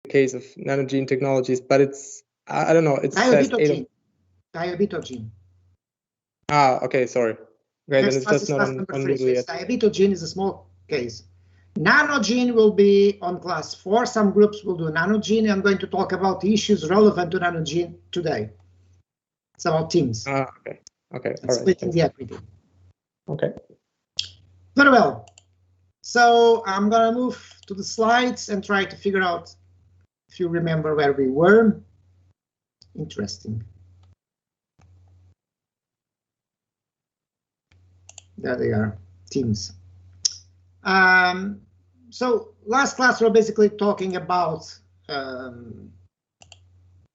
case of nanogene technologies, but it's, I don't know, it says diabetogene. Ah, okay, sorry. Okay, then it's just not on Moodle yet. Diabetogene is a small case. Nanogene will be on class 4. Some groups will do nanogene. I'm going to talk about issues relevant to nanogene today. It's about teams. Okay. Okay. And splitting the equity. Okay. Very well. So I'm going to move to the slides and try to figure out if you remember where we were. Interesting. There they are, teams. So last class we're basically talking about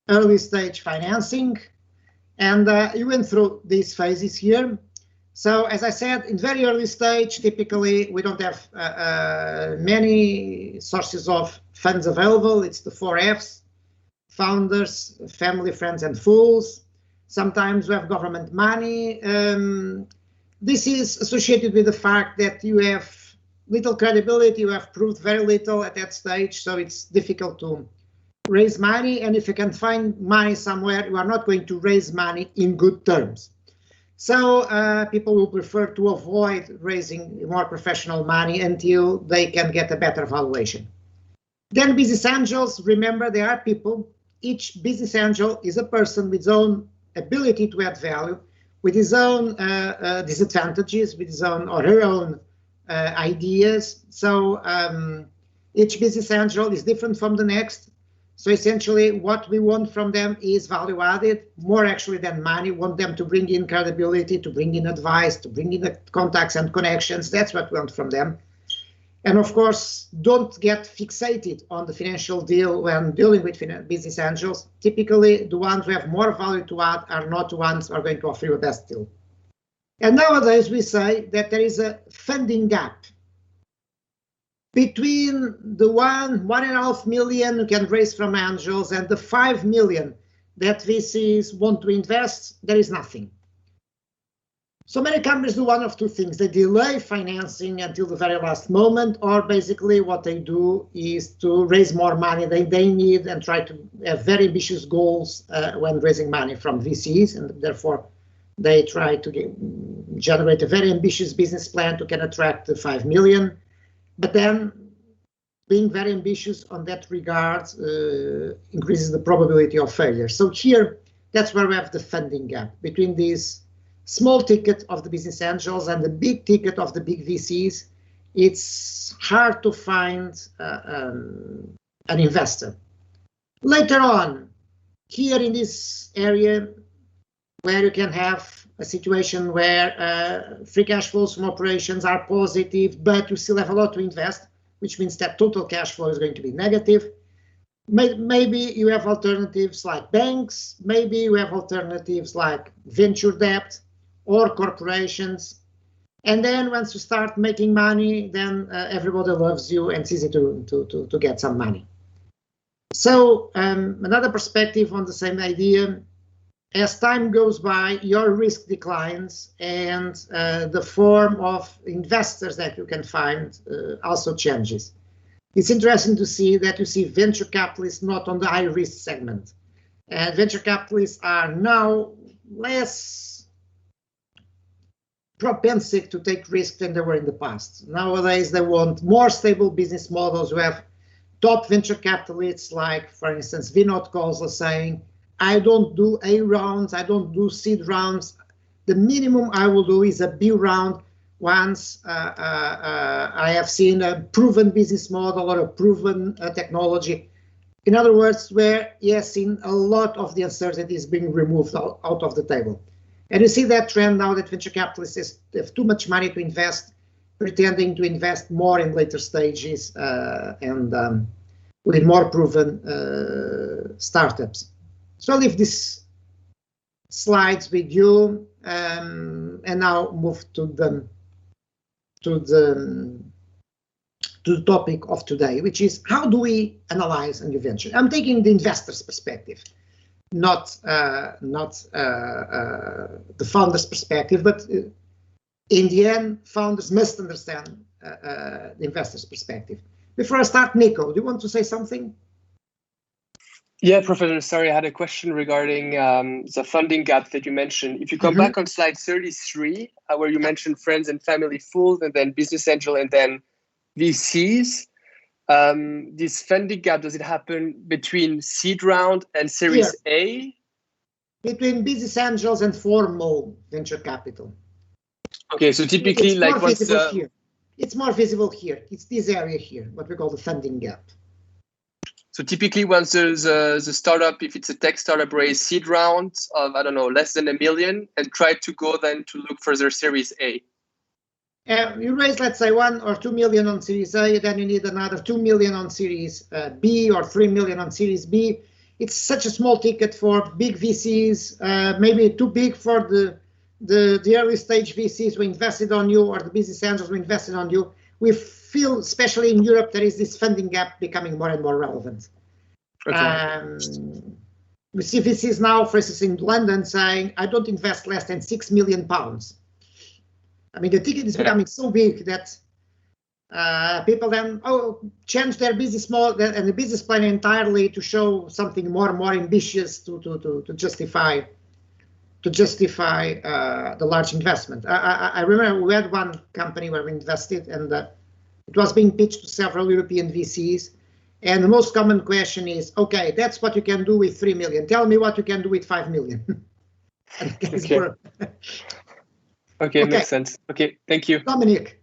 early stage financing, and you went through these phases here. So as I said, in very early stage, typically we don't have many sources of funds available. It's the 4 Fs: founders, family, friends, and fools. Sometimes we have government money. This is associated with the fact that you have little credibility, you have proved very little at that stage, so it's difficult to raise money. And if you can find money somewhere, you are not going to raise money in good terms. So people will prefer to avoid raising more professional money until they can get a better valuation. Then business angels, remember, they are people. Each business angel is a person with his own ability to add value, with his own disadvantages, with his own or her own ideas. So each business angel is different from the next. So essentially what we want from them is value added, more actually than money. We want them to bring in credibility, to bring in advice, to bring in the contacts and connections. That's what we want from them. And of course, don't get fixated on the financial deal when dealing with business angels. Typically, the ones who have more value to add are not the ones who are going to offer you the best deal. And nowadays, we say that there is a funding gap between the 1.5 million you can raise from angels and the 5 million that VCs want to invest. There is nothing. So many companies do one of two things. They delay financing until the very last moment, or basically what they do is to raise more money than they need and try to have very ambitious goals when raising money from VCs, and therefore they try to generate a very ambitious business plan to can attract the 5 million. But then being very ambitious on that regard increases the probability of failure. So here, that's where we have the funding gap between these small ticket of the business angels and the big ticket of the big VCs. It's hard to find an investor. Later on, here in this area, where you can have a situation where free cash flows from operations are positive, but you still have a lot to invest, which means that total cash flow is going to be negative. Maybe you have alternatives like banks, maybe you have alternatives like venture debt or corporations. And then once you start making money, then everybody loves you and it's easy to get some money. So another perspective on the same idea: as time goes by, your risk declines and the form of investors that you can find also changes. It's interesting to see that you see venture capitalists not on the high risk segment. And venture capitalists are now less propensive to take risks than they were in the past. Nowadays, they want more stable business models. We have top venture capitalists like, for instance, Vinod Khosla saying, I don't do A rounds, I don't do seed rounds. The minimum I will do is a B round once I have seen a proven business model or a proven technology. In other words, where he has seen a lot of the uncertainties being removed out of the table. And you see that trend now that venture capitalists have too much money to invest, pretending to invest more in later stages and with more proven startups. So I'll leave these slides with you and now move to the topic of today, which is how do we analyze a new venture? I'm taking the investor's perspective, not the founder's perspective, but in the end, founders must understand the investor's perspective. Before I start, Nico, do you want to say something? Yeah, Professor, sorry, I had a question regarding the funding gap that you mentioned. If you come back on slide 33, where you mentioned friends and family fools, and then business angel, and then VCs, this funding gap, does it happen between seed round and Series A? Between business angels and formal venture capital. Okay, so typically, it's more visible here. It's more visible here. It's this area here, what we call the funding gap. So typically, once there's the startup, if it's a tech startup, raise seed round of, I don't know, less than $1 million, and try to go then to look for their Series A. You raise, let's say, 1 or 2 million on Series A, then you need another 2 million on Series B or 3 million on Series B. It's such a small ticket for big VCs, maybe too big for the early stage VCs who invested on you or the business angels who invested on you. We feel, especially in Europe, there is this funding gap becoming more and more relevant. Okay. We see VCs now, for instance, in London saying, I don't invest less than £6 million. I mean, the ticket is becoming so big that people then change their business model and the business plan entirely to show something more and more ambitious to justify the large investment. I remember we had one company where we invested, and it was being pitched to several European VCs. And the most common question is, okay, that's what you can do with 3 million. Tell me what you can do with 5 million. Okay, makes sense. Okay, thank you. Dominic.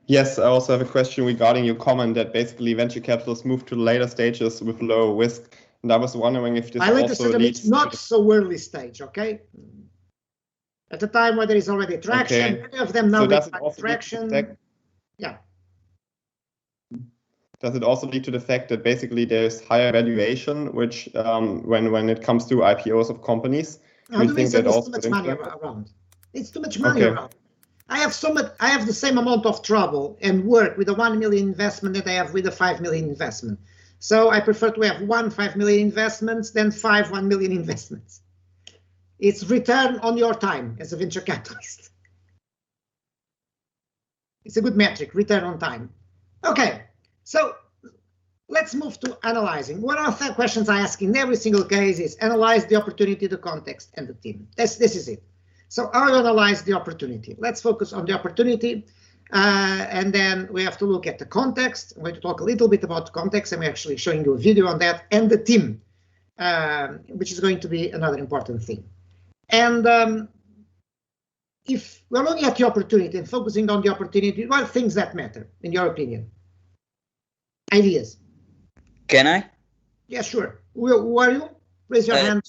Yes, I also have a question regarding your comment that basically venture capitalists move to later stages with low risk. And I was wondering if this also leads to not so early stage, okay? At the time where there is already traction, many of them now have traction. Yeah. Does it also lead to the fact that basically there's higher valuation, which when it comes to IPOs of companies, we think that also too much money around. It's too much money around. I have the same amount of trouble and work with a 1 million investment that I have with a 5 million investment. So I prefer to have 1 5 million investments than 5 1 million investments. It's return on your time as a venture capitalist. It's a good metric, return on time. Okay, so let's move to analyzing. One of the questions I ask in every single case is analyze the opportunity, the context, and the team. This is it. So how to analyze the opportunity? Let's focus on the opportunity. And then we have to look at the context. I'm going to talk a little bit about the context. I'm actually showing you a video on that, and the team, which is going to be another important thing. And if we're looking at the opportunity and focusing on the opportunity, what are things that matter, in your opinion? Ideas. Can I? Yeah, sure. Who are you? Raise your hand.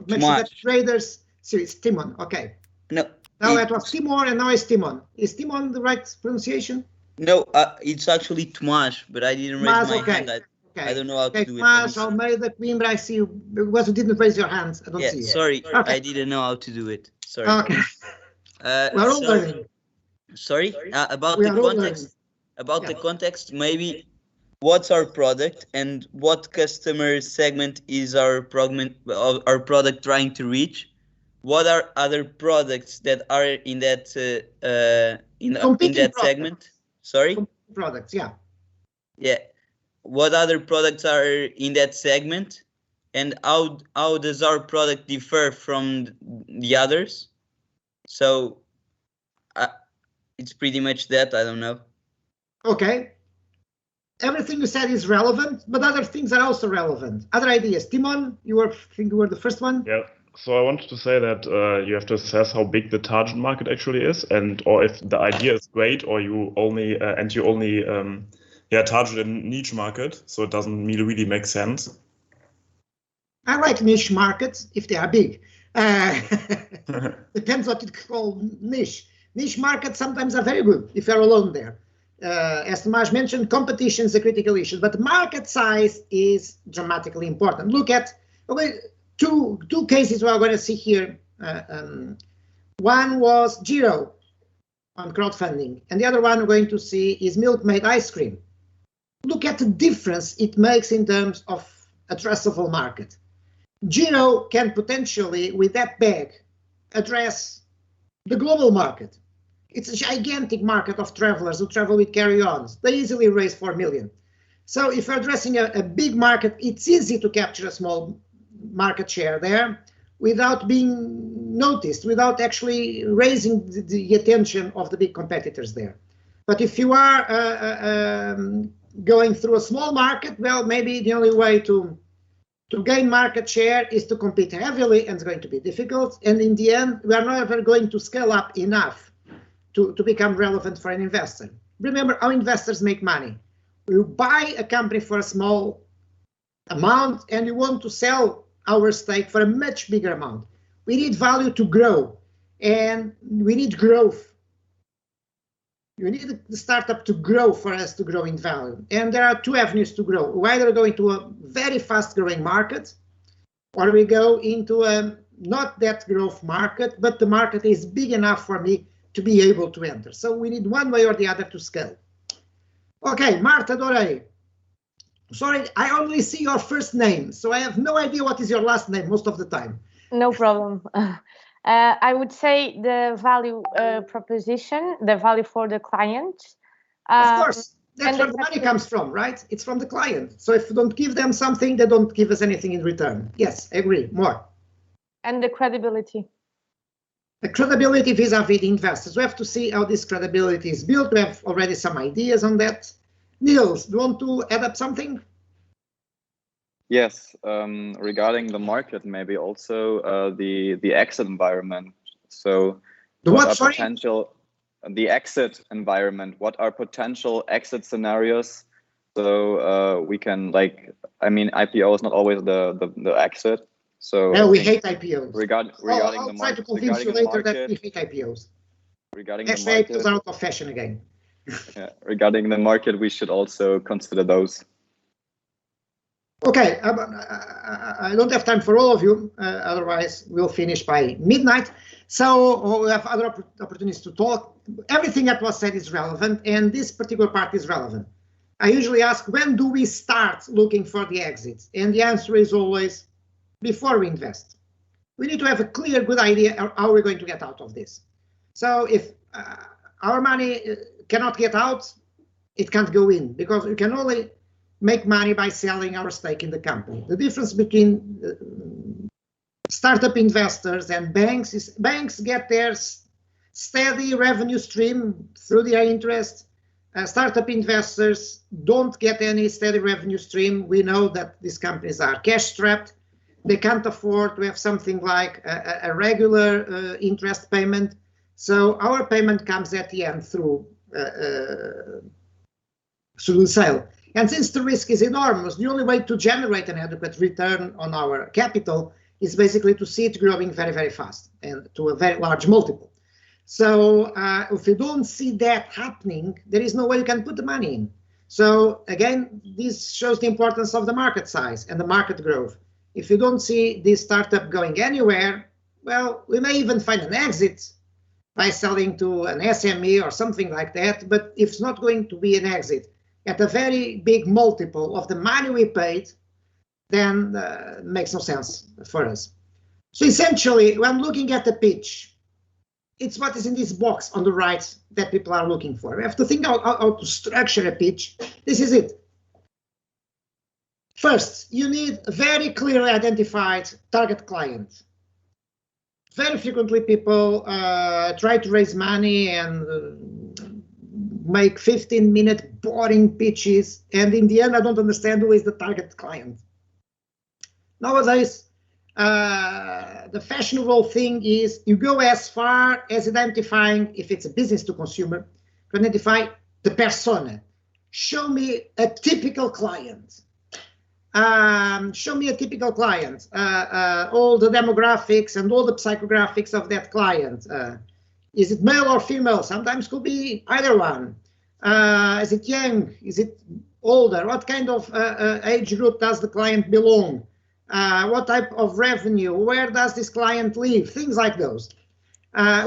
Make sure that traders. So it's Timon, okay. No. Now it was Timor and now it's Timon. Is Timon the right pronunciation? No, it's actually Tomás, but I didn't raise my hand. I don't know how to do it. Tomás, Almeida, Coimbra, I see you. Because you didn't raise your hands. I don't see you. Sorry, I didn't know how to do it. Sorry. Okay. We're all learning. Sorry, about the context. About the context, maybe what's our product and what customer segment is our product trying to reach? What are other products that are in that in that segment? Sorry? Products, yeah. Yeah. What other products are in that segment, and how does our product differ from the others? So it's pretty much that. I don't know. Okay. Everything you said is relevant, but other things are also relevant. Other ideas. Timon, I think you were the first one. Yeah. So I wanted to say that you have to assess how big the target market actually is, or if the idea is great, or you only target a niche market, so it doesn't really make sense. I like niche markets if they are big. Depends what you call niche. Niche markets sometimes are very good if you're alone there. As Tomás mentioned, competition is a critical issue, but market size is dramatically important. Look at two cases we're going to see here. One was Giro on crowdfunding, and the other one we're going to see is Milkmaid ice cream. Look at the difference it makes in terms of addressable market. Giro can potentially, with that bag, address the global market. It's a gigantic market of travelers who travel with carry-ons. They easily raise 4 million. So if you're addressing a big market, it's easy to capture a small market share there without being noticed, without actually raising the attention of the big competitors there. But if you are going through a small market, well, maybe the only way to gain market share is to compete heavily, and it's going to be difficult. And in the end, we are not ever going to scale up enough to become relevant for an investor. Remember, our investors make money. You buy a company for a small amount and you want to sell our stake for a much bigger amount. We need value to grow, and we need growth. You need the startup to grow for us to grow in value. And there are two avenues to grow. We either go into a very fast growing market, or we go into a not that growth market, but the market is big enough for me to be able to enter. So we need one way or the other to scale. Okay, Marta Dorei. Sorry, I only see your first name, so I have no idea what is your last name most of the time. No problem. I would say the value proposition, the value for the client. Of course, that's where the money comes from, right? It's from the client. So if you don't give them something, they don't give us anything in return. Yes, I agree. More. And the credibility. The credibility vis-a-vis the investors. We have to see how this credibility is built. We have already some ideas on that. Niels, do you want to add up something? Yes, regarding the market, maybe also the exit environment. So the what, sorry? The exit environment. What are potential exit scenarios? So we can, like, I mean, IPO is not always the exit. So no, we hate IPOs. Regarding I'll try to convince you later that we hate IPOs. Regarding actually, the market, IPOs are out of fashion again. Yeah, regarding the market, we should also consider those. Okay, I don't have time for all of you, otherwise we'll finish by midnight. So we have other opportunities to talk. Everything that was said is relevant, and this particular part is relevant. I usually ask, when do we start looking for the exits? And the answer is always before we invest. We need to have a clear, good idea of how we're going to get out of this. So if our money cannot get out, it can't go in, because you can only make money by selling our stake in the company. The difference between startup investors and banks is banks get their steady revenue stream through their interest. Startup investors don't get any steady revenue stream. We know that these companies are cash strapped. They can't afford to have something like a regular interest payment. So our payment comes at the end through the sale. And since the risk is enormous, the only way to generate an adequate return on our capital is basically to see it growing very, very fast and to a very large multiple. So if you don't see that happening, there is no way you can put the money in. So again, this shows the importance of the market size and the market growth. If you don't see this startup going anywhere, well, we may even find an exit by selling to an SME or something like that. But if it's not going to be an exit at a very big multiple of the money we paid, then it makes no sense for us. So essentially, when looking at the pitch, it's what is in this box on the right that people are looking for. We have to think how to structure a pitch. This is it. First, you need a very clearly identified target client. Very frequently, people try to raise money and make 15-minute boring pitches, and in the end, I don't understand who is the target client. Nowadays, the fashionable thing is you go as far as identifying, if it's a business to consumer, to identify the persona. Show me a typical client. Show me a typical client, all the demographics and all the psychographics of that client. Is it male or female? Sometimes could be either one. Is it young? Is it older? What kind of age group does the client belong? What type of revenue? Where does this client live? Things like those.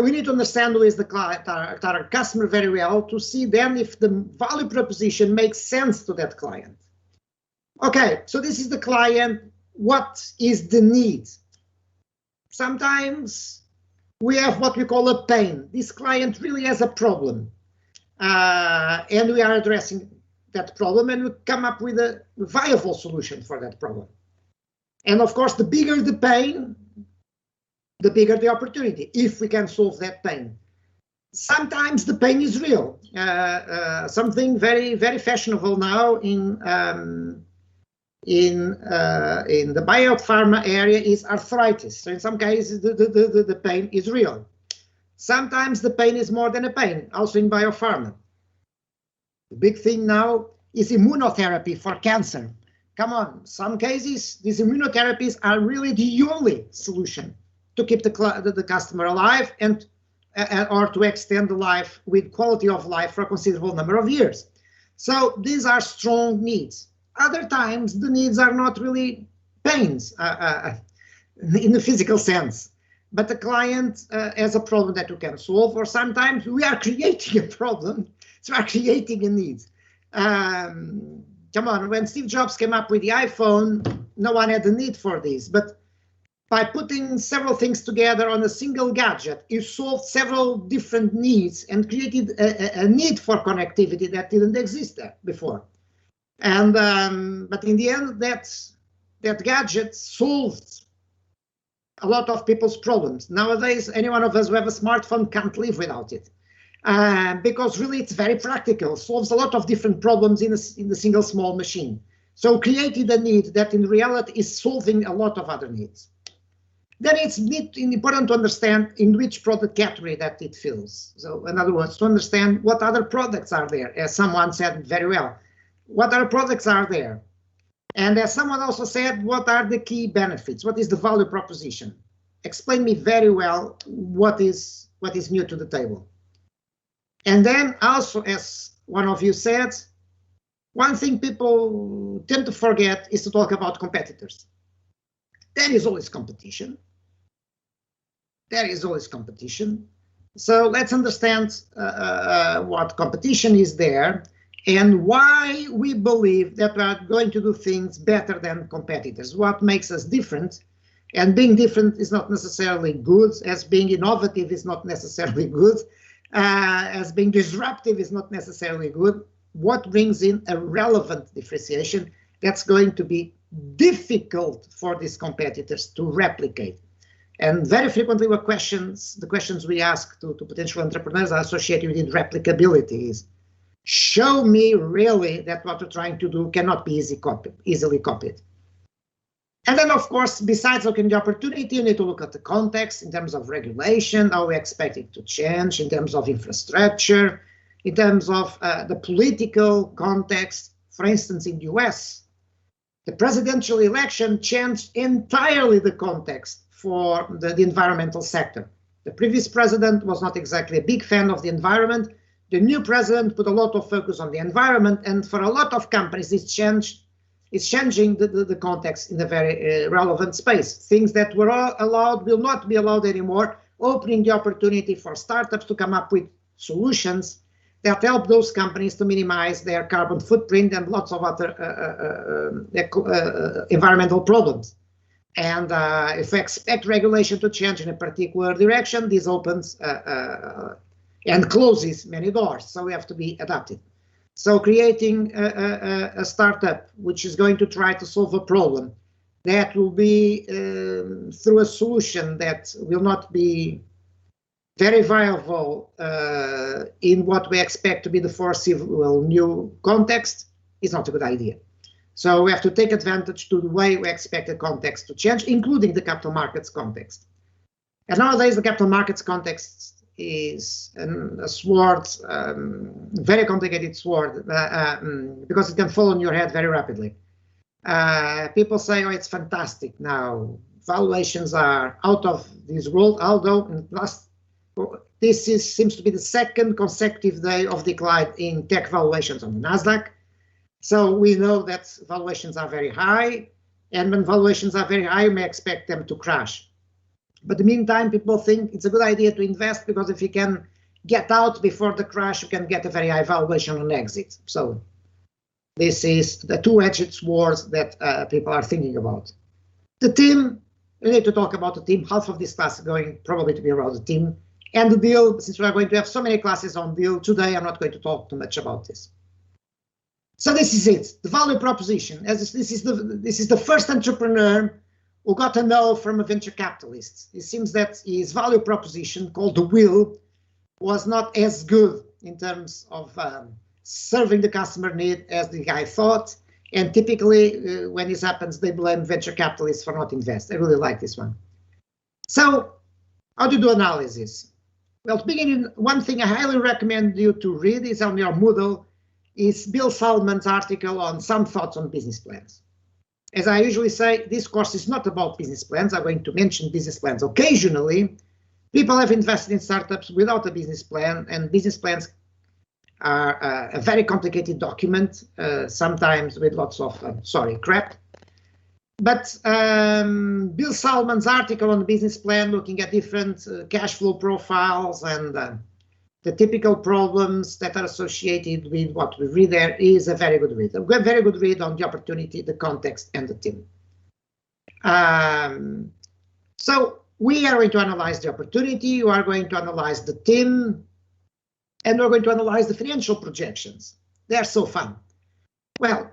We need to understand who is the client, our customer very well, to see then if the value proposition makes sense to that client. Okay, so this is the client. What is the need? Sometimes we have what we call a pain. This client really has a problem, and we are addressing that problem and we come up with a viable solution for that problem. And of course, the bigger the pain, the bigger the opportunity, if we can solve that pain. Sometimes the pain is real. Something very, very fashionable now in the biopharma area is arthritis. So in some cases, the pain is real. Sometimes the pain is more than a pain, also in biopharma. The big thing now is immunotherapy for cancer. Come on, some cases, these immunotherapies are really the only solution to keep the customer alive and or to extend the life with quality of life for a considerable number of years. So these are strong needs. Other times, the needs are not really pains in the physical sense, but the client has a problem that you can solve, or sometimes we are creating a problem, so we are creating a need. Come on, when Steve Jobs came up with the iPhone, no one had the need for this, but by putting several things together on a single gadget, you solved several different needs and created a need for connectivity that didn't exist there before. And but in the end, that gadget solved a lot of people's problems. Nowadays, any one of us who have a smartphone can't live without it, because really it's very practical, solves a lot of different problems in a single small machine. So created a need that in reality is solving a lot of other needs. Then it's important to understand in which product category that it fills. So in other words, to understand what other products are there, as someone said very well. What other products are there? And as someone also said, what are the key benefits? What is the value proposition? Explain me very well what is new to the table. And then also, as one of you said, one thing people tend to forget is to talk about competitors. There is always competition. There is always competition. So let's understand what competition is there and why we believe that we are going to do things better than competitors. What makes us different? And being different is not necessarily good, as being innovative is not necessarily good, as being disruptive is not necessarily good. What brings in a relevant differentiation that's going to be difficult for these competitors to replicate. And very frequently the questions we ask to potential entrepreneurs are associated with replicability. Is show me really that what you're trying to do cannot be easily copied. And then, of course, besides looking at the opportunity, you need to look at the context in terms of regulation, how we expect it to change, in terms of infrastructure, in terms of the political context. For instance, in the US, the presidential election changed entirely the context for the environmental sector. The previous president was not exactly a big fan of the environment. The new president put a lot of focus on the environment, and for a lot of companies, it's changing the context in a very relevant space. Things that were allowed will not be allowed anymore, opening the opportunity for startups to come up with solutions that help those companies to minimize their carbon footprint and lots of other environmental problems. And if we expect regulation to change in a particular direction, this opens and closes many doors, so we have to be adapted. So creating a startup which is going to try to solve a problem that will be through a solution that will not be very viable in what we expect to be the foreseeable new context is not a good idea. So we have to take advantage to the way we expect the context to change, including the capital markets context. And nowadays, the capital markets context is a sword, very complicated sword, because it can fall on your head very rapidly. People say, oh, it's fantastic now. Valuations are out of this world, although this seems to be the second consecutive day of decline in tech valuations on the NASDAQ. So we know that valuations are very high, and when valuations are very high, you may expect them to crash. But in the meantime, people think it's a good idea to invest because if you can get out before the crash, you can get a very high valuation on exit. So this is the two-edged sword that people are thinking about. The team, we need to talk about the team. Half of this class is going probably to be around the team. And the deal, since we are going to have so many classes on deal, today I'm not going to talk too much about this. So this is it, the value proposition. As this is the first entrepreneur who got a no from a venture capitalist. It seems that his value proposition, called the will, was not as good in terms of serving the customer need as the guy thought. And typically, when this happens, they blame venture capitalists for not investing. I really like this one. So, how do you do analysis? Well, to begin, one thing I highly recommend you to read is on your Moodle, is Bill Salman's article on some thoughts on business plans. As I usually say, this course is not about business plans. I'm going to mention business plans occasionally. People have invested in startups without a business plan, and business plans are a very complicated document, sometimes with lots of, crap. But Bill Salman's article on the business plan, looking at different cash flow profiles and the typical problems that are associated with what we read there, is a very good read. A very good read on the opportunity, the context, and the team. So we are going to analyze the opportunity, we are going to analyze the team, and we're going to analyze the financial projections. They are so fun. Well,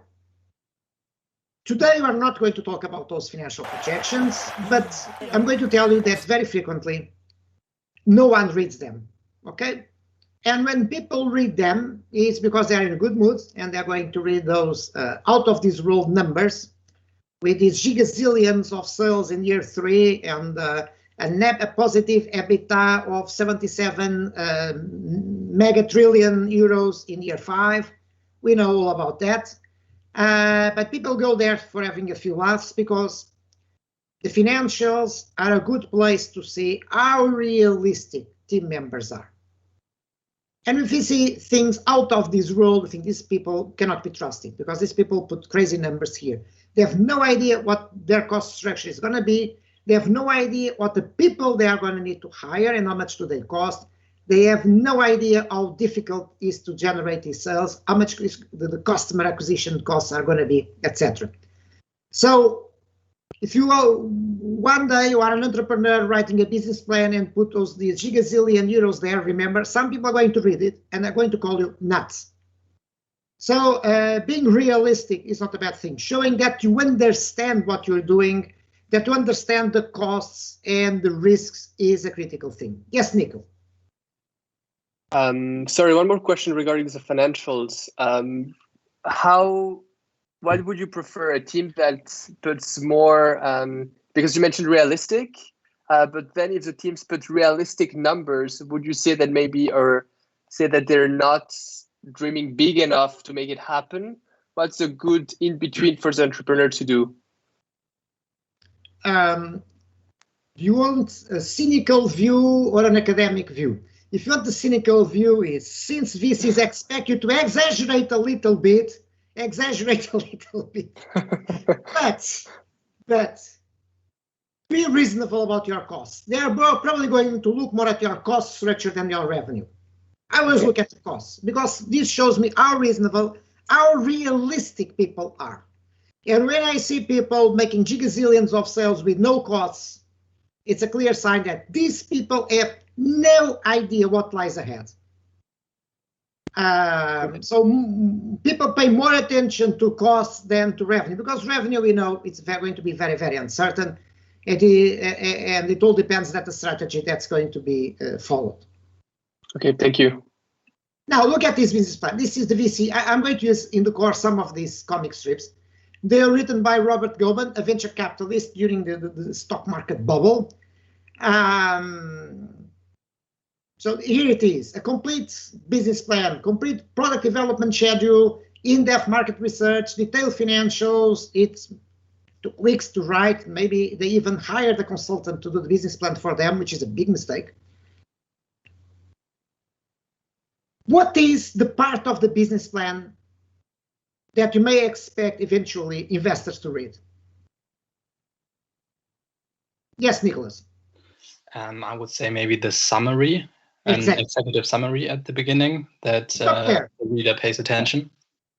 today we're not going to talk about those financial projections, but I'm going to tell you that very frequently, no one reads them, okay? And when people read them, it's because they're in a good mood and they're going to read those out of this world numbers with these gigazillions of sales in year 3 and a positive EBITDA of 77 megatrillion euros in year 5. We know all about that. But people go there for having a few laughs because the financials are a good place to see how realistic team members are. And if we see things out of this world, we think these people cannot be trusted because these people put crazy numbers here. They have no idea what their cost structure is going to be. They have no idea what the people they are going to need to hire and how much do they cost. They have no idea how difficult it is to generate these sales, how much the customer acquisition costs are going to be, etc. So if you one day you are an entrepreneur writing a business plan and put these gigazillion euros there, remember, some people are going to read it and they're going to call you nuts. So being realistic is not a bad thing. Showing that you understand what you're doing, that you understand the costs and the risks is a critical thing. Yes, Nico. Sorry, one more question regarding the financials. What would you prefer, a team that puts more, because you mentioned realistic, but then if the teams put realistic numbers, would you say that maybe, or say that they're not dreaming big enough to make it happen? What's a good in-between for the entrepreneur to do? You want a cynical view or an academic view? If you want the cynical view, is since VCs expect you to exaggerate a little bit, but be reasonable about your costs. They are probably going to look more at your cost structure than your revenue. I always look at the costs because this shows me how reasonable, how realistic people are. And when I see people making gigazillions of sales with no costs, it's a clear sign that these people have no idea what lies ahead. So people pay more attention to costs than to revenue, because revenue, we know, it's going to be very, very uncertain. And it all depends on the strategy that's going to be followed. Okay, thank you. Now look at this business plan. This is the VC. I'm going to use in the course some of these comic strips. They are written by Robert Goban, a venture capitalist during the stock market bubble. So here it is, a complete business plan, complete product development schedule, in-depth market research, detailed financials. It took weeks to write. Maybe they even hired a consultant to do the business plan for them, which is a big mistake. What is the part of the business plan that you may expect eventually investors to read? Yes, Nicholas. I would say maybe the summary, an executive summary at the beginning that the reader pays attention.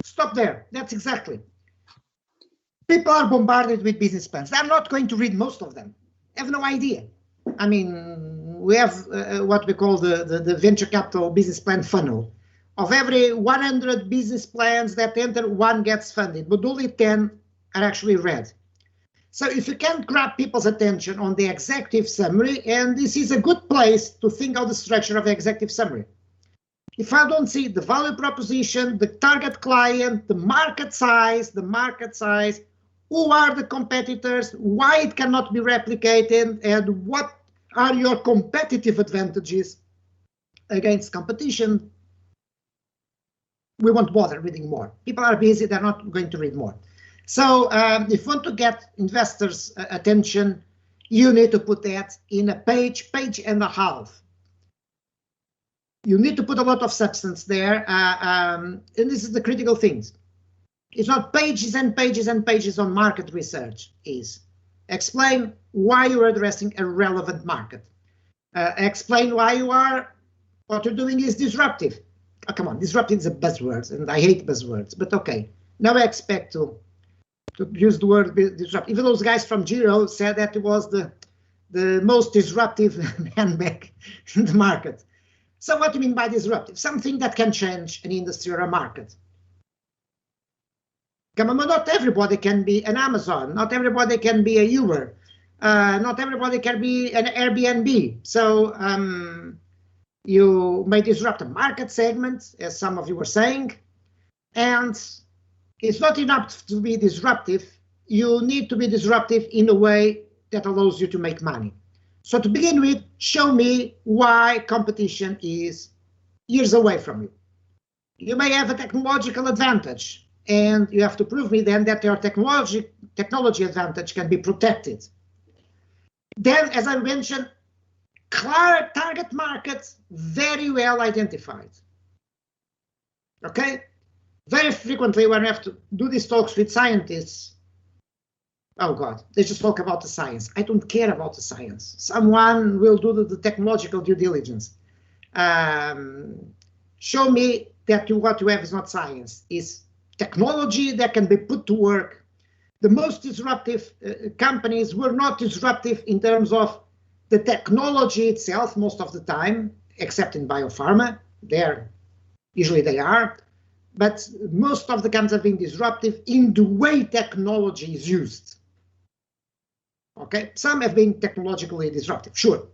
Stop there. That's exactly. People are bombarded with business plans. They're not going to read most of them. Have no idea. I mean, we have what we call the venture capital business plan funnel, Of every 100 business plans that enter, 1 gets funded, but only 10 are actually read. So if you can grab people's attention on the executive summary, and this is a good place to think of the structure of the executive summary. If I don't see the value proposition, the target client, the market size, who are the competitors, why it cannot be replicated, and what are your competitive advantages against competition, we won't bother reading more. People are busy, they're not going to read more. So if you want to get investors' attention, you need to put that in a page and a half. You need to put a lot of substance there, and this is the critical things. It's not pages and pages and pages on market research. Is explain why you are addressing a relevant market. Explain why what you're doing is disruptive. Oh, come on, disruptive is a buzzword, and I hate buzzwords, but okay. Now I expect to use the word disruptive. Even those guys from Giro said that it was the most disruptive handbag in the market. So what do you mean by disruptive? Something that can change an industry or a market. Come on, not everybody can be an Amazon. Not everybody can be a Uber. Not everybody can be an Airbnb. So you may disrupt a market segment, as some of you were saying, and it's not enough to be disruptive. You need to be disruptive in a way that allows you to make money. So to begin with, show me why competition is years away from you. You may have a technological advantage, and you have to prove me then that your technology advantage can be protected. Then, as I mentioned, clear target markets, very well identified. Okay? Very frequently when we have to do these talks with scientists, oh God, they just talk about the science. I don't care about the science. Someone will do the technological due diligence. Show me that what you have is not science, is technology that can be put to work. The most disruptive companies were not disruptive in terms of the technology itself most of the time, except in biopharma. Usually they are. But most of the companies have been disruptive in the way technology is used. Okay, some have been technologically disruptive, sure,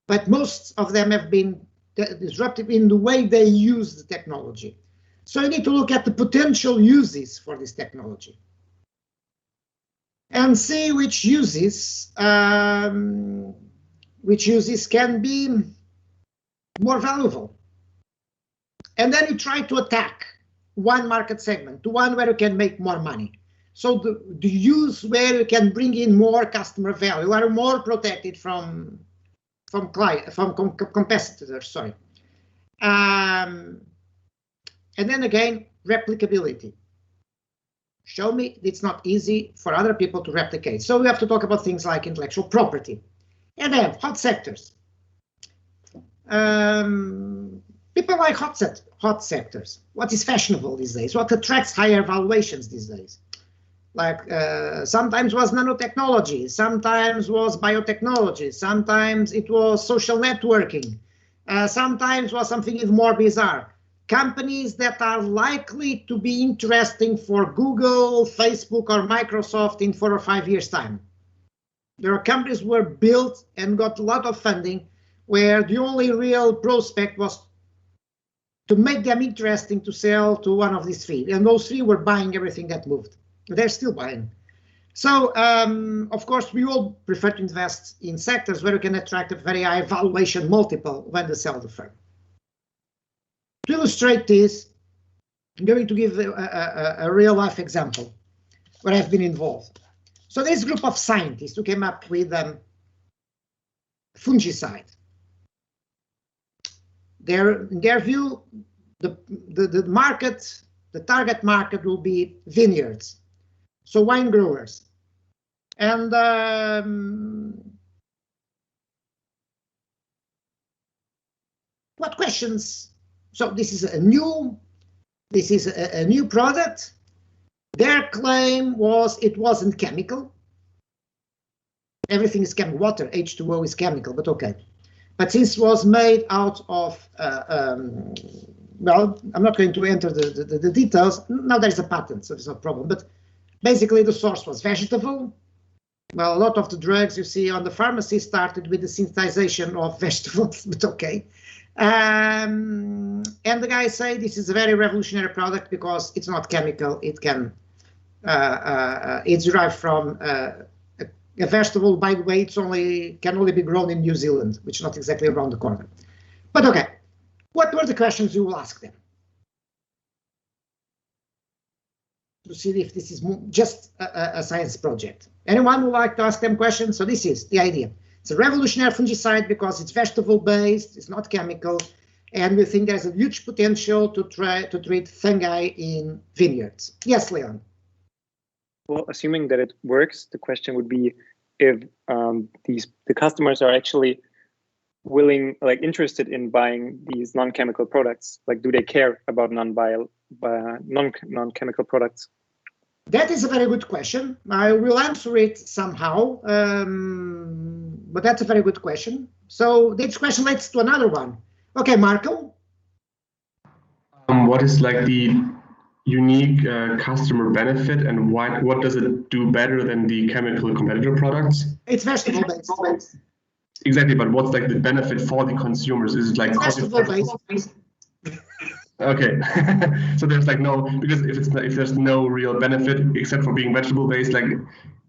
but most of them have been disruptive in the way they use the technology. So you need to look at the potential uses for this technology and see which uses can be more valuable. And then you try to attack one market segment, to one where you can make more money. So the use where you can bring in more customer value, are more protected from competitors, sorry. And then again, replicability. Show me it's not easy for other people to replicate. So we have to talk about things like intellectual property. And then hot sectors. People like hot sectors. What is fashionable these days? What attracts higher valuations these days? Like sometimes was nanotechnology, sometimes was biotechnology, sometimes it was social networking, sometimes was something even more bizarre. Companies that are likely to be interesting for Google, Facebook, or Microsoft in 4 or 5 years' time. There are companies who were built and got a lot of funding where the only real prospect was to make them interesting to sell to one of these 3. And those 3 were buying everything that moved. They're still buying. So, of course, we all prefer to invest in sectors where you can attract a very high valuation multiple when they sell the firm. To illustrate this, I'm going to give a real-life example where I've been involved. So this group of scientists who came up with fungicide. In their view, the market, the target market will be vineyards, so wine growers. And what questions? So this is a new product. Their claim was it wasn't chemical. Everything is chemical. Water, H2O is chemical, but okay. But since it was made out of well, I'm not going to enter the details. Now there's a patent, so there's no problem. But basically, the source was vegetable. Well, a lot of the drugs you see on the pharmacy started with the synthesization of vegetables, but okay. And the guys say this is a very revolutionary product because it's not chemical. It can, it's derived from a vegetable. By the way, can only be grown in New Zealand, which is not exactly around the corner. But okay, what were the questions you will ask them? To see if this is just a science project. Anyone would like to ask them questions? So this is the idea. It's a revolutionary fungicide because it's vegetable-based, it's not chemical, and we think there's a huge potential to try to treat fungi in vineyards. Yes, Leon. Well, assuming that it works, the question would be if the customers are actually willing, like interested in buying these non-chemical products. Like, do they care about non-chemical products? That is a very good question. I will answer it somehow, but that's a very good question. So this question leads to another one. Okay, Marco. What is like the unique customer benefit, and what does it do better than the chemical competitor products? It's vegetable-based. Exactly, but what's like the benefit for the consumers? Is it like vegetable-based? Okay, so there's like no, because if there's no real benefit except for being vegetable-based, like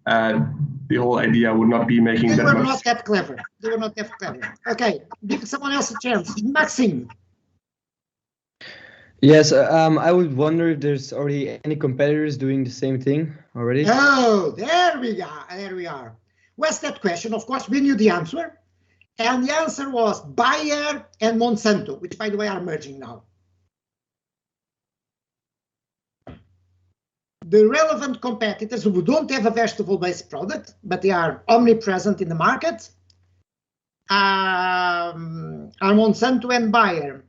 the whole idea would not be making that much. They were not that clever. They were not that clever. Okay, give someone else a chance. Maxim. Yes, I would wonder if there's already any competitors doing the same thing already. Oh, there we are. There we are. What's that question? Of course, we knew the answer. And the answer was Bayer and Monsanto, which, by the way, are merging now. The relevant competitors who don't have a vegetable-based product, but they are omnipresent in the market, are Monsanto and Bayer.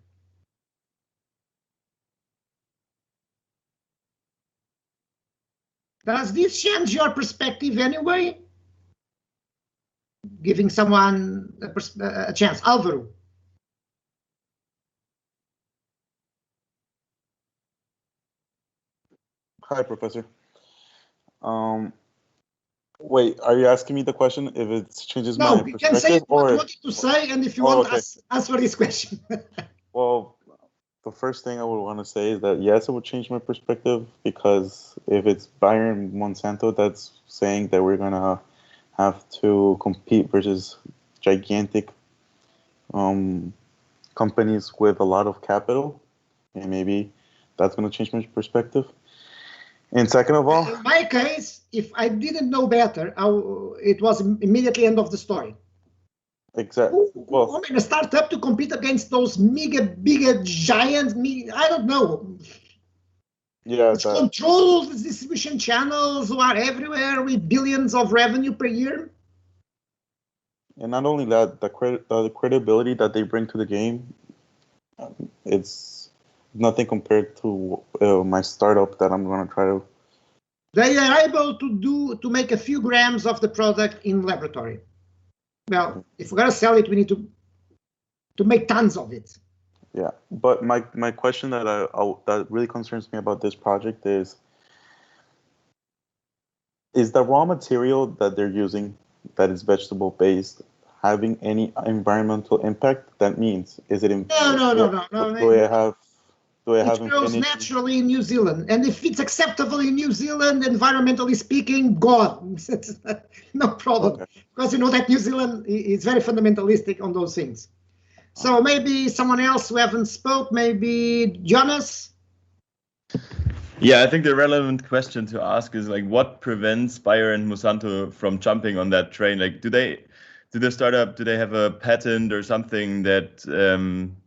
Does this change your perspective anyway? Giving someone a chance. Álvaro. Hi, Professor. Wait, are you asking me the question if it changes my perspective? No, you can say what you wanted to say, and if you want to answer this question. Well, the first thing I would want to say is that yes, it would change my perspective, because if it's Bayer and Monsanto, that's saying that we're gonna have to compete versus gigantic companies with a lot of capital, and maybe that's gonna change my perspective. And second of all, in my case, if I didn't know better, it was immediately end of the story. Exactly. Well, I mean, a startup to compete against those bigger giants. I don't know. Yeah, which controls the distribution channels who are everywhere with billions of revenue per year. And not only that, the credibility that they bring to the game, it's nothing compared to my startup that I'm going to try to. They are able to make a few grams of the product in laboratory. Well, if we're going to sell it, we need to make tons of it. Yeah, but my question that really concerns me about this project is the raw material that they're using, that is vegetable based, having any environmental impact? That means, is it? No. Do I have? It grows naturally in New Zealand, and if it's acceptable in New Zealand, environmentally speaking, God, no problem. Okay. Because you know that New Zealand is very fundamentalistic on those things. So maybe someone else who haven't spoke, maybe Jonas? Yeah, I think the relevant question to ask is like, what prevents Bayer and Monsanto from jumping on that train? Like, do the startup, do they have a patent or something that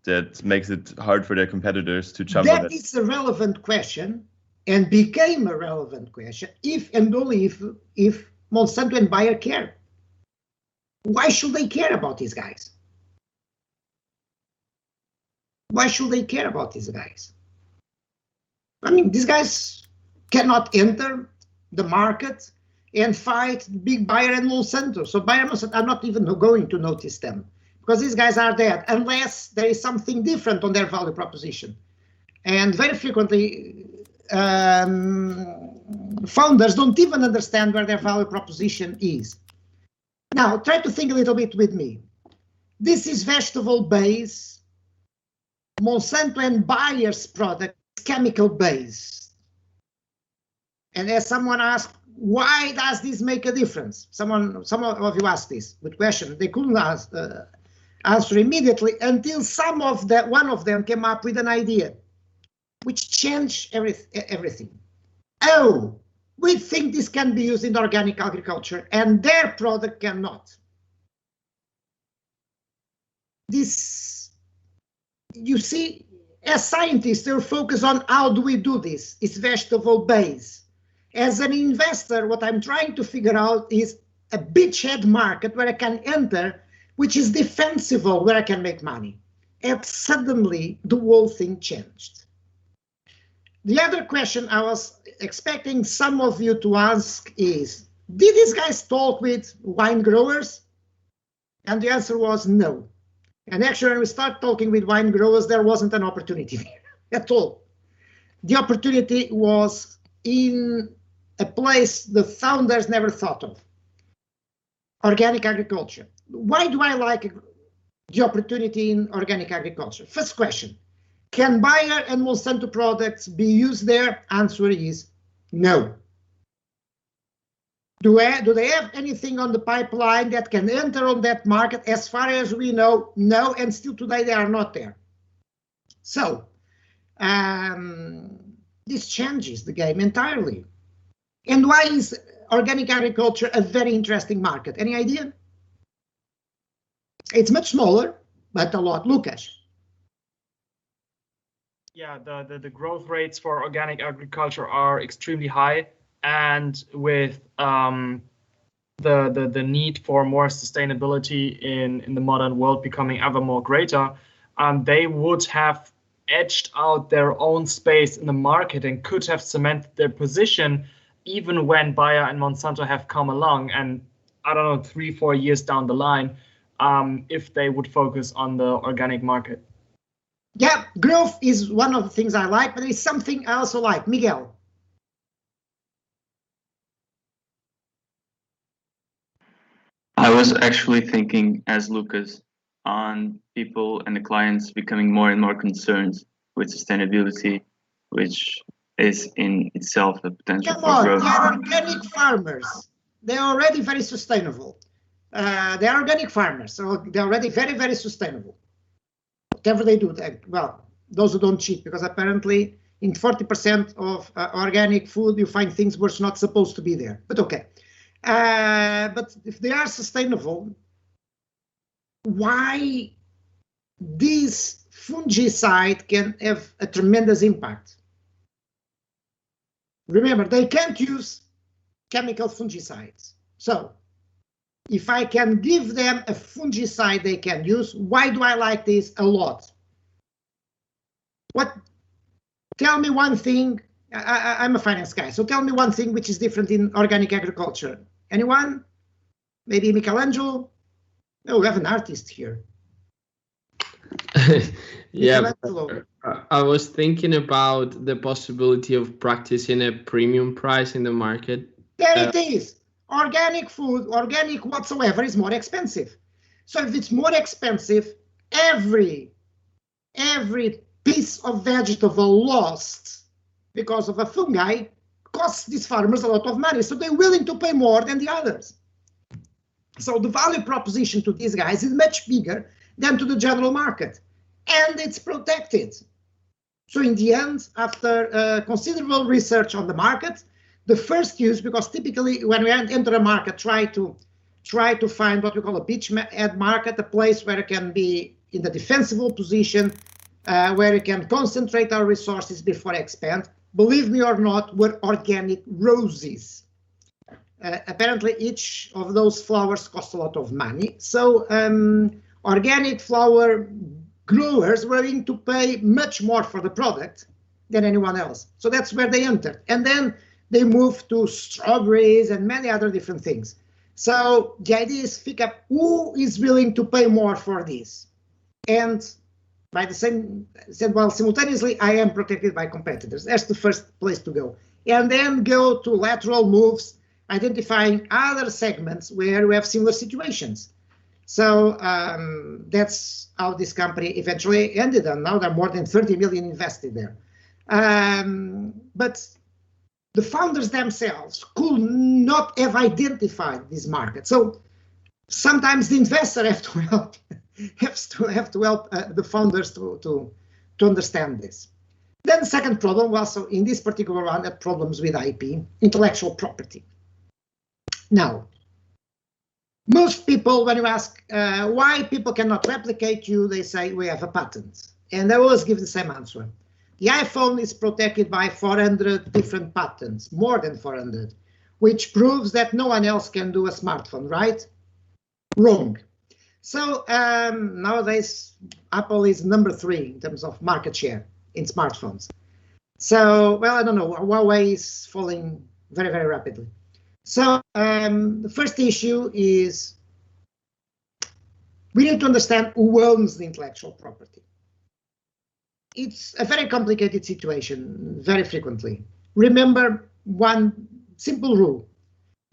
that makes it hard for their competitors to jump on that? That is a relevant question, and became a relevant question if and only if Monsanto and Bayer care. Why should they care about these guys? Why should they care about these guys? I mean, these guys cannot enter the market and fight big Bayer and Monsanto. So Bayer and Monsanto are not even going to notice them, because these guys are dead, unless there is something different on their value proposition. And very frequently, founders don't even understand where their value proposition is. Now, try to think a little bit with me. This is vegetable base. Monsanto and Bayer's product is chemical base. And as someone asked, why does this make a difference? Some of you asked this good question. They couldn't answer immediately until one of them came up with an idea which changed everything. Oh, we think this can be used in organic agriculture and their product cannot. This, you see, as scientists, they're focused on how do we do this? It's vegetable based. As an investor, what I'm trying to figure out is a beachhead market where I can enter, which is defensible, where I can make money. And suddenly the whole thing changed. The other question I was expecting some of you to ask is, did these guys talk with wine growers? And the answer was no. And actually, when we start talking with wine growers, there wasn't an opportunity there at all. The opportunity was in a place the founders never thought of. Organic agriculture. Why do I like the opportunity in organic agriculture? First question, can Bayer and Monsanto products be used there? Answer is no. Do they have anything on the pipeline that can enter on that market? As far as we know, no, and still today they are not there. So this changes the game entirely. And why is organic agriculture a very interesting market? Any idea? It's much smaller, but a lot. Lucas. Yeah, the growth rates for organic agriculture are extremely high, and with the need for more sustainability in the modern world becoming ever more greater, they would have edged out their own space in the market and could have cemented their position even when Bayer and Monsanto have come along, and I don't know, 3-4 years down the line, if they would focus on the organic market. Yeah, growth is one of the things I like, but there is something I also like. Miguel. I was actually thinking, as Lucas, on people and the clients becoming more and more concerned with sustainability, which is in itself a potential for growth. They are organic farmers. They're already very sustainable. They are organic farmers, so they're already very, very sustainable. Whatever they do, well, those who don't cheat, because apparently in 40% of organic food, you find things which are not supposed to be there, but okay. But if they are sustainable, why this fungicide can have a tremendous impact? Remember, they can't use chemical fungicides. So if I can give them a fungicide they can use, why do I like this a lot? Tell me one thing. I'm a finance guy, so tell me one thing which is different in organic agriculture. Anyone? Maybe Michelangelo? Oh, we have an artist here. Yeah, I was thinking about the possibility of practicing a premium price in the market. There it is. Organic food, organic whatsoever, is more expensive. So if it's more expensive, every piece of vegetable lost because of a fungi costs these farmers a lot of money. So they're willing to pay more than the others. So the value proposition to these guys is much bigger than to the general market. And it's protected. So in the end, after considerable research on the market, the first use, because typically when we enter a market, try to find what we call a beachhead market, a place where it can be in the defensible position, where we can concentrate our resources before expand. Believe me or not, we're organic roses. Apparently each of those flowers costs a lot of money. So organic flower growers were willing to pay much more for the product than anyone else. So that's where they entered. And then they moved to strawberries and many other different things. So the idea is pick up who is willing to pay more for this. And by the same, said, well, simultaneously, I am protected by competitors. That's the first place to go. And then go to lateral moves, identifying other segments where we have similar situations. So that's how this company eventually ended, and now there are more than 30 million invested there. But the founders themselves could not have identified this market. So sometimes the investor have to help, have to help the founders to understand this. Then the second problem was, so in this particular one, had problems with IP, intellectual property. Now, most people, when you ask why people cannot replicate you, they say we have a patent. And I always give the same answer. The iPhone is protected by 400 different patents, more than 400, which proves that no one else can do a smartphone, right? Wrong. So nowadays, Apple is number 3 in terms of market share in smartphones. So, well, I don't know, Huawei is falling very, very rapidly. So the first issue is we need to understand who owns the intellectual property. It's a very complicated situation, very frequently. Remember one simple rule.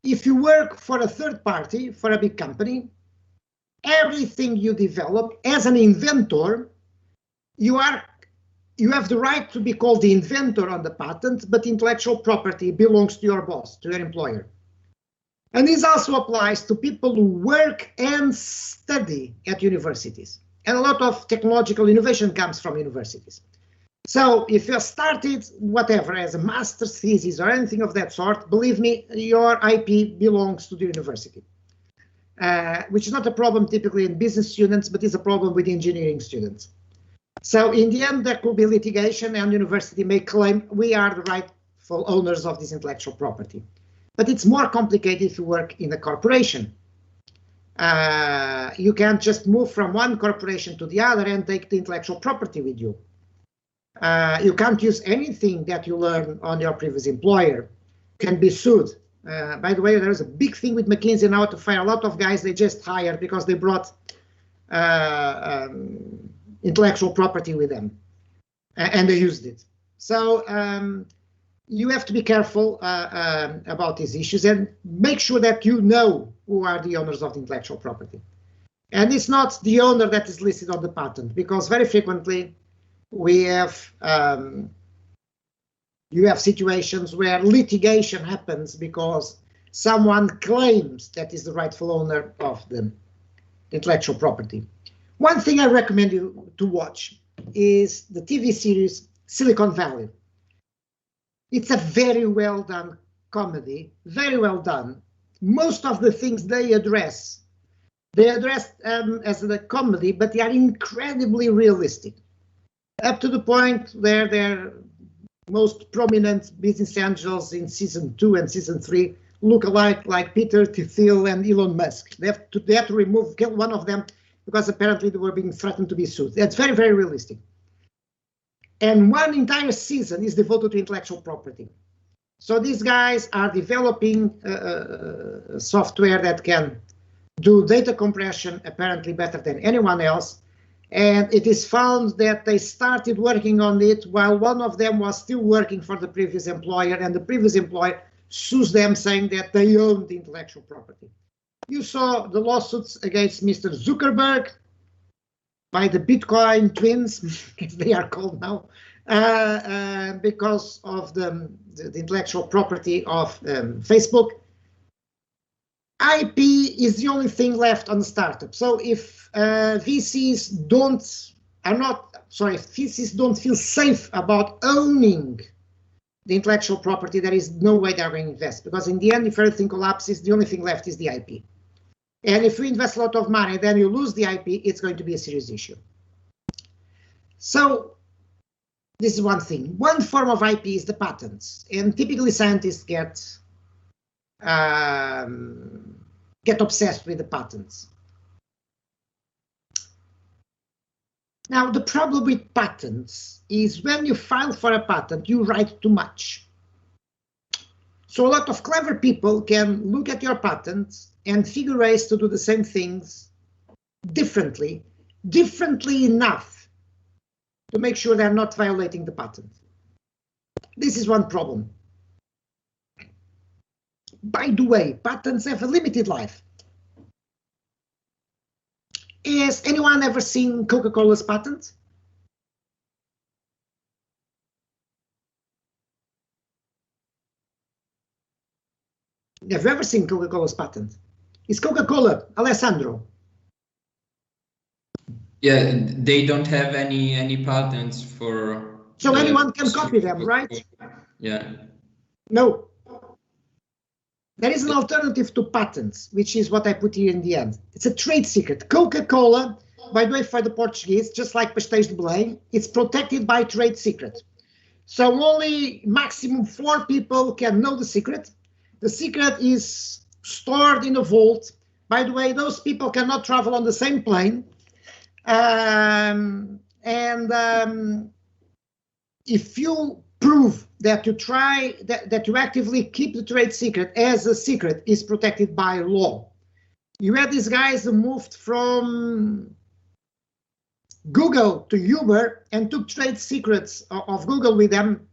If you work for a third party, for a big company, everything you develop as an inventor, you have the right to be called the inventor on the patent, but intellectual property belongs to your boss, to your employer. And this also applies to people who work and study at universities. And a lot of technological innovation comes from universities. So if you started whatever as a master's thesis or anything of that sort, believe me, your IP belongs to the university, which is not a problem typically in business students, but is a problem with engineering students. So in the end, there could be litigation, and university may claim we are the rightful owners of this intellectual property. But it's more complicated if you work in a corporation. You can't just move from one corporation to the other and take the intellectual property with you. You can't use anything that you learn on your previous employer, can be sued. By the way, there's a big thing with McKinsey now to fire a lot of guys they just hired because they brought intellectual property with them and they used it. So you have to be careful about these issues and make sure that you know who are the owners of the intellectual property. And it's not the owner that is listed on the patent, because very frequently we have you have situations where litigation happens because someone claims that is the rightful owner of the intellectual property. One thing I recommend you to watch is the TV series Silicon Valley. It's a very well done comedy, very well done. Most of the things they address as a comedy, but they are incredibly realistic. Up to the point where their most prominent business angels in season 2 and season 3 look alike, like Peter Thiel and Elon Musk. They have to kill one of them because apparently they were being threatened to be sued. That's very, very realistic. And one entire season is devoted to intellectual property. So these guys are developing software that can do data compression apparently better than anyone else. And it is found that they started working on it while one of them was still working for the previous employer, and the previous employer sues them saying that they own the intellectual property. You saw the lawsuits against Mr. Zuckerberg by the Bitcoin twins, as they are called now, because of the intellectual property of Facebook. IP is the only thing left on the startup. So if VCs don't feel safe about owning the intellectual property, there is no way they're going to invest, because in the end, if everything collapses, the only thing left is the IP. And if you invest a lot of money, then you lose the IP, it's going to be a serious issue. So this is one thing. One form of IP is the patents, and typically scientists get obsessed with the patents. Now, the problem with patents is when you file for a patent, you write too much. So a lot of clever people can look at your patent and figure ways to do the same things differently enough to make sure they're not violating the patent. This is one problem. By the way, patents have a limited life. Has anyone ever seen Coca-Cola's patent? Have you ever seen Coca-Cola's patent? Is Coca-Cola, Alessandro? Yeah, they don't have any patents for. So anyone can copy them, right? Yeah. No. There is an alternative to patents, which is what I put here in the end. It's a trade secret. Coca-Cola, by the way, for the Portuguese, just like Pastéis de Belém, it's protected by trade secret. So only maximum 4 people can know the secret. The secret is stored in a vault. By the way, those people cannot travel on the same plane. If you prove that you actively keep the trade secret as a secret is protected by law. You had these guys who moved from Google to Uber and took trade secrets of Google with them,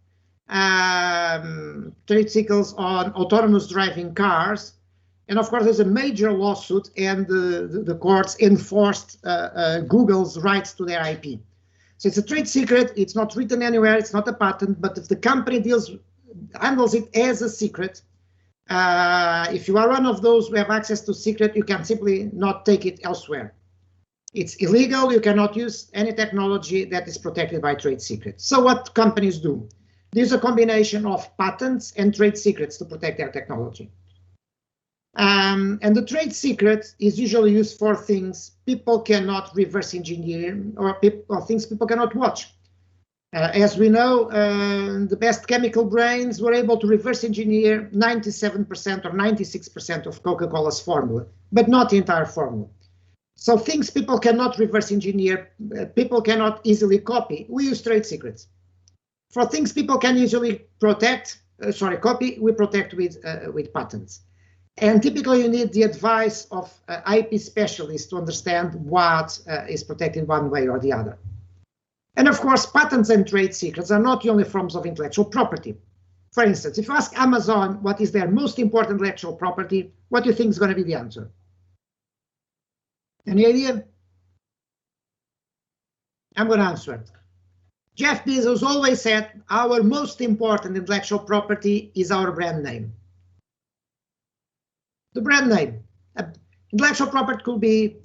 trade secrets on autonomous driving cars. And of course, there's a major lawsuit, and the courts enforced Google's rights to their IP. So it's a trade secret. It's not written anywhere. It's not a patent. But if the company handles it as a secret, if you are one of those who have access to secret, you can simply not take it elsewhere. It's illegal. You cannot use any technology that is protected by trade secrets. So what companies do? They use a combination of patents and trade secrets to protect their technology. And the trade secret is usually used for things people cannot reverse engineer, or things people cannot watch. As we know, the best chemical brains were able to reverse engineer 97% or 96% of Coca-Cola's formula, but not the entire formula. So things people cannot reverse engineer, people cannot easily copy, we use trade secrets. For things people can easily copy, we protect with patents. And typically you need the advice of IP specialists to understand what is protected one way or the other. And of course, patents and trade secrets are not the only forms of intellectual property. For instance, if you ask Amazon what is their most important intellectual property, what do you think is going to be the answer? Any idea? I'm going to answer. Jeff Bezos always said our most important intellectual property is our brand name. The brand name. Intellectual property could be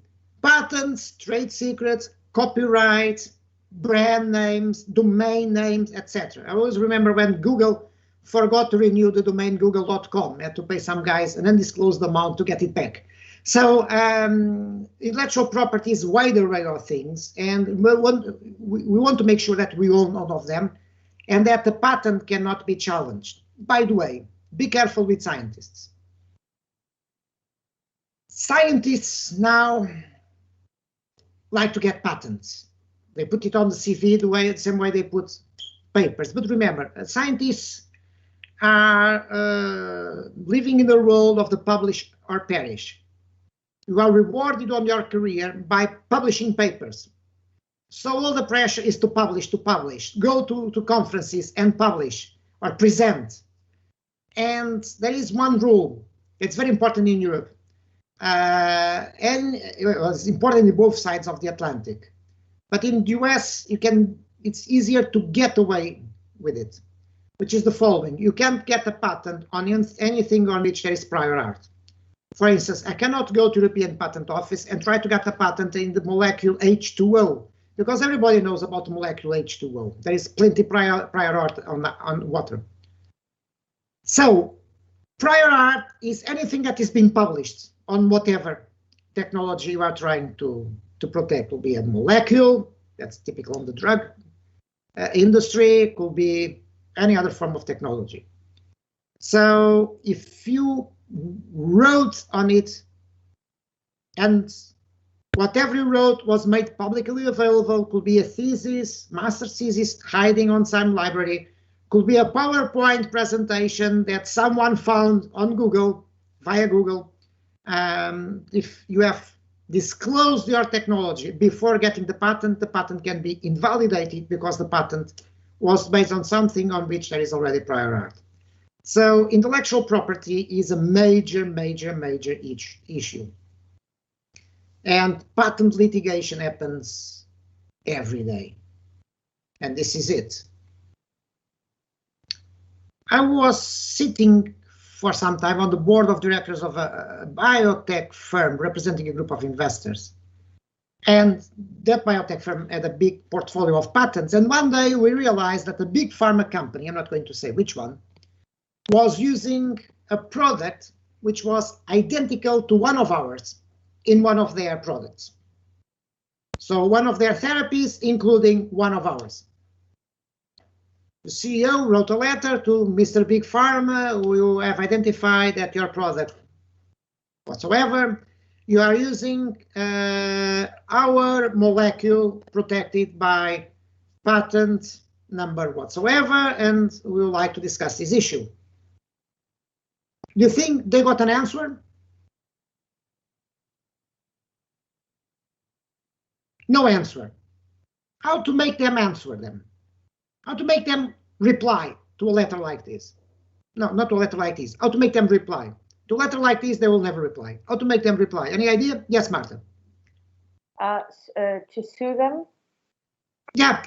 patents, trade secrets, copyright, brand names, domain names, etc. I always remember when Google forgot to renew the domain google.com, had to pay some guys an undisclosed amount to get it back. So intellectual property is a wide array of things, and we want to make sure that we own all of them and that the patent cannot be challenged. By the way, be careful with scientists. Scientists now like to get patents. They put it on the CV the same way they put papers. But remember, scientists are living in the role of the publish or perish. You are rewarded on your career by publishing papers. So all the pressure is to publish, go to conferences and publish or present. And there is one rule that's very important in Europe. And it was important in both sides of the Atlantic. But in the US, it's easier to get away with it, which is the following. You can't get a patent on anything on which there is prior art. For instance, I cannot go to the European Patent Office and try to get a patent in the molecule H2O, because everybody knows about the molecule H2O. There is plenty prior art on water. So prior art is anything that is being published on whatever technology you are trying to protect. It will be a molecule, that's typical on the drug industry, it could be any other form of technology. So if you wrote on it and whatever you wrote was made publicly available, could be a thesis, master thesis hiding on some library, could be a PowerPoint presentation that someone found on Google, via Google. If you have disclose your technology before getting the patent can be invalidated because the patent was based on something on which there is already prior art. So intellectual property is a major issue. And patent litigation happens every day. And this is it. I was sitting for some time on the board of directors of a biotech firm representing a group of investors. And that biotech firm had a big portfolio of patents. And one day we realized that a big pharma company, I'm not going to say which one, was using a product which was identical to one of ours in one of their products. So one of their therapies, including one of ours. The CEO wrote a letter to Mr. Big Pharma. We have identified that your product whatsoever, you are using our molecule protected by patent number whatsoever, and we would like to discuss this issue. Do you think they got an answer? No answer. How to make them answer them? How to make them reply to a letter like this? No, not to a letter like this. How to make them reply? To a letter like this, they will never reply. How to make them reply? Any idea? Yes, Marta. To sue them? Yeah,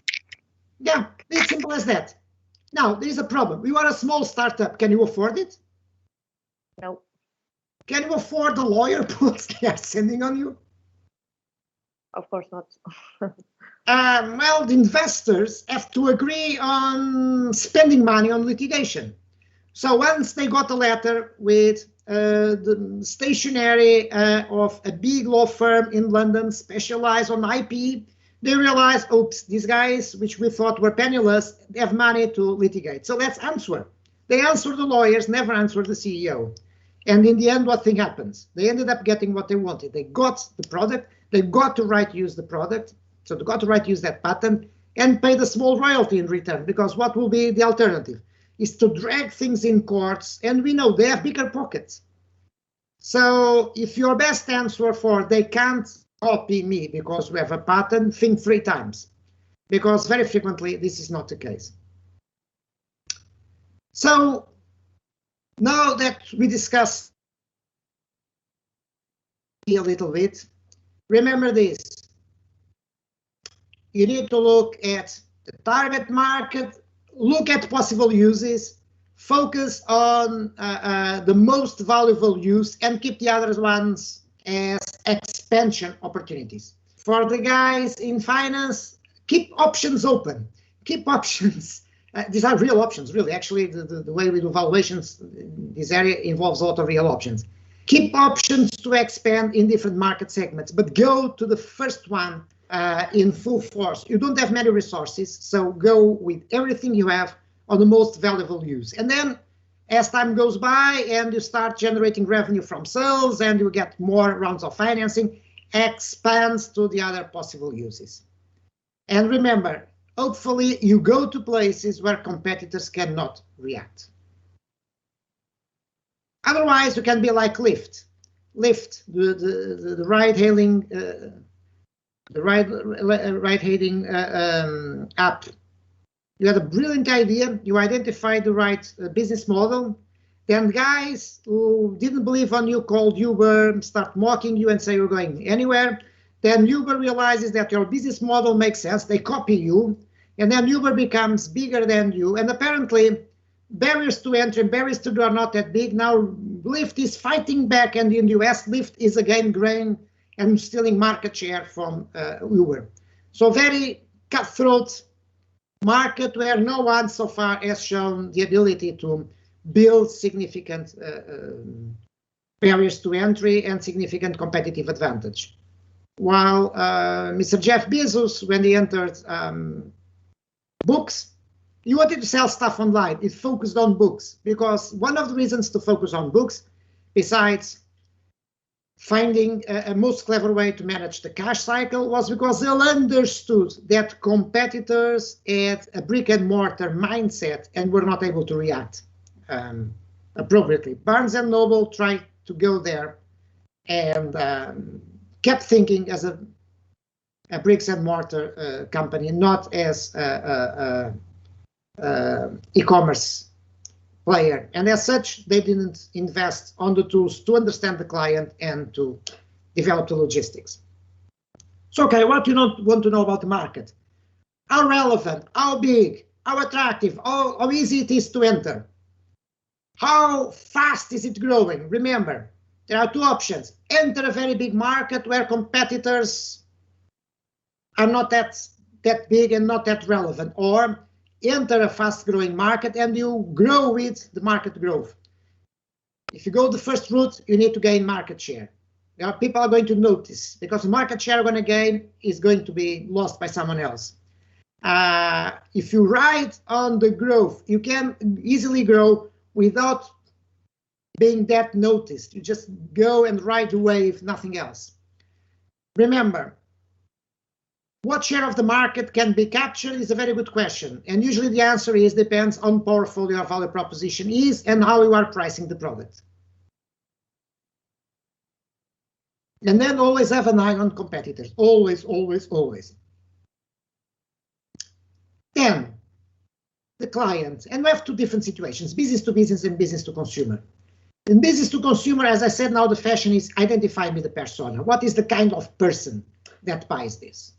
it's simple as that. Now, there is a problem. You are a small startup. Can you afford it? No. Can you afford the lawyer bills they are sending on you? Of course not. Well, the investors have to agree on spending money on litigation. So once they got a letter with the stationery of a big law firm in London specialized on IP, they realized, oops, these guys, which we thought were penniless, they have money to litigate. So let's answer. They answer the lawyers, never answer the CEO. And in the end, what thing happens? They ended up getting what they wanted. They got the product. They got the right to use the product. So they got the right to use that patent and paid a small royalty in return, because what will be the alternative is to drag things in courts, and we know they have bigger pockets. So if your best answer for they can't copy me because we have a patent, think 3 times, because very frequently this is not the case. So now that we discussed a little bit, remember this. You need to look at the target market, look at possible uses, focus on the most valuable use, and keep the other ones as expansion opportunities. For the guys in finance, keep options open. Keep options. These are real options, really. Actually, the way we do valuations in this area involves a lot of real options. Keep options to expand in different market segments, but go to the first one in full force. You don't have many resources, so go with everything you have on the most valuable use. And then as time goes by and you start generating revenue from sales and you get more rounds of financing, expands to the other possible uses. And remember, hopefully you go to places where competitors cannot react. Otherwise, you can be like Lyft. Lyft, the ride-hailing ride-hailing app. You had a brilliant idea. You identified the right business model. Then guys who didn't believe on you called Uber, start mocking you and say you're going anywhere. Then Uber realizes that your business model makes sense. They copy you. And then Uber becomes bigger than you. And apparently, barriers to entry and barriers to do are not that big. Now, Lyft is fighting back. And in the US, Lyft is again growing and stealing market share from Uber. So very cutthroat market where no one so far has shown the ability to build significant barriers to entry and significant competitive advantage. While Mr. Jeff Bezos, when he entered books, he wanted to sell stuff online. It focused on books because one of the reasons to focus on books, besides finding a most clever way to manage the cash cycle, was because they understood that competitors had a brick and mortar mindset and were not able to react appropriately. Barnes & Noble tried to go there and kept thinking as a bricks and mortar company, not as e-commerce player. And as such, they didn't invest on the tools to understand the client and to develop the logistics. So, okay, what do you want to know about the market? How relevant, how big, how attractive, how easy it is to enter. How fast is it growing? Remember, there are two options. Enter a very big market where competitors are not that big and not that relevant, or enter a fast-growing market and you grow with the market growth. If you go the first route, you need to gain market share. People are going to notice, because the market share you're going to gain is going to be lost by someone else. If you ride on the growth, you can easily grow without being that noticed. You just go and ride the wave, nothing else. Remember, what share of the market can be captured is a very good question. And usually the answer is depends on how powerful your value proposition is and how you are pricing the product. And then always have an eye on competitors. Always, always, always. Then the client, and we have two different situations, business to business and business to consumer. In business to consumer, as I said, now the fashion is identify me the persona. What is the kind of person that buys this?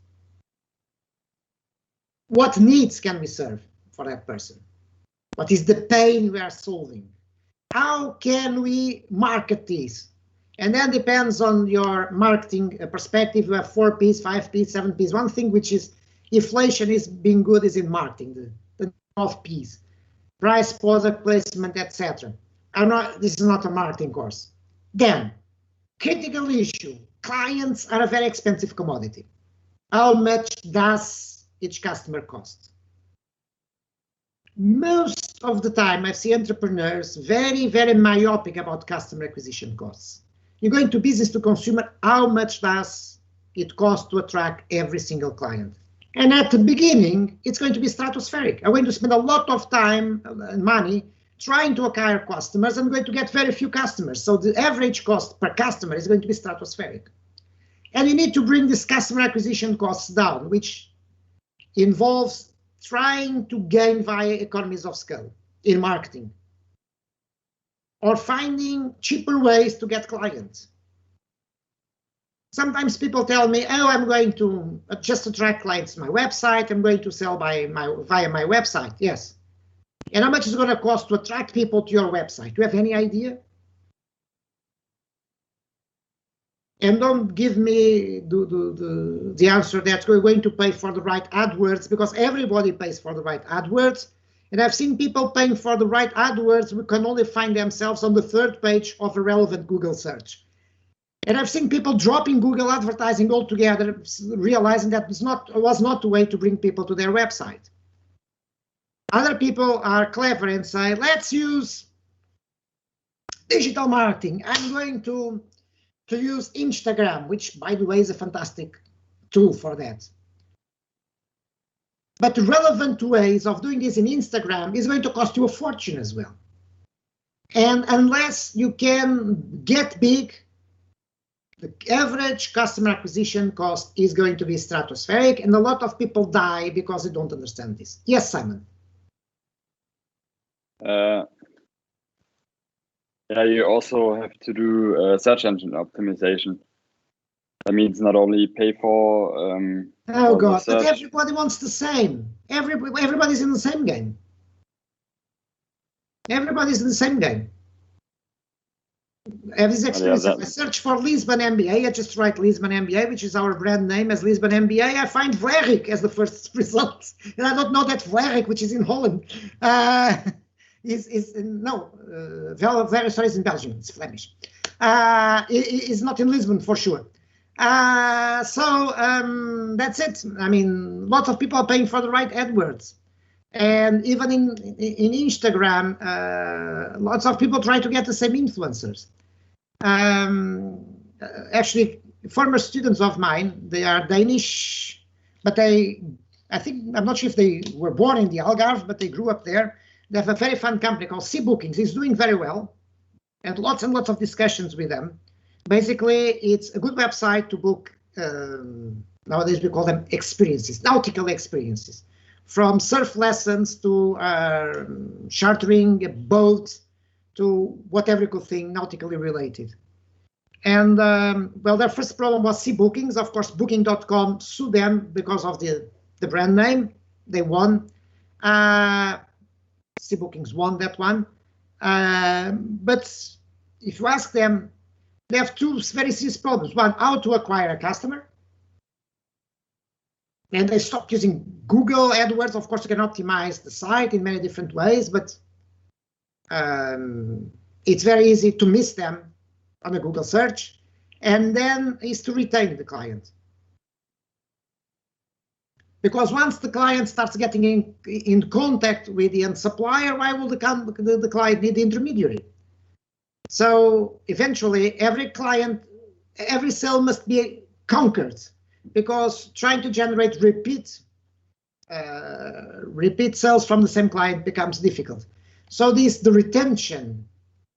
What needs can we serve for that person? What is the pain we are solving? How can we market this? And then depends on your marketing perspective. You have 4 Ps, 5 Ps, 7 Ps. One thing which is inflation is being good is in marketing, the 12 Ps. Price, product placement, etc. This is not a marketing course. Then, critical issue. Clients are a very expensive commodity. How much does each customer cost? Most of the time, I see entrepreneurs very, very myopic about customer acquisition costs. You go into business to consumer, how much does it cost to attract every single client? And at the beginning, it's going to be stratospheric. I'm going to spend a lot of time and money trying to acquire customers. I'm going to get very few customers. So the average cost per customer is going to be stratospheric. And you need to bring this customer acquisition costs down, which involves trying to gain via economies of scale in marketing, or finding cheaper ways to get clients. Sometimes people tell me, oh, I'm going to just attract clients to my website. I'm going to sell via my website. Yes. And how much is it going to cost to attract people to your website? Do you have any idea? And don't give me the answer that we're going to pay for the right AdWords, because everybody pays for the right AdWords. And I've seen people paying for the right AdWords who can only find themselves on the 3rd page of a relevant Google search. And I've seen people dropping Google advertising altogether, realizing that was not the way to bring people to their website. Other people are clever and say, let's use digital marketing. I'm going to use Instagram, which, by the way, is a fantastic tool for that. But the relevant ways of doing this in Instagram is going to cost you a fortune as well. And unless you can get big, the average customer acquisition cost is going to be stratospheric, and a lot of people die because they don't understand this. Yes, Simon. Yeah, you also have to do search engine optimization. That means not only pay for. Oh God! But everybody wants the same. Everybody's in the same game. Everybody's in the same game. I have this experience. If I search for Lisbon MBA, I just write Lisbon MBA, which is our brand name as Lisbon MBA. I find Vlerik as the first result, and I don't know that Vlerik, which is in Holland, is is in Belgium. It's Flemish. Is not in Lisbon for sure. That's it. I mean, lots of people are paying for the right AdWords. And even in Instagram, lots of people try to get the same influencers. Actually, former students of mine, they are Danish, but I'm not sure if they were born in the Algarve, but they grew up there. They have a very fun company called Sea Bookings. It's doing very well, and lots of discussions with them. Basically, it's a good website to book, nowadays we call them experiences, nautical experiences, from surf lessons to chartering a boat to whatever you could think nautically related. And well, their first problem was sea bookings. Of course, booking.com sued them because of the brand name. They won. Sea bookings won that one. But if you ask them, they have two very serious problems. One, how to acquire a customer. And they stopped using Google AdWords. Of course, you can optimize the site in many different ways, but it's very easy to miss them on a Google search. And then is to retain the client. Because once the client starts getting in contact with the end supplier, why will the client need the intermediary? So eventually, every sale must be conquered, because trying to generate repeat sales from the same client becomes difficult. So the retention,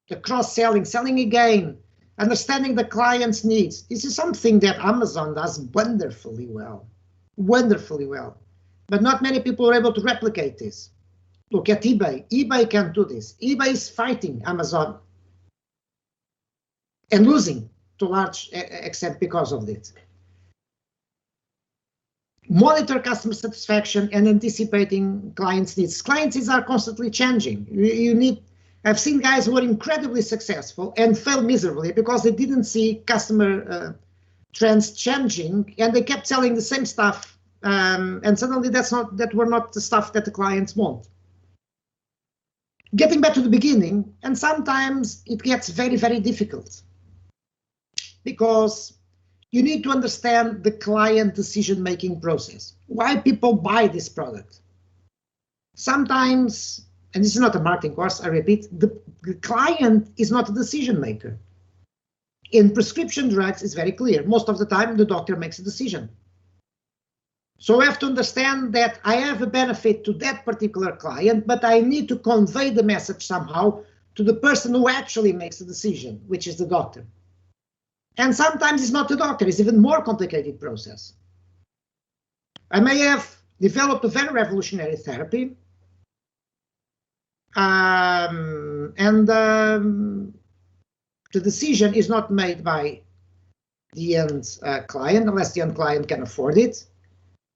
the cross-selling, selling again, understanding the client's needs, this is something that Amazon does wonderfully well. But not many people are able to replicate this. Look at eBay. eBay can do this. eBay is fighting Amazon and losing to a large extent because of this. Monitor customer satisfaction and anticipating clients' needs. Clients' needs are constantly changing. I've seen guys who are incredibly successful and fail miserably because they didn't see customer trends changing, and they kept selling the same stuff, and suddenly that were not the stuff that the clients want. Getting back to the beginning, and sometimes it gets very, very difficult, because you need to understand the client decision-making process. Why people buy this product. Sometimes, and this is not a marketing course, I repeat, the client is not a decision maker. In prescription drugs, it's very clear. Most of the time, the doctor makes a decision. So I have to understand that I have a benefit to that particular client, but I need to convey the message somehow to the person who actually makes the decision, which is the doctor. And sometimes it's not the doctor, it's even more complicated process. I may have developed a very revolutionary therapy, the decision is not made by the end client, unless the end client can afford it.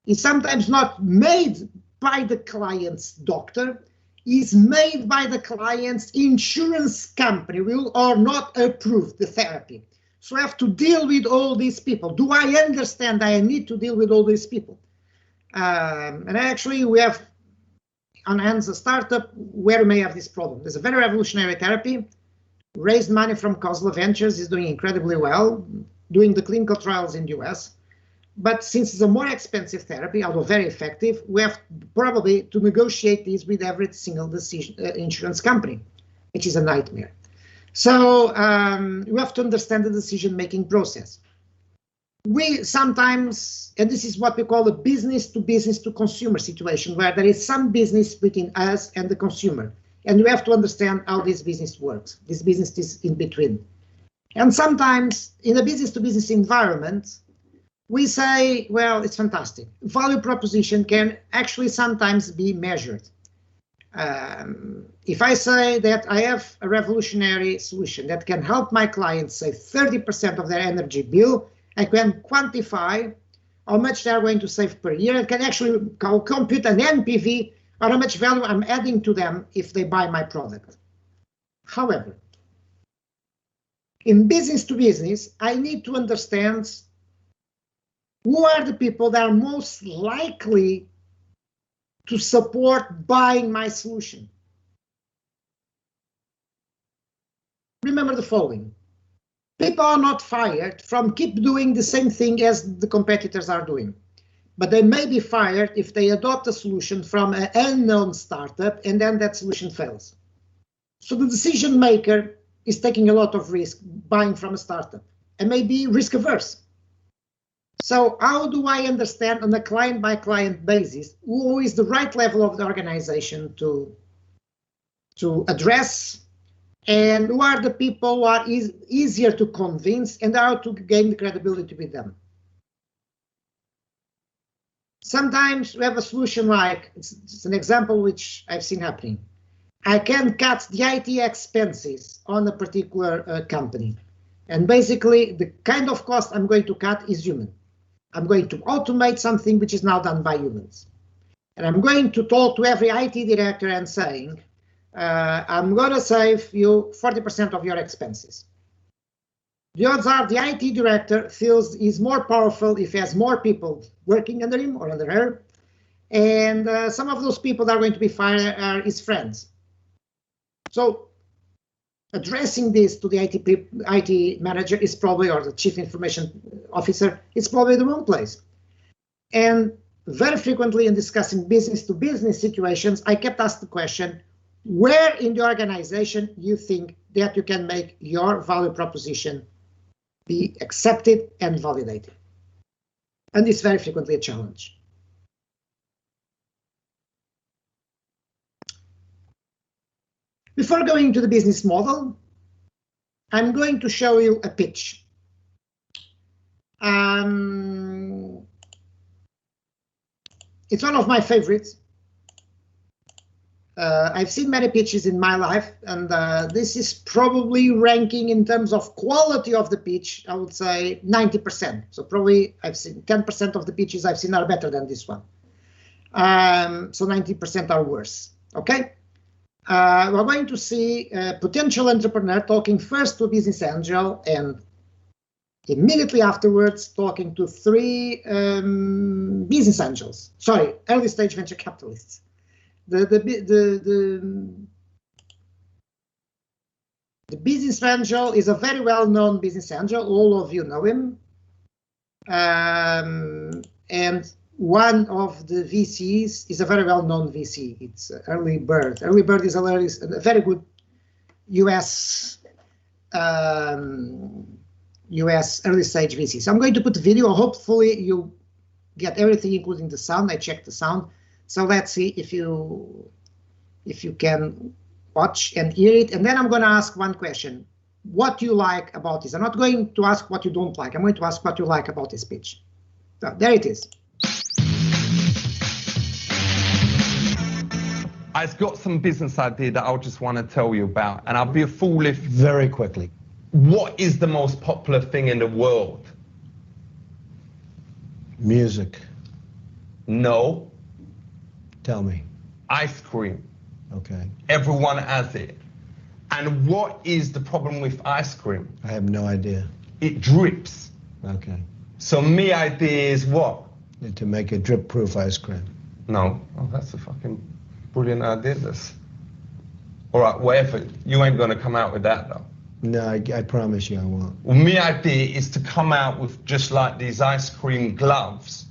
It's sometimes not made by the client's doctor, it's made by the client's insurance company, will or not approve the therapy. So I have to deal with all these people. Do I understand I need to deal with all these people? And actually, we have on hands a startup where we may have this problem. There's a very revolutionary therapy, raised money from Kozla Ventures, is doing incredibly well, doing the clinical trials in the US. But since it's a more expensive therapy, although very effective, we have probably to negotiate this with every single insurance company, which is a nightmare. So you have to understand the decision-making process. We sometimes, and this is what we call a business to consumer situation, where there is some business between us and the consumer. And you have to understand how this business works. This business is in between. And sometimes in a business to business environment, we say, well, it's fantastic. Value proposition can actually sometimes be measured. If I say that I have a revolutionary solution that can help my clients save 30% of their energy bill, I can quantify how much they're going to save per year, and can actually compute an NPV or how much value I'm adding to them if they buy my product. However, in business to business, I need to understand who are the people that are most likely to support buying my solution. Remember the following. People are not fired from keep doing the same thing as the competitors are doing. But they may be fired if they adopt a solution from an unknown startup and then that solution fails. So the decision maker is taking a lot of risk buying from a startup and may be risk averse. So how do I understand on a client by client basis who is the right level of the organization to address and who are the people who are easier to convince and how to gain the credibility with them. Sometimes we have a solution like, it's an example which I've seen happening. I can cut the IT expenses on a particular company. And basically, the kind of cost I'm going to cut is human. I'm going to automate something which is now done by humans. And I'm going to talk to every IT director and saying, I'm going to save you 40% of your expenses. The odds are the IT director feels he's more powerful if he has more people working under him or under her. And some of those people that are going to be fired are his friends. So addressing this to the IT manager is probably, or the chief information officer, is probably the wrong place. And very frequently in discussing business-to-business situations, I kept asking the question, where in the organization you think that you can make your value proposition be accepted and validated? And it's very frequently a challenge. Before going to the business model, I'm going to show you a pitch. It's one of my favorites. I've seen many pitches in my life, and this is probably ranking in terms of quality of the pitch, I would say 90%. So probably I've seen 10% of the pitches I've seen are better than this one. So 90% are worse, okay? We're going to see a potential entrepreneur talking first to a business angel and immediately afterwards talking to 3 business angels. Sorry, early stage venture capitalists. The business angel is a very well-known business angel. All of you know him. And one of the VCs is a very well-known VC. It's Early Bird. Early Bird is a very good US early stage VC. So I'm going to put the video. Hopefully you get everything, including the sound. I checked the sound. So let's see if you can watch and hear it. And then I'm going to ask one question. What do you like about this? I'm not going to ask what you don't like. I'm going to ask what you like about this pitch. So there it is. I've got some business idea that I just want to tell you about, and I'll be a fool if... Very quickly. What is the most popular thing in the world? Music. No. Tell me. Ice cream. Okay. Everyone has it. And what is the problem with ice cream? I have no idea. It drips. Okay. So my idea is what? To make a drip-proof ice cream. No. Oh, that's a fucking brilliant idea, this. All right, whatever. You ain't going to come out with that, though. No, I promise you I won't. Well, my idea is to come out with just like these ice cream gloves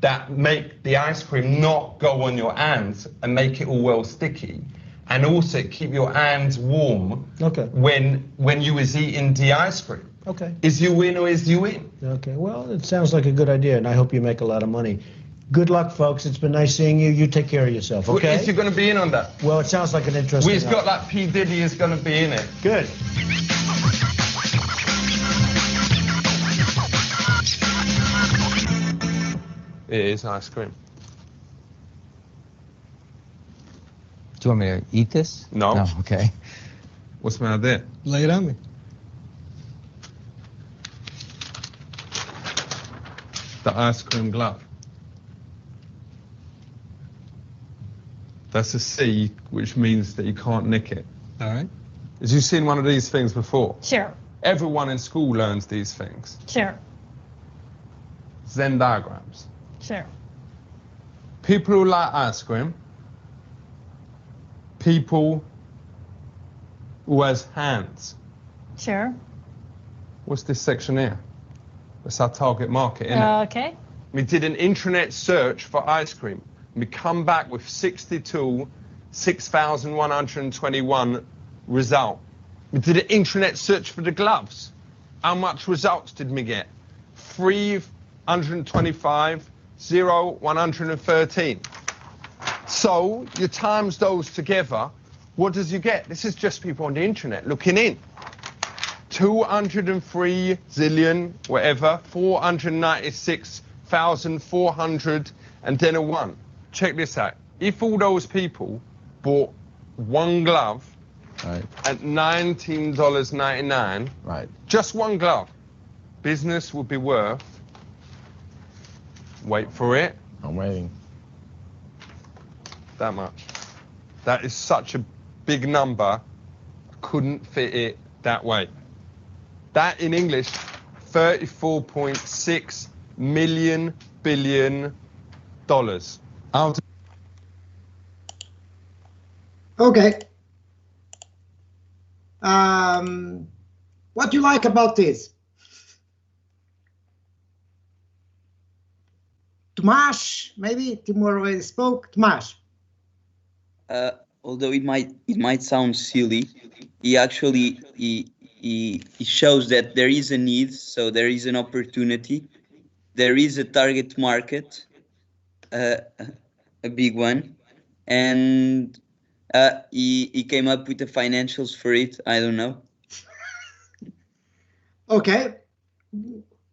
that make the ice cream not go on your hands and make it all well sticky, and also keep your hands warm. Okay. When you was eating the ice cream. Okay. Is you in or is you in? Okay, well, it sounds like a good idea, and I hope you make a lot of money. Good luck, folks. It's been nice seeing you. You take care of yourself, okay? Well, is you going to be in on that? Well, it sounds like an interesting... We've got like P. Diddy is going to be in it. Good. It is ice cream. Do you want me to eat this? No. No, okay. What's my idea? Lay it on me. The ice cream glove. That's a C, which means that you can't nick it. All right. Have you seen one of these things before? Sure. Everyone in school learns these things. Sure. Venn diagrams. Sure. People who like ice cream. People who has hands. Sure. What's this section here? That's our target market, isn't it? Okay. We did an intranet search for ice cream. We come back with 6,121 result. We did an intranet search for the gloves. How much results did we get? 325, 0, 113. So you times those together, what does you get? This is just people on the internet looking in. 203 zillion, whatever, 496,400, and then a 1. Check this out. If all those people bought one glove at $19.99, just one glove, business would be worth, wait for it. I'm waiting. That much. That is such a big number, couldn't fit it that way. That in English, 34.6 million billion dollars. Okay. What do you like about this? Tomasz, maybe Timur already spoke. Tomasz. Although it might sound silly, he shows that there is a need, so there is an opportunity, there is a target market, a big one, and he came up with the financials for it. I don't know. Okay,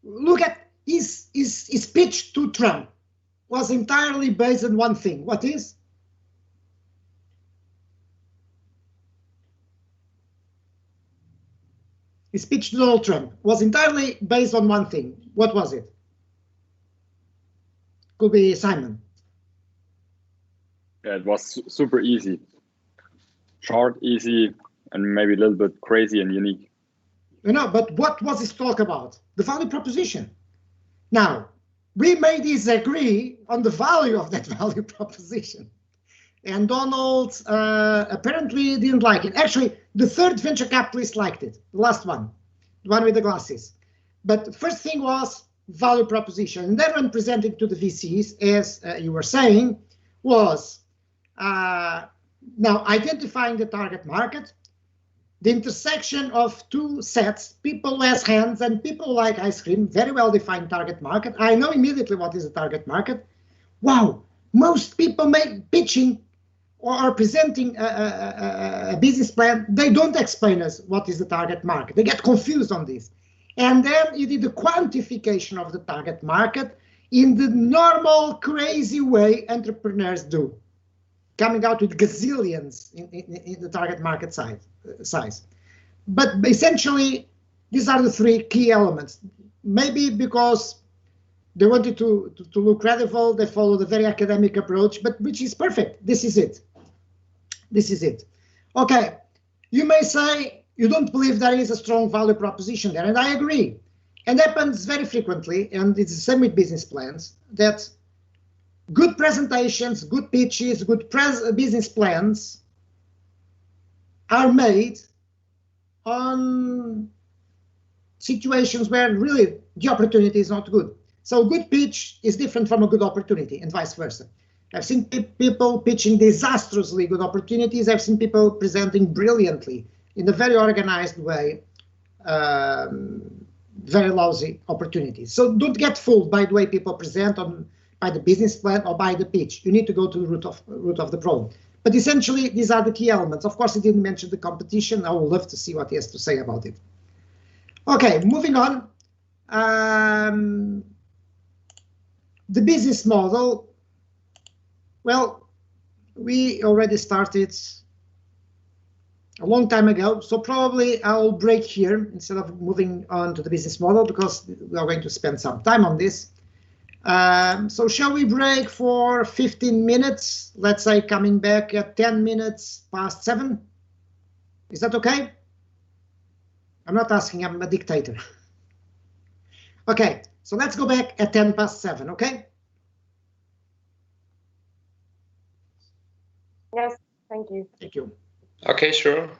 look at his speech to Trump was entirely based on one thing. What is? His speech to Donald Trump was entirely based on one thing. What was it? Could be Simon. Yeah, it was super easy. Short, easy, and maybe a little bit crazy and unique. You know, but what was his talk about? The value proposition. Now, we may disagree on the value of that value proposition. And Donald apparently didn't like it. Actually, the third venture capitalist liked it, the last one, the one with the glasses. But the first thing was value proposition. And then when presenting to the VCs, as you were saying, was now identifying the target market, the intersection of two sets, people who has hands and people who like ice cream, very well-defined target market. I know immediately what is the target market. Wow, most people make pitching or are presenting a business plan, they don't explain us what is the target market. They get confused on this. And then you did the quantification of the target market in the normal, crazy way entrepreneurs do, coming out with gazillions in the target market size. But essentially, these are the three key elements. Maybe because they wanted to look credible, they followed a very academic approach, but which is perfect. This is it. This is it. Okay, you may say you don't believe there is a strong value proposition there, and I agree. And happens very frequently, and it's the same with business plans, that good presentations, good pitches, good business plans are made on situations where really the opportunity is not good. So a good pitch is different from a good opportunity and vice versa. I've seen people pitching disastrously good opportunities. I've seen people presenting brilliantly in a very organized way, very lousy opportunities. So don't get fooled by the way people present by the business plan or by the pitch. You need to go to the root of the problem. But essentially, these are the key elements. Of course, he didn't mention the competition. I would love to see what he has to say about it. Okay, moving on. The business model. Well, we already started a long time ago, so probably I'll break here instead of moving on to the business model because we are going to spend some time on this. So shall we break for 15 minutes? Let's say coming back at 10 minutes past 7. Is that okay? I'm not asking, I'm a dictator. Okay, so let's go back at 10 past 7, okay? Yes, thank you. Thank you. Okay, sure.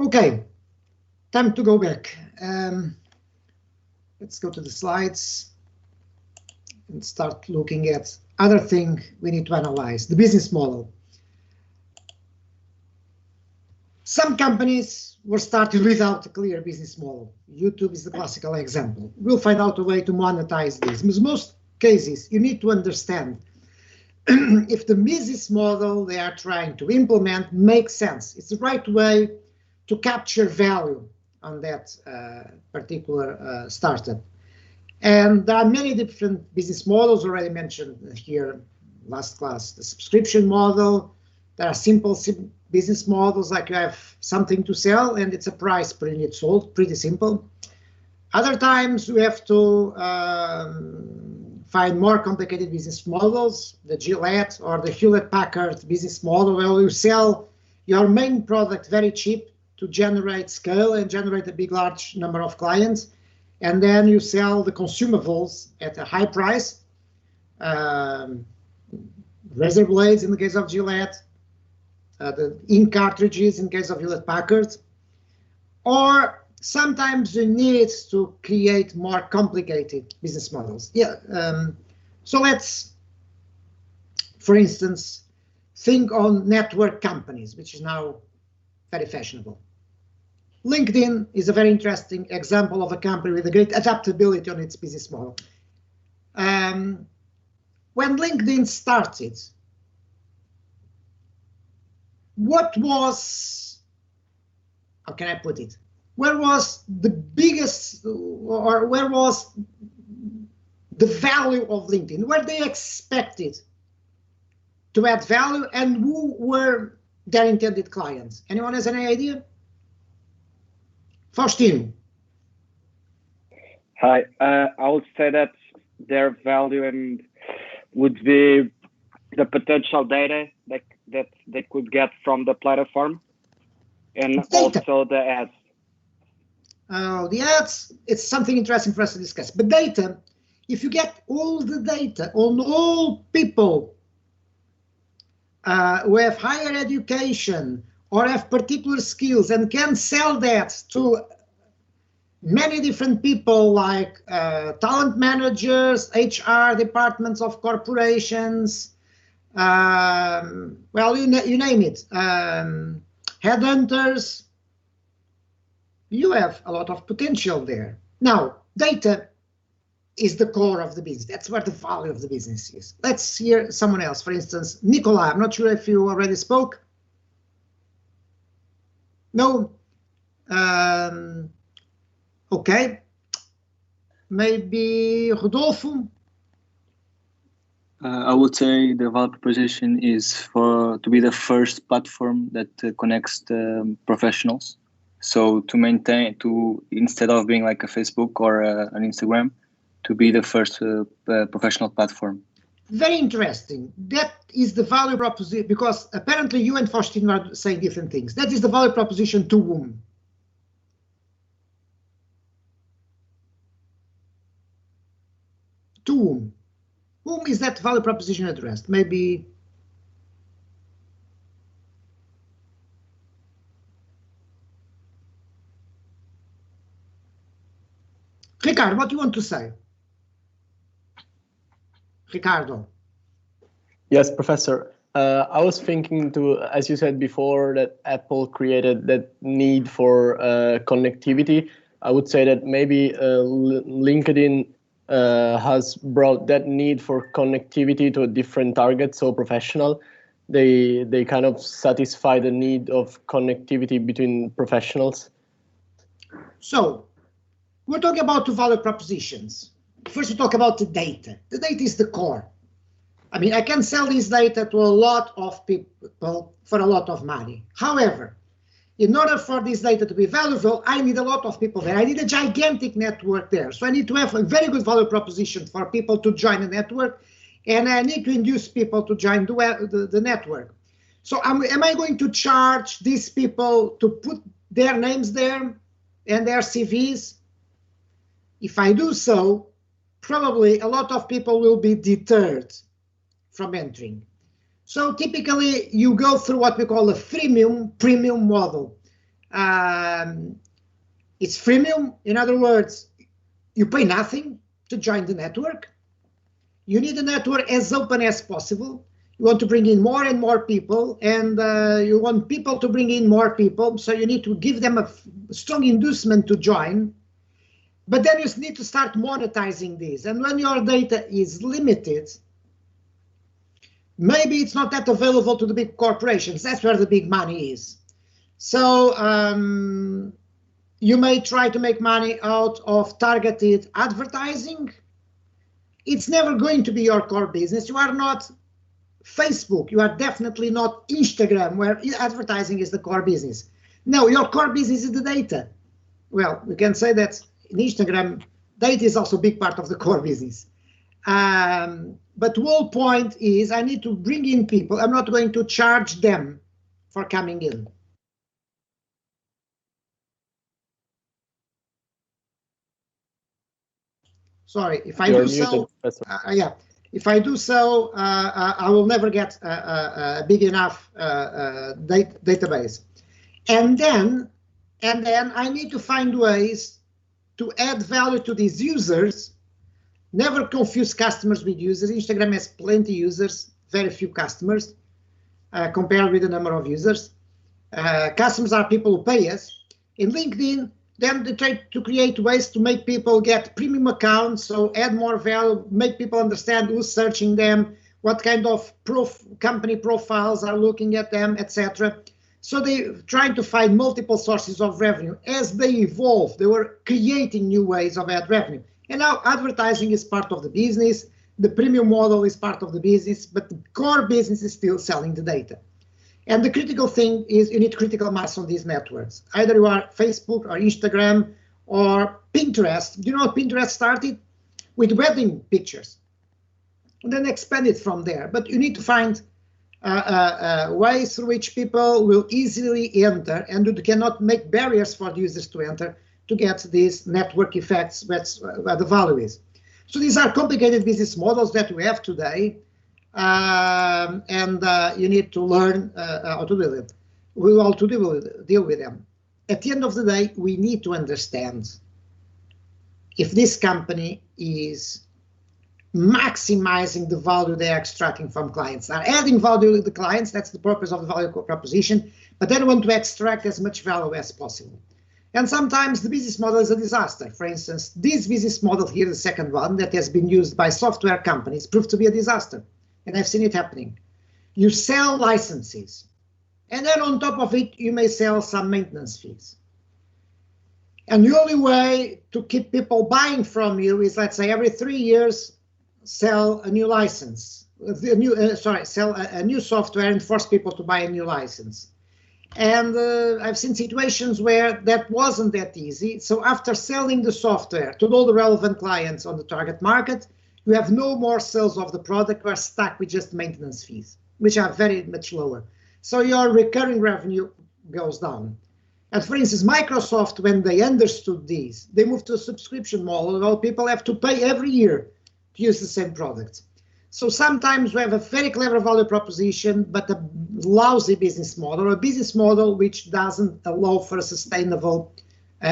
Okay, time to go back. Let's go to the slides and start looking at other thing we need to analyze, the business model. Some companies were started without a clear business model. YouTube is the classical example. We'll find out a way to monetize this. In most cases, you need to understand if the business model they are trying to implement makes sense. It's the right way to capture value on that particular startup. And there are many different business models already mentioned here last class. The subscription model, there are simple business models like you have something to sell and it's a price per unit sold, pretty simple. Other times we have to find more complicated business models, the Gillette or the Hewlett-Packard business model where you sell your main product very cheap to generate scale and generate a big, large number of clients. And then you sell the consumables at a high price, razor blades in the case of Gillette, the ink cartridges in case of Hewlett-Packard, or sometimes you need to create more complicated business models. Yeah. So let's, for instance, think on network companies, which is now very fashionable. LinkedIn is a very interesting example of a company with a great adaptability on its business model. When LinkedIn started, what was, how can I put it? Where was the biggest, or where was the value of LinkedIn? Where they expected to add value and who were their intended clients? Anyone has any idea? Faustino. Hi, I would say that their value and would be the potential data that they could get from the platform, and also the ads. Oh, the ads, it's something interesting for us to discuss. But data, if you get all the data on all people who have higher education or have particular skills and can sell that to many different people like talent managers, HR departments of corporations, well, you name it, headhunters, you have a lot of potential there. Now, data is the core of the business. That's where the value of the business is. Let's hear someone else. For instance, Nicola, I'm not sure if you already spoke. No? Okay. Maybe Rodolfo? I would say the value proposition is to be the first platform that connects the professionals. So instead of being like a Facebook or an Instagram, to be the first professional platform. Very interesting. That is the value proposition, because apparently you and Faustino are saying different things. That is the value proposition to whom? To whom? Whom is that value proposition addressed? Maybe Ricardo, what do you want to say? Ricardo. Yes, Professor. I was thinking as you said before, that Apple created that need for connectivity. I would say that maybe LinkedIn has brought that need for connectivity to a different target, so professional. They kind of satisfy the need of connectivity between professionals. So, we're talking about two value propositions. First, we talk about the data. The data is the core. I mean, I can sell this data to a lot of people for a lot of money. However, in order for this data to be valuable, I need a lot of people there. I need a gigantic network there. So I need to have a very good value proposition for people to join the network, and I need to induce people to join the network. So am I going to charge these people to put their names there and their CVs? If I do so, probably a lot of people will be deterred from entering. So typically you go through what we call a freemium premium model. It's freemium. In other words, you pay nothing to join the network. You need the network as open as possible. You want to bring in more and more people, and you want people to bring in more people, so you need to give them a strong inducement to join. But then you need to start monetizing this. And when your data is limited, maybe it's not that available to the big corporations. That's where the big money is. So you may try to make money out of targeted advertising. It's never going to be your core business. You are not Facebook. You are definitely not Instagram, where advertising is the core business. No, your core business is the data. Well, we can say that in Instagram, data is also a big part of the core business. But the whole point is I need to bring in people. I'm not going to charge them for coming in. Sorry, if I do so, if I do so, I will never get a big enough database. And then I need to find ways to add value to these users. Never confuse customers with users. Instagram has plenty of users, very few customers, compared with the number of users. Customers are people who pay us. In LinkedIn, then they try to create ways to make people get premium accounts, so add more value, make people understand who's searching them, what kind of company profiles are looking at them, etc. So they're trying to find multiple sources of revenue. As they evolve, they were creating new ways of add revenue. And now advertising is part of the business, the premium model is part of the business, but the core business is still selling the data. And the critical thing is you need critical mass on these networks. Either you are Facebook or Instagram or Pinterest. You know, Pinterest started with wedding pictures and then expanded from there. But you need to find ways through which people will easily enter, and you cannot make barriers for the users to enter to get these network effects where the value is. So these are complicated business models that we have today. You need to learn how to deal with it. We will to deal with them. At the end of the day, we need to understand if this company is maximizing the value they are extracting from clients. Are adding value to the clients, that's the purpose of the value proposition, but then want to extract as much value as possible. And sometimes the business model is a disaster. For instance, this business model here, the second one, that has been used by software companies, proved to be a disaster. And I've seen it happening. You sell licenses, and then on top of it, you may sell some maintenance fees. And the only way to keep people buying from you is, let's say, every 3 years, sell a new license. Sell a new software and force people to buy a new license. And I've seen situations where that wasn't that easy. So after selling the software to all the relevant clients on the target market, you have no more sales of the product. You are stuck with just maintenance fees, which are very much lower. So your recurring revenue goes down. And for instance, Microsoft, when they understood this, they moved to a subscription model where people have to pay every year to use the same product. So sometimes we have a very clever value proposition, but a lousy business model, a business model which doesn't allow for a sustainable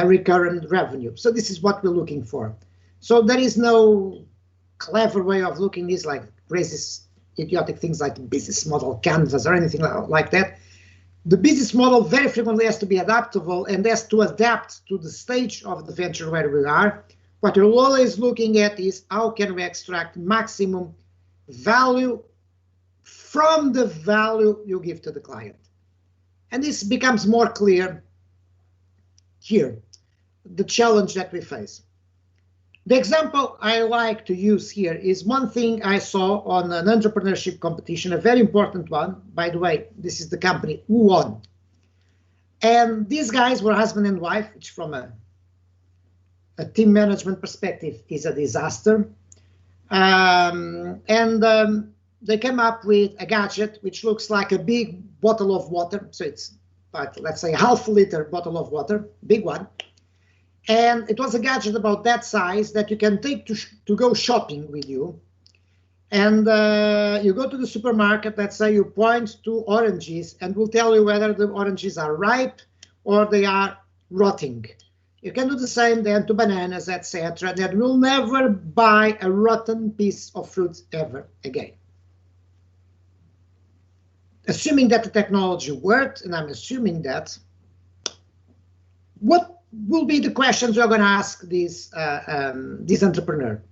recurrent revenue. So this is what we're looking for. So there is no clever way of looking at this, like racist, idiotic things like business model canvas or anything like that. The business model very frequently has to be adaptable and has to adapt to the stage of the venture where we are. What you're always looking at is how can we extract maximum value from the value you give to the client. And this becomes more clear here, the challenge that we face. The example I like to use here is one thing I saw on an entrepreneurship competition, a very important one. By the way, this is the company who won. And these guys were husband and wife, which from a team management perspective is a disaster. They came up with a gadget which looks like a big bottle of water. So it's, let's say, a half-liter bottle of water, big one. And it was a gadget about that size that you can take to go shopping with you. And you go to the supermarket, let's say you point to oranges, and we'll tell you whether the oranges are ripe or they are rotting. You can do the same then to bananas, etc. That will never buy a rotten piece of fruit ever again. Assuming that the technology worked, and I'm assuming that, what will be the questions you're going to ask this entrepreneur?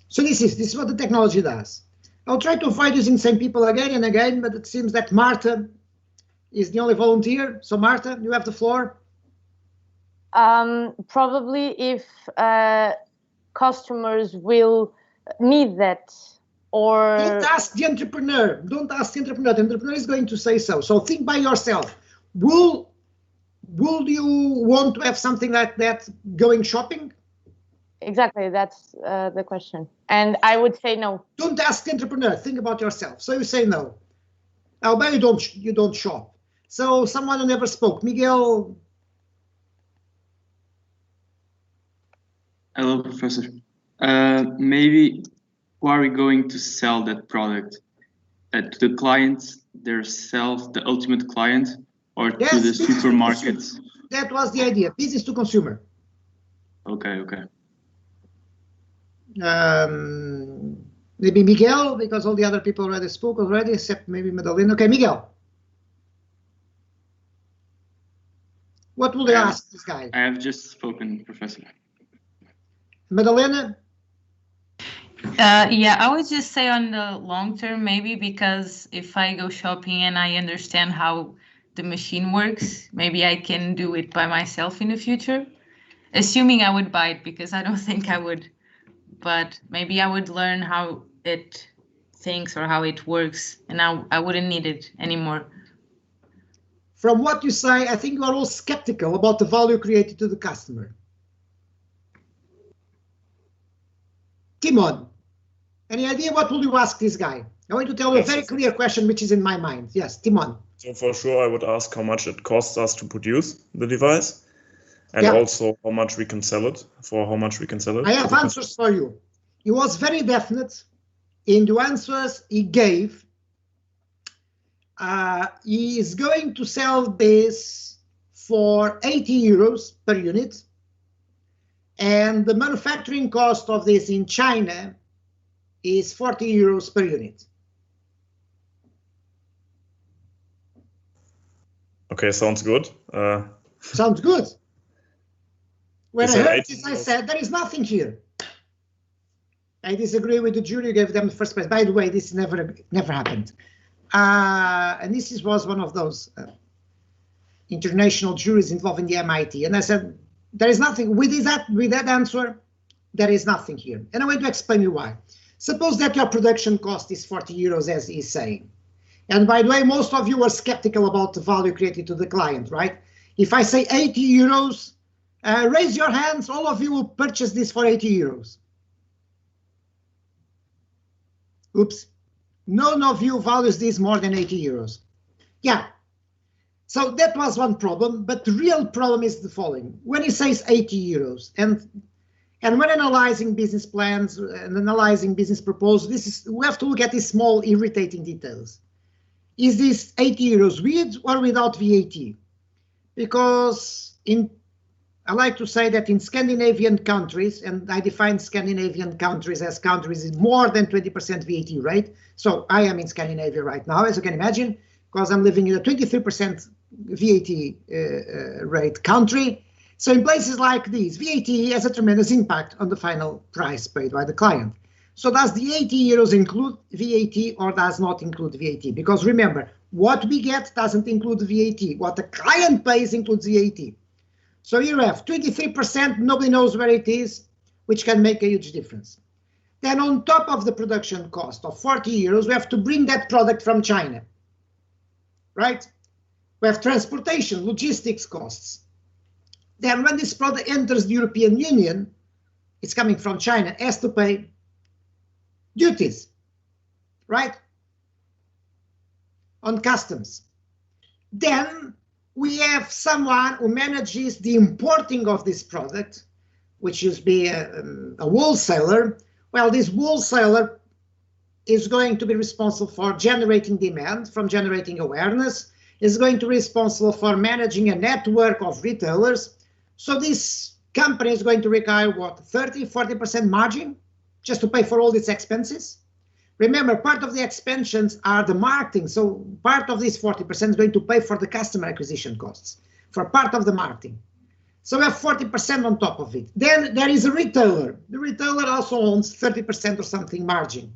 So this is what the technology does. I'll try to avoid using same people again and again, but it seems that Marta is the only volunteer. So Marta, you have the floor. Probably if customers will need that, or... Don't ask the entrepreneur. Don't ask the entrepreneur. The entrepreneur is going to say so. So think by yourself. Will you want to have something like that going shopping? Exactly, that's the question. And I would say no. Don't ask the entrepreneur. Think about yourself. So you say no. I'll bet you don't shop. So someone who never spoke, Miguel. Hello, Professor. Maybe who are we going to sell that product? To the clients themselves, the ultimate client, or yes, to the supermarkets? That was the idea, business to consumer. Okay, okay. Maybe Miguel, because all the other people already spoke already, except maybe Madalena. Okay, Miguel. What will they ask this guy? I have just spoken, Professor. Madalena? Yeah, I would just say on the long term, maybe, because if I go shopping and I understand how the machine works, maybe I can do it by myself in the future. Assuming I would buy it, because I don't think I would. But maybe I would learn how it thinks or how it works, and I wouldn't need it anymore. From what you say, I think you are all skeptical about the value created to the customer. Timon, any idea what will you ask this guy? I'm going to tell you a very clear question which is in my mind. Yes, Timon. So for sure, I would ask how much it costs us to produce the device. And also how much we can sell it, I have answers for you. He was very definite in the answers he gave. He is going to sell this for 80 euros per unit. And the manufacturing cost of this in China is 40 euros per unit. Okay, sounds good. Sounds good. When I heard this, I said, there is nothing here. I disagree with the jury who gave them the first place. By the way, this never happened. And this was one of those international juries involving the MIT. And I said, there is nothing. With that answer, there is nothing here. And I'm going to explain you why. Suppose that your production cost is 40 euros, as he's saying. And by the way, most of you are skeptical about the value created to the client, right? If I say 80 euros, raise your hands, all of you will purchase this for 80 euros. Oops. None of you values this more than 80 euros. Yeah. So that was one problem, but the real problem is the following. When he says 80 euros, and when analyzing business plans and analyzing business proposals, we have to look at these small irritating details. Is this 80 euros with or without VAT? Because I like to say that in Scandinavian countries, and I define Scandinavian countries as countries with more than 20% VAT rate. So I am in Scandinavia right now, as you can imagine, because I'm living in a 23% VAT rate country. So in places like these, VAT has a tremendous impact on the final price paid by the client. So does the 80 euros include VAT or does not include VAT? Because remember, what we get doesn't include VAT. What the client pays includes VAT. So you have 23%, nobody knows where it is, which can make a huge difference. Then on top of the production cost of 40 euros, we have to bring that product from China, right? We have transportation, logistics costs. Then when this product enters the European Union, it's coming from China, has to pay duties, right? On customs. Then we have someone who manages the importing of this product, which is be a wholesaler. Well, this wholesaler is going to be responsible for generating demand, from generating awareness, is going to be responsible for managing a network of retailers. So this company is going to require what, 30, 40% margin just to pay for all its expenses? Remember, part of the expansions are the marketing. So part of this 40% is going to pay for the customer acquisition costs, for part of the marketing. So we have 40% on top of it. Then there is a retailer. The retailer also owns 30% or something margin.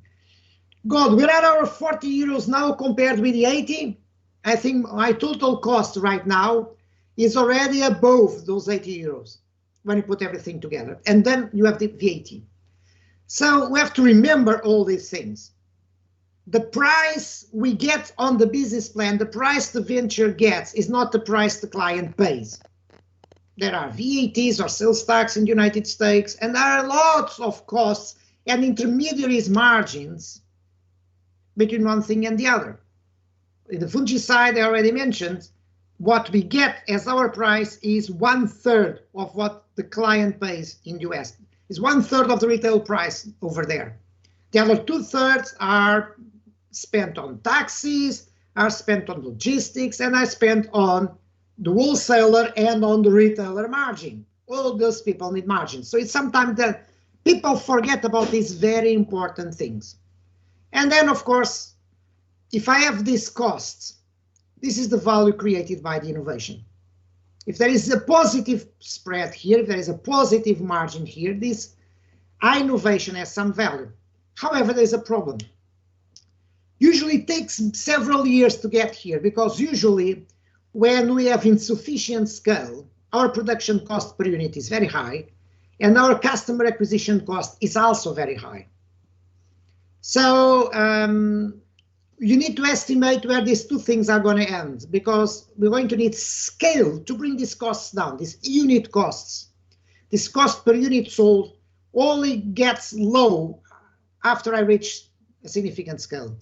God, we're at our 40 euros now compared with the 80. I think my total cost right now is already above those 80 euros when you put everything together. And then you have the VAT. So we have to remember all these things. The price we get on the business plan, the price the venture gets, is not the price the client pays. There are VATs or sales tax in the United States, and there are lots of costs and intermediaries margins between one thing and the other. In the fungicide, I already mentioned, what we get as our price is 1/3 of what the client pays in the US. It's 1/3 of the retail price over there. The other 2/3 are spent on taxes, are spent on logistics, and are spent on the wholesaler and on the retailer margin. All those people need margin. So it's sometimes that people forget about these very important things. And then, of course, if I have these costs, this is the value created by the innovation. If there is a positive spread here, if there is a positive margin here, this innovation has some value. However, there's a problem. Usually it takes several years to get here, because usually when we have insufficient scale, our production cost per unit is very high, and our customer acquisition cost is also very high. So you need to estimate where these two things are going to end, because we're going to need scale to bring these costs down, these unit costs. This cost per unit sold only gets low after I reach a significant scale.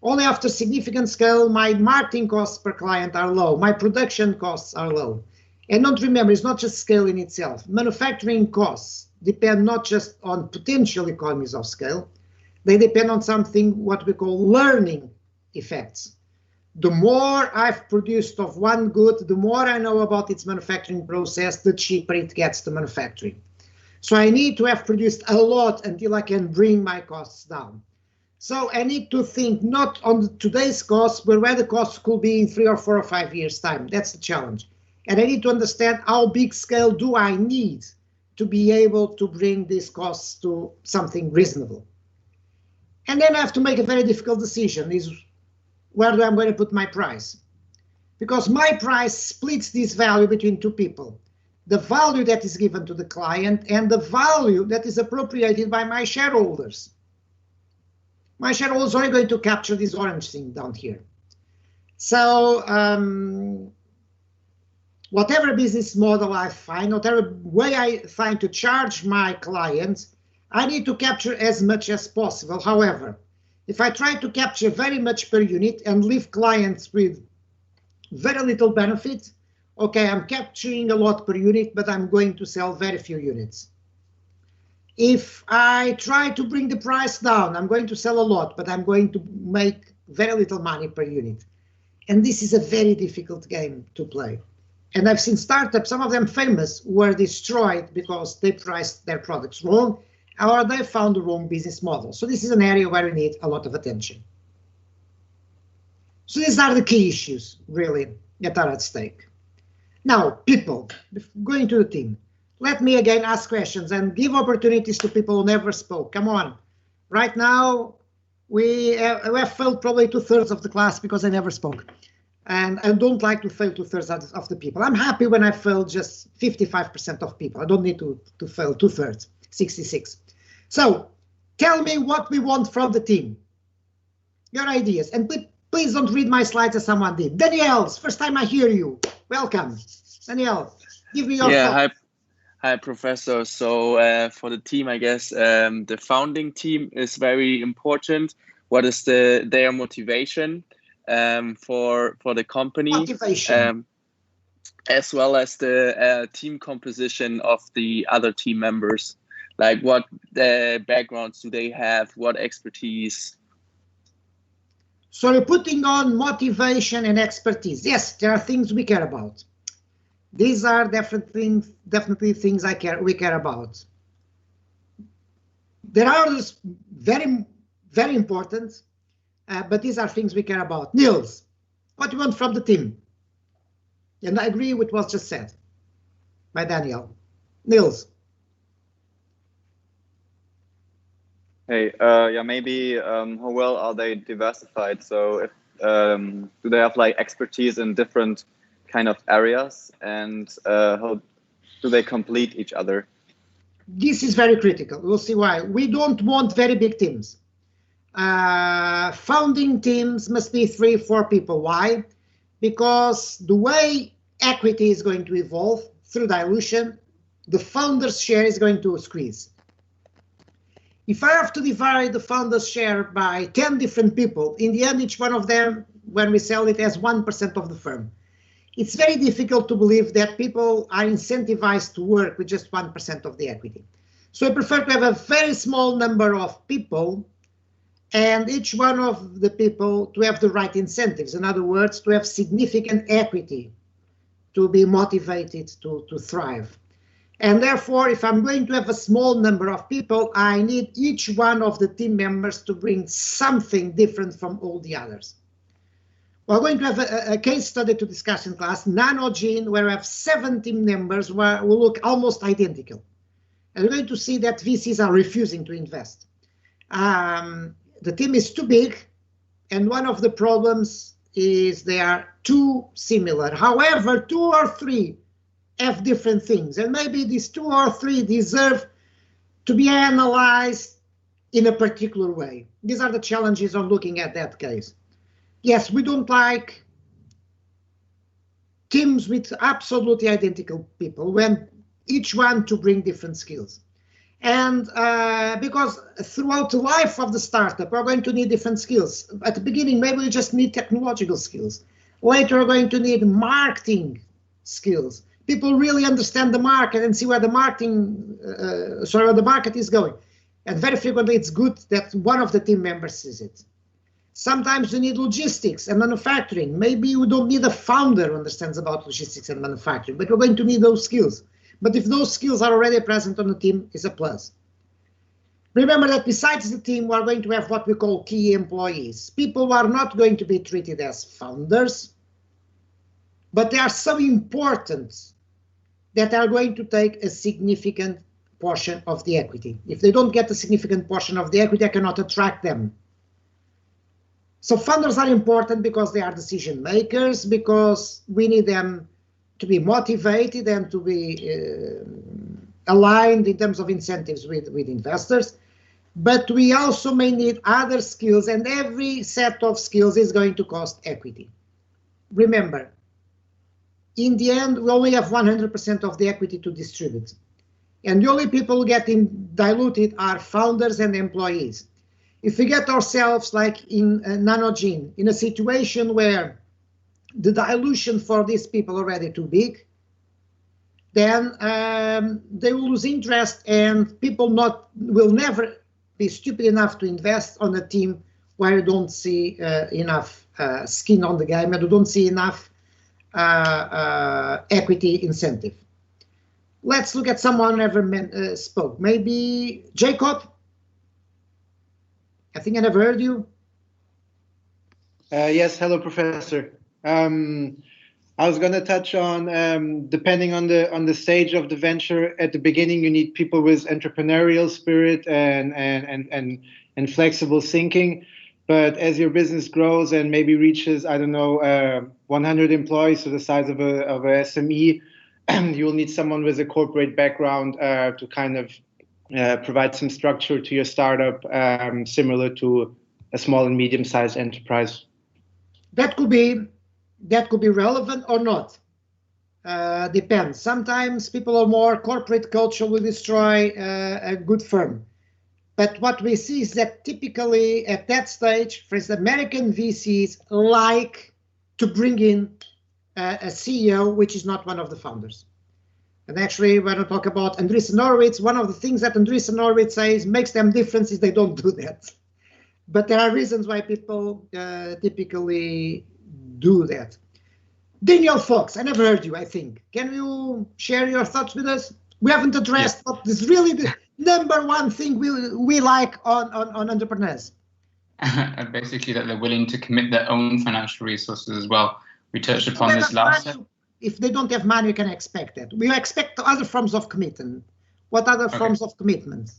Only after significant scale, my marketing costs per client are low, my production costs are low. And don't remember, it's not just scale in itself. Manufacturing costs depend not just on potential economies of scale, they depend on something what we call learning effects. The more I've produced of one good, the more I know about its manufacturing process, the cheaper it gets to manufacturing. So I need to have produced a lot until I can bring my costs down. So I need to think not on today's costs, but where the costs could be in 3 or 4 or 5 years' time. That's the challenge. And I need to understand how big scale do I need to be able to bring these costs to something reasonable. And then I have to make a very difficult decision, is where do I going to put my price? Because my price splits this value between two people. The value that is given to the client and the value that is appropriated by my shareholders. My shareholders are going to capture this orange thing down here. So whatever business model I find, whatever way I find to charge my clients, I need to capture as much as possible. However, if I try to capture very much per unit and leave clients with very little benefit, okay, I'm capturing a lot per unit, but I'm going to sell very few units. If I try to bring the price down, I'm going to sell a lot, but I'm going to make very little money per unit. And this is a very difficult game to play. And I've seen startups, some of them famous, were destroyed because they priced their products wrong, or they found the wrong business model. So this is an area where we need a lot of attention. So these are the key issues, really, that are at stake. Now, people, going to the team. Let me again ask questions and give opportunities to people who never spoke. Come on. Right now, we have failed probably 2/3 of the class because I never spoke. And I don't like to fail 2/3 of the people. I'm happy when I fail just 55% of people. I don't need to fail 2/3, 66. So tell me what we want from the team. Your ideas. And please don't read my slides as someone did. Danielle, first time I hear you. Welcome. Danielle, give me your thoughts. Hi, Professor. So for the team, I guess the founding team is very important. What is their motivation for the company? Motivation. As well as the team composition of the other team members. Like what backgrounds do they have? What expertise? So you're putting on motivation and expertise. Yes, there are things we care about. These are definitely things we care about. There are others very, very important, but these are things we care about. Niels, what do you want from the team? And I agree with what was just said by Daniel. Niels. Hey, yeah, maybe how well are they diversified? So if do they have like expertise in different kind of areas, and how do they complete each other? This is very critical. We'll see why. We don't want very big teams. Founding teams must be 3-4 people. Why? Because the way equity is going to evolve through dilution, the founder's share is going to squeeze. If I have to divide the founder's share by 10 different people, in the end, each one of them, when we sell it, has 1% of the firm. It's very difficult to believe that people are incentivized to work with just 1% of the equity. So I prefer to have a very small number of people, and each one of the people to have the right incentives. In other words, to have significant equity, to be motivated to thrive. And therefore, if I'm going to have a small number of people, I need each one of the team members to bring something different from all the others. We're going to have a case study to discuss in class, Nanogene, where we have 7 team members who look almost identical. And we're going to see that VCs are refusing to invest. The team is too big, and one of the problems is they are too similar. However, 2 or 3 have different things, and maybe these 2 or 3 deserve to be analyzed in a particular way. These are the challenges of looking at that case. Yes, we don't like teams with absolutely identical people, when each one to bring different skills. And because throughout the life of the startup, we're going to need different skills. At the beginning, maybe we just need technological skills. Later, we're going to need marketing skills. People really understand the market and see where the where the market is going. And very frequently, it's good that one of the team members sees it. Sometimes you need logistics and manufacturing. Maybe you don't need a founder who understands about logistics and manufacturing, but you're going to need those skills. But if those skills are already present on the team, it's a plus. Remember that besides the team, we're going to have what we call key employees. People who are not going to be treated as founders, but they are so important that they are going to take a significant portion of the equity. If they don't get a significant portion of the equity, I cannot attract them. So founders are important because they are decision makers, because we need them to be motivated and to be aligned in terms of incentives with investors. But we also may need other skills, and every set of skills is going to cost equity. Remember, in the end, we only have 100% of the equity to distribute. And the only people getting diluted are founders and employees. If we get ourselves, like in Nanogene, in a situation where the dilution for these people are already too big, then they will lose interest, and people will never be stupid enough to invest on a team where you don't see enough skin on the game, and you don't see enough equity incentive. Let's look at someone who never spoke. Maybe Jacob? I think I never heard you. Yes, hello, Professor. I was going to touch on depending on the stage of the venture. At the beginning, you need people with entrepreneurial spirit and flexible thinking. But as your business grows and maybe reaches, I don't know, 100 employees, so the size of a SME, you'll need someone with a corporate background to kind of provide some structure to your startup, similar to a small and medium-sized enterprise. That could be relevant or not. Depends. Sometimes people are more corporate culture will destroy a good firm. But what we see is that typically at that stage, for instance, American VCs like to bring in a CEO which is not one of the founders. And actually, when I talk about Andreessen Horowitz, one of the things that Andreessen Horowitz says makes them different is they don't do that. But there are reasons why people typically do that. Daniel Fox, I never heard you, I think. Can you share your thoughts with us? We haven't addressed what is really the number one thing we like on entrepreneurs. Basically, that they're willing to commit their own financial resources as well. We touched upon this last time. If they don't have money, you can expect that. We expect other forms of commitment. What other forms of commitment,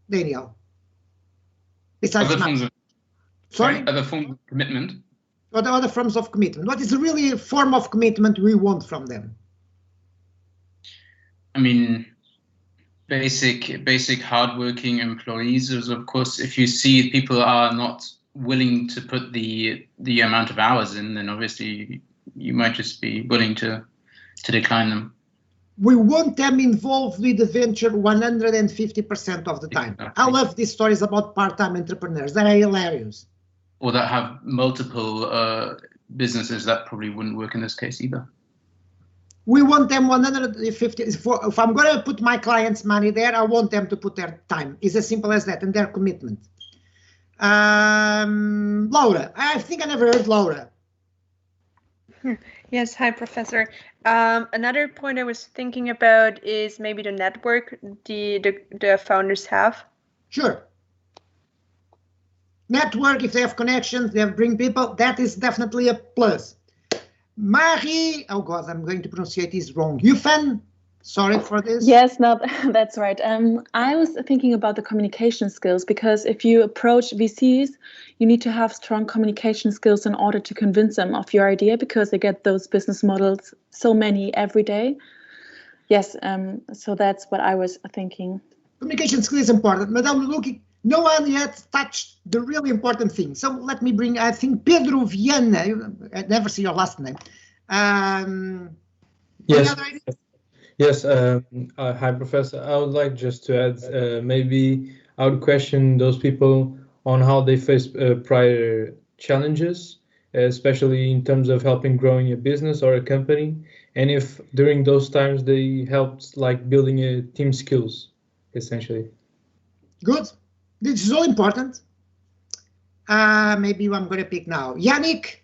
Daniel? Besides other forms of, sorry? Other forms of commitment? What are other forms of commitment? What is really a form of commitment we want from them? I mean, basic hardworking employees. Of course, if you see people are not willing to put the amount of hours in, then obviously you might just be willing to decline them. We want them involved with the venture 150% of the time. Exactly. I love these stories about part-time entrepreneurs. They're hilarious. Or that have multiple businesses. That probably wouldn't work in this case either. We want them 150. If I'm going to put my clients' money there, I want them to put their time. It's as simple as that, and their commitment. Laura, I think I never heard Laura. Yes, hi, Professor. Another point I was thinking about is maybe the network the founders have. Sure. Network, if they have connections, they have bring people, that is definitely a plus. Marie, oh God, I'm going to pronunciate this wrong. Yufan, sorry for this. Yes, no, that's right. I was thinking about the communication skills, because if you approach VCs, you need to have strong communication skills in order to convince them of your idea, because they get those business models, so many every day. Yes, so that's what I was thinking. Communication skills is important. Madame Luki, no one yet touched the really important thing. So let me bring, I think, Pedro Viana. I never see your last name. Yes. Yes. Hi, Professor. I would like just to add, maybe I would question those people on how they face prior challenges, especially in terms of helping growing a business or a company, and if during those times they helped like building a team skills, essentially. Good. This is all important. Maybe I'm going to pick now. Yannick.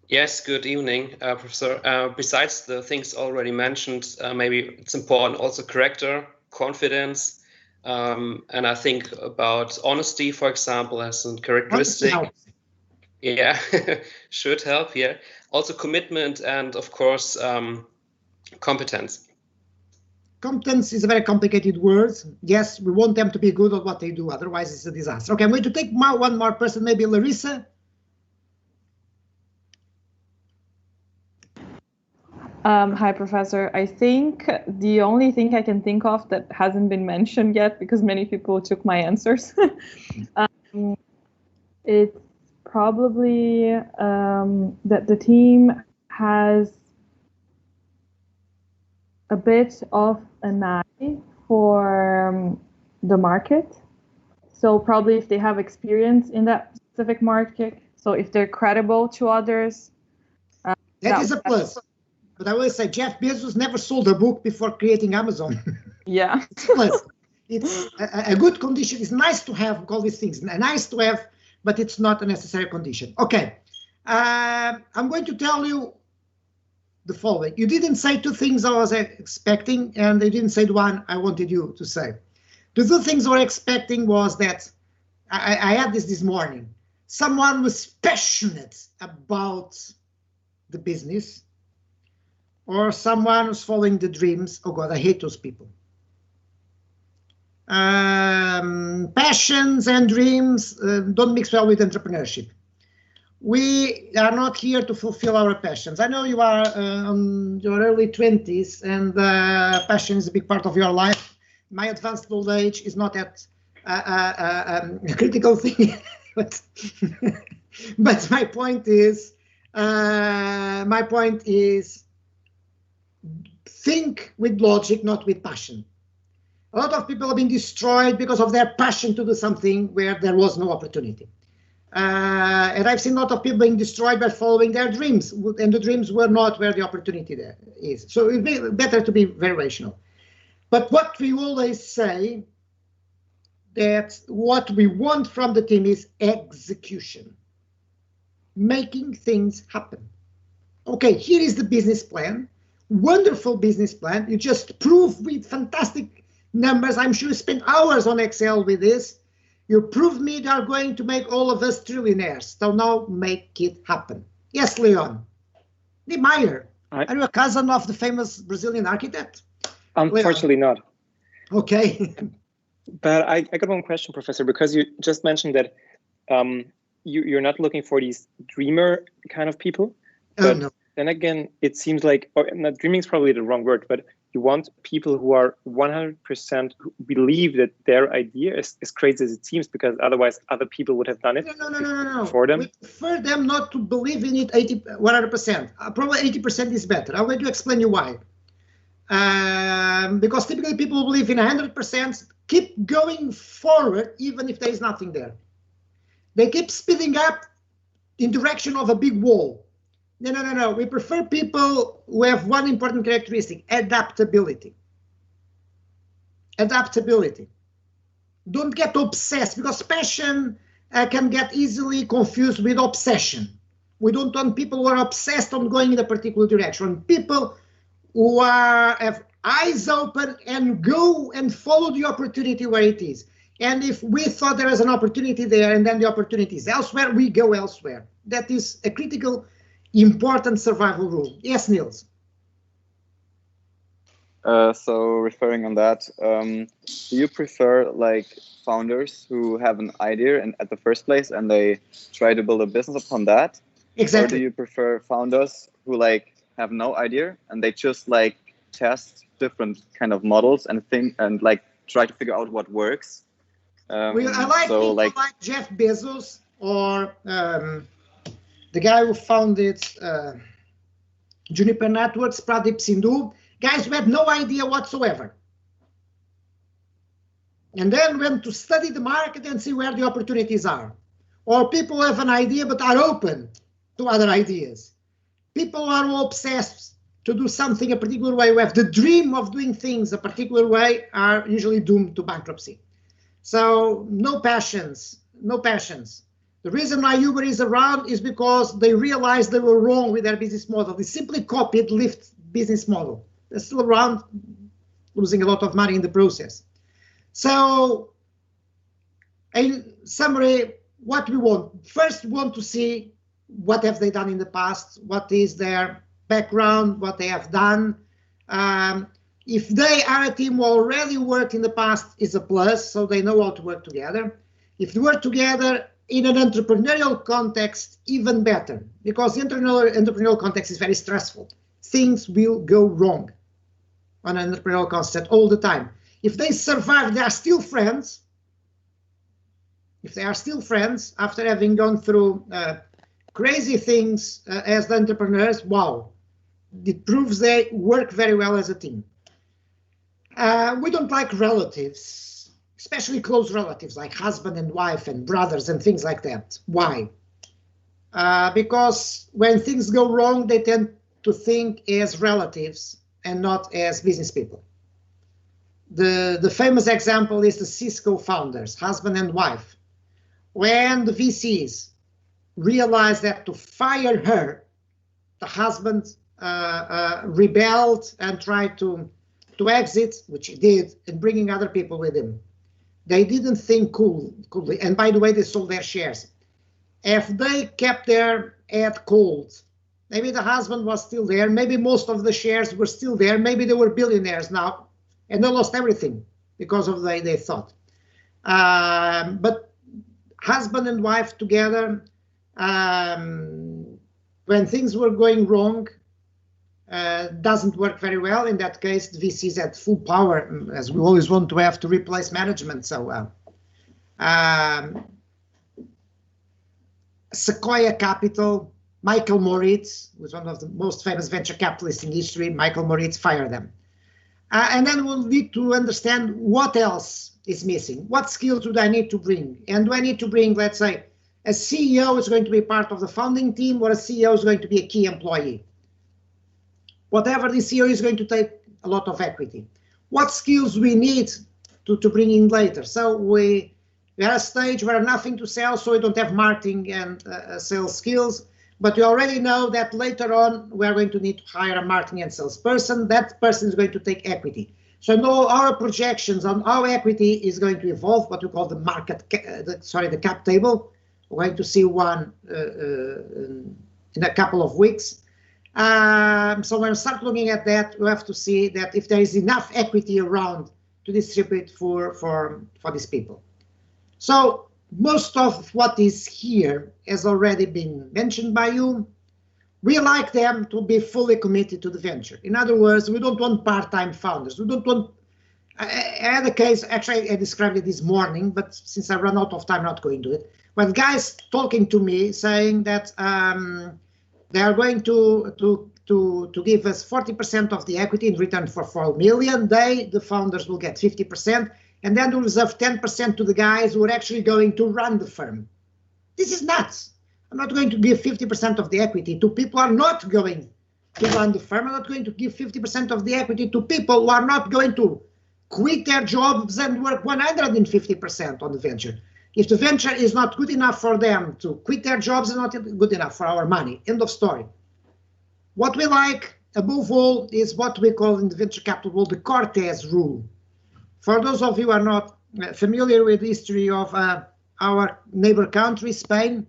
Yes, good evening, Professor. Besides the things already mentioned, maybe it's important also character, confidence, and I think about honesty, for example, as a characteristic. Yeah, should help, yeah. Also commitment and, of course, competence. Competence is a very complicated word. Yes, we want them to be good at what they do, otherwise it's a disaster. Okay, I'm going to take one more person, maybe Larissa. Hi, Professor. I think the only thing I can think of that hasn't been mentioned yet, because many people took my answers, it's probably that the team has a bit of an eye for the market. So probably if they have experience in that specific market, so if they're credible to others. That is a plus. But I will say Jeff Bezos never sold a book before creating Amazon. Yeah. It's a plus. It's a good condition. It's nice to have all these things. Nice to have, but it's not a necessary condition. Okay. I'm going to tell you the following. You didn't say two things I was expecting, and you didn't say the one I wanted you to say. The two things I was expecting was that I had this morning. Someone was passionate about the business, or someone who's following the dreams. Oh God, I hate those people. Passions and dreams don't mix well with entrepreneurship. We are not here to fulfill our passions. I know you are on your early 20s, and passion is a big part of your life. My advanced old age is not that a critical thing, but my point is, think with logic, not with passion. A lot of people have been destroyed because of their passion to do something where there was no opportunity. And I've seen a lot of people being destroyed by following their dreams, and the dreams were not where the opportunity there is. So it's better to be very rational. But what we always say, that what we want from the team is execution, making things happen. Okay, here is the business plan, wonderful business plan. You just prove with fantastic numbers. I'm sure you spent hours on Excel with this. You proved me they are going to make all of us trillionaires. So now make it happen. Yes, Leon. Niemeyer, are you a cousin of the famous Brazilian architect? Unfortunately not. Okay. But I got one question, Professor, because you just mentioned that you're not looking for these dreamer kind of people. But no. Then again, it seems like, or not, dreaming is probably the wrong word, but you want people who are 100% who believe that their idea is crazy as it seems, because otherwise other people would have done it no. for them. We prefer them not to believe in it 100%. Probably 80% is better. I'm going to explain you why. Because typically people who believe in 100% keep going forward even if there is nothing there. They keep speeding up in direction of a big wall. No. We prefer people who have one important characteristic: adaptability. Adaptability. Don't get obsessed, because passion can get easily confused with obsession. We don't want people who are obsessed on going in a particular direction. People who have eyes open and go and follow the opportunity where it is. And if we thought there is an opportunity there and then the opportunity is elsewhere, we go elsewhere. That is a critical, important survival rule. Yes, Niels. So referring on that, do you prefer like founders who have an idea and at the first place and they try to build a business upon that? Exactly. Or do you prefer founders who like have no idea and they just like test different kind of models and think and like try to figure out what works? I like people like Jeff Bezos or the guy who founded Juniper Networks, Pradeep Sindhu, guys who had no idea whatsoever. And then went to study the market and see where the opportunities are. Or people who have an idea but are open to other ideas. People who are obsessed to do something a particular way, who have the dream of doing things a particular way, are usually doomed to bankruptcy. So no passions, no passions. The reason why Uber is around is because they realized they were wrong with their business model. They simply copied Lyft's business model. They're still around, losing a lot of money in the process. So in summary, what we want, first we want to see what have they done in the past, what is their background, what they have done. If they are a team who already worked in the past, is a plus, so they know how to work together. If they work together in an entrepreneurial context, even better, because the entrepreneurial context is very stressful. Things will go wrong on an entrepreneurial concept all the time. If they survive, they are still friends. If they are still friends after having gone through crazy things as the entrepreneurs, wow, it proves they work very well as a team. We don't like relatives, especially close relatives like husband and wife and brothers and things like that. Why? Because when things go wrong, they tend to think as relatives and not as business people. The famous example is the Cisco founders, husband and wife. When the VCs realized that to fire her, the husband rebelled and tried to exit, which he did, and bringing other people with him. They didn't think coolly. And by the way, they sold their shares. If they kept their head cold, maybe the husband was still there, maybe most of the shares were still there, maybe they were billionaires now, and they lost everything because of the way they thought. But husband and wife together, when things were going wrong, doesn't work very well. In that case, the VCs had full power, as we always want to have, to replace management. So Sequoia Capital, Michael Moritz was one of the most famous venture capitalists in history. Michael Moritz fired them. And then we'll need to understand what else is missing. What skills do I need to bring? And do I need to bring, let's say, a CEO is going to be part of the founding team, or a CEO is going to be a key employee? Whatever the CEO is going to take a lot of equity. What skills we need to bring in later. So we are at a stage where nothing to sell, so we don't have marketing and sales skills. But we already know that later on we are going to need to hire a marketing and sales person. That person is going to take equity. So now our projections on how equity is going to evolve, what we call the the cap table. We're going to see one in a couple of weeks. So when we start looking at that, we have to see that if there is enough equity around to distribute for these people. So most of what is here has already been mentioned by you. We like them to be fully committed to the venture. In other words, we don't want part-time founders. We don't want. I had a case, actually I described it this morning, but since I run out of time, I'm not going to it. But guys talking to me saying that they are going to give us 40% of the equity in return for 4 million. The founders will get 50%, and then we'll reserve 10% to the guys who are actually going to run the firm. This is nuts. I'm not going to give 50% of the equity to people who are not going to run the firm. I'm not going to give 50% of the equity to people who are not going to quit their jobs and work 150% on the venture. If the venture is not good enough for them to quit their jobs, it's not good enough for our money. End of story. What we like, above all, is what we call in the venture capital world the Cortez rule. For those of you who are not familiar with the history of our neighbor country, Spain,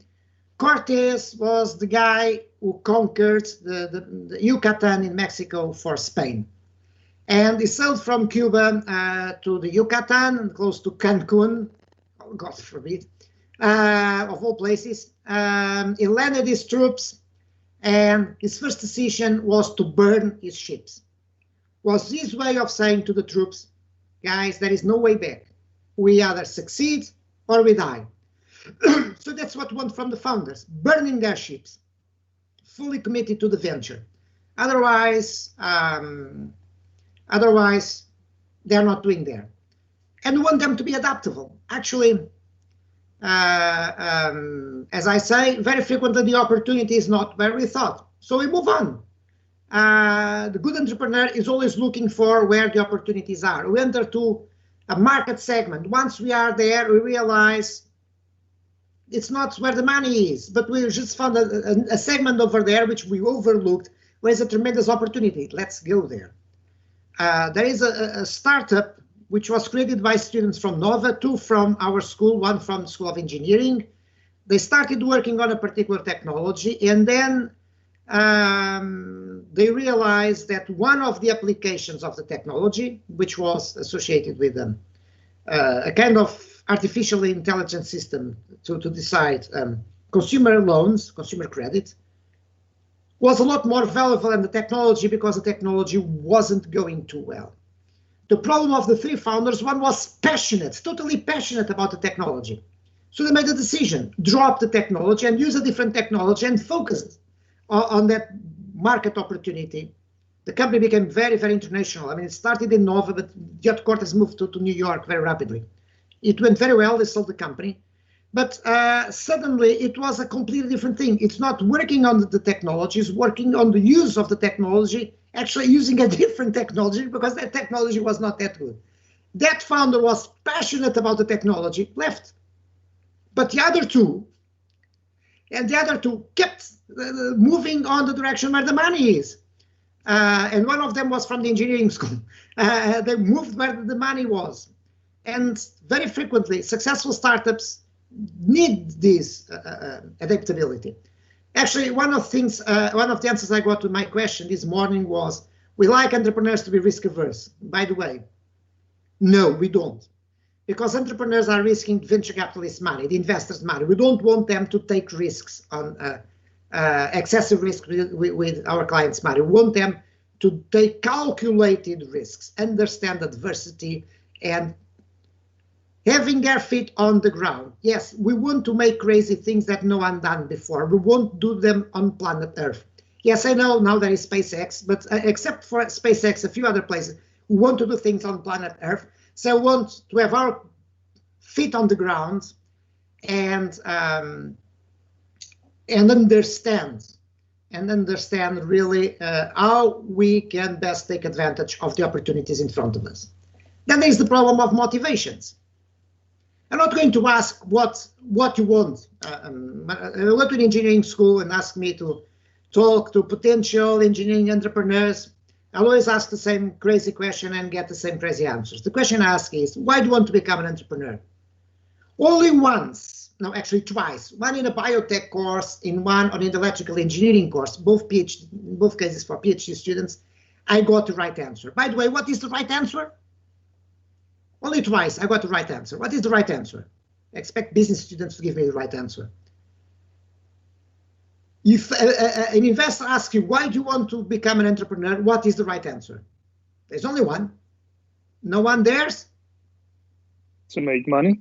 Cortez was the guy who conquered the Yucatan in Mexico for Spain. And he sailed from Cuba to the Yucatan, close to Cancun, God forbid, of all places. He landed his troops, and his first decision was to burn his ships. Was his way of saying to the troops, guys, there is no way back. We either succeed or we die. So that's what we want from the founders, burning their ships, fully committed to the venture. Otherwise, they're not doing there. And we want them to be adaptable. Actually, as I say, very frequently the opportunity is not where we thought. So we move on. The good entrepreneur is always looking for where the opportunities are. We enter to a market segment. Once we are there, we realize it's not where the money is, but we just found a segment over there which we overlooked, where is a tremendous opportunity. Let's go there. There is a startup which was created by students from Nova, 2 from our school, 1 from the School of Engineering. They started working on a particular technology, and then they realized that one of the applications of the technology, which was associated with a kind of artificial intelligence system to decide consumer loans, consumer credit, was a lot more valuable than the technology because the technology wasn't going too well. The problem of the 3 founders, one was passionate, totally passionate about the technology. So they made a decision, drop the technology and use a different technology and focus on that market opportunity. The company became very, very international. I mean, it started in Nova, but the headquarters moved to New York very rapidly. It went very well, they sold the company. But suddenly it was a completely different thing. It's not working on the technology, it's working on the use of the technology, actually using a different technology because that technology was not that good. That founder was passionate about the technology, left. But the other two kept moving on the direction where the money is. And one of them was from the engineering school. They moved where the money was. And very frequently, successful startups need this adaptability. Actually, one of the answers I got to my question this morning was, we like entrepreneurs to be risk averse. By the way, no, we don't. Because entrepreneurs are risking venture capitalist money, the investors' money. We don't want them to take risks on excessive risk with our clients' money. We want them to take calculated risks, understand adversity, and having their feet on the ground. Yes, we want to make crazy things that no one done before. We won't do them on planet Earth. Yes, I know now there is SpaceX, but except for SpaceX, a few other places, we want to do things on planet Earth. So we want to have our feet on the ground and understand really how we can best take advantage of the opportunities in front of us. Then there's the problem of motivations. I'm not going to ask what you want. I went to an engineering school and asked me to talk to potential engineering entrepreneurs. I'll always ask the same crazy question and get the same crazy answers. The question I ask is, why do you want to become an entrepreneur? Only once, no, actually twice, one in a biotech course, one on an electrical engineering course, both cases for PhD students, I got the right answer. By the way, what is the right answer? Only twice I got the right answer. What is the right answer? I expect business students to give me the right answer. If an investor asks you, why do you want to become an entrepreneur? What is the right answer? There's only one. No one dares? To make money.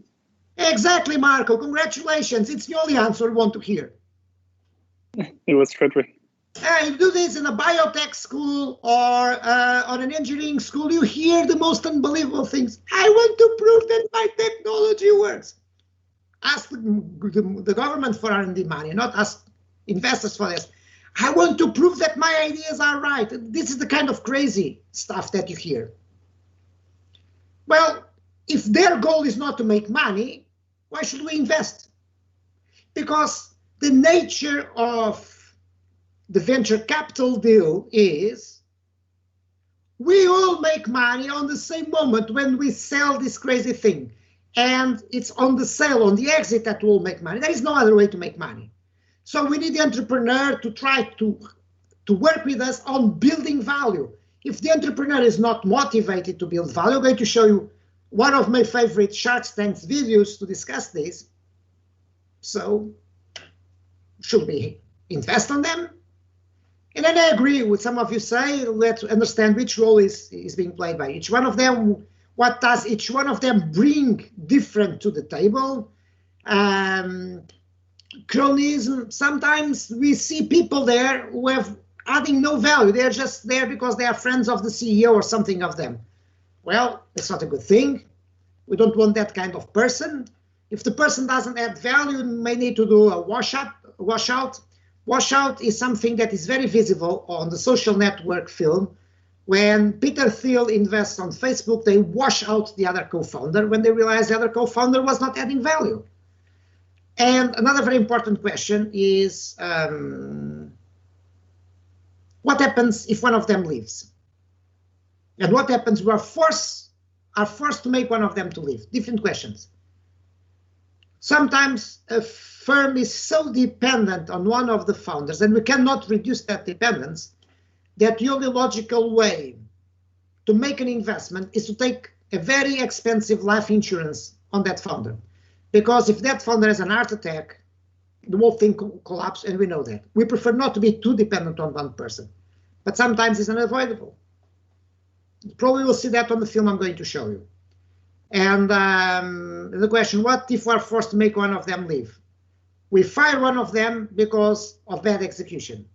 Exactly, Marco. Congratulations. It's the only answer we want to hear. It was Frederick. You do this in a biotech school or on an engineering school, you hear the most unbelievable things. I want to prove that my technology works. Ask the government for R&D money, not ask investors for this. I want to prove that my ideas are right. This is the kind of crazy stuff that you hear. Well, if their goal is not to make money, why should we invest? Because the nature of the venture capital deal is we all make money on the same moment when we sell this crazy thing. And it's on the sale, on the exit that we'll make money. There is no other way to make money. So we need the entrepreneur to try to work with us on building value. If the entrepreneur is not motivated to build value, I'm going to show you one of my favorite Shark Tank videos to discuss this. So should we invest on them? And then I agree with some of you say, let's understand which role is being played by each one of them. What does each one of them bring different to the table? Cronyism, sometimes we see people there who have adding no value. They're just there because they are friends of the CEO or something of them. Well, it's not a good thing. We don't want that kind of person. If the person doesn't add value, we may need to do a washout. Washout is something that is very visible on the social network film. When Peter Thiel invests on Facebook, they wash out the other co-founder when they realize the other co-founder was not adding value. And another very important question is, what happens if one of them leaves? And what happens we are forced to make one of them to leave? Different questions. Sometimes a firm is so dependent on one of the founders, and we cannot reduce that dependence, that the only logical way to make an investment is to take a very expensive life insurance on that founder. Because if that founder has an heart attack, the whole thing collapses, and we know that. We prefer not to be too dependent on one person, but sometimes it's unavoidable. Probably will see that on the film I'm going to show you. And the question, what if we're forced to make one of them leave? We fire one of them because of bad execution.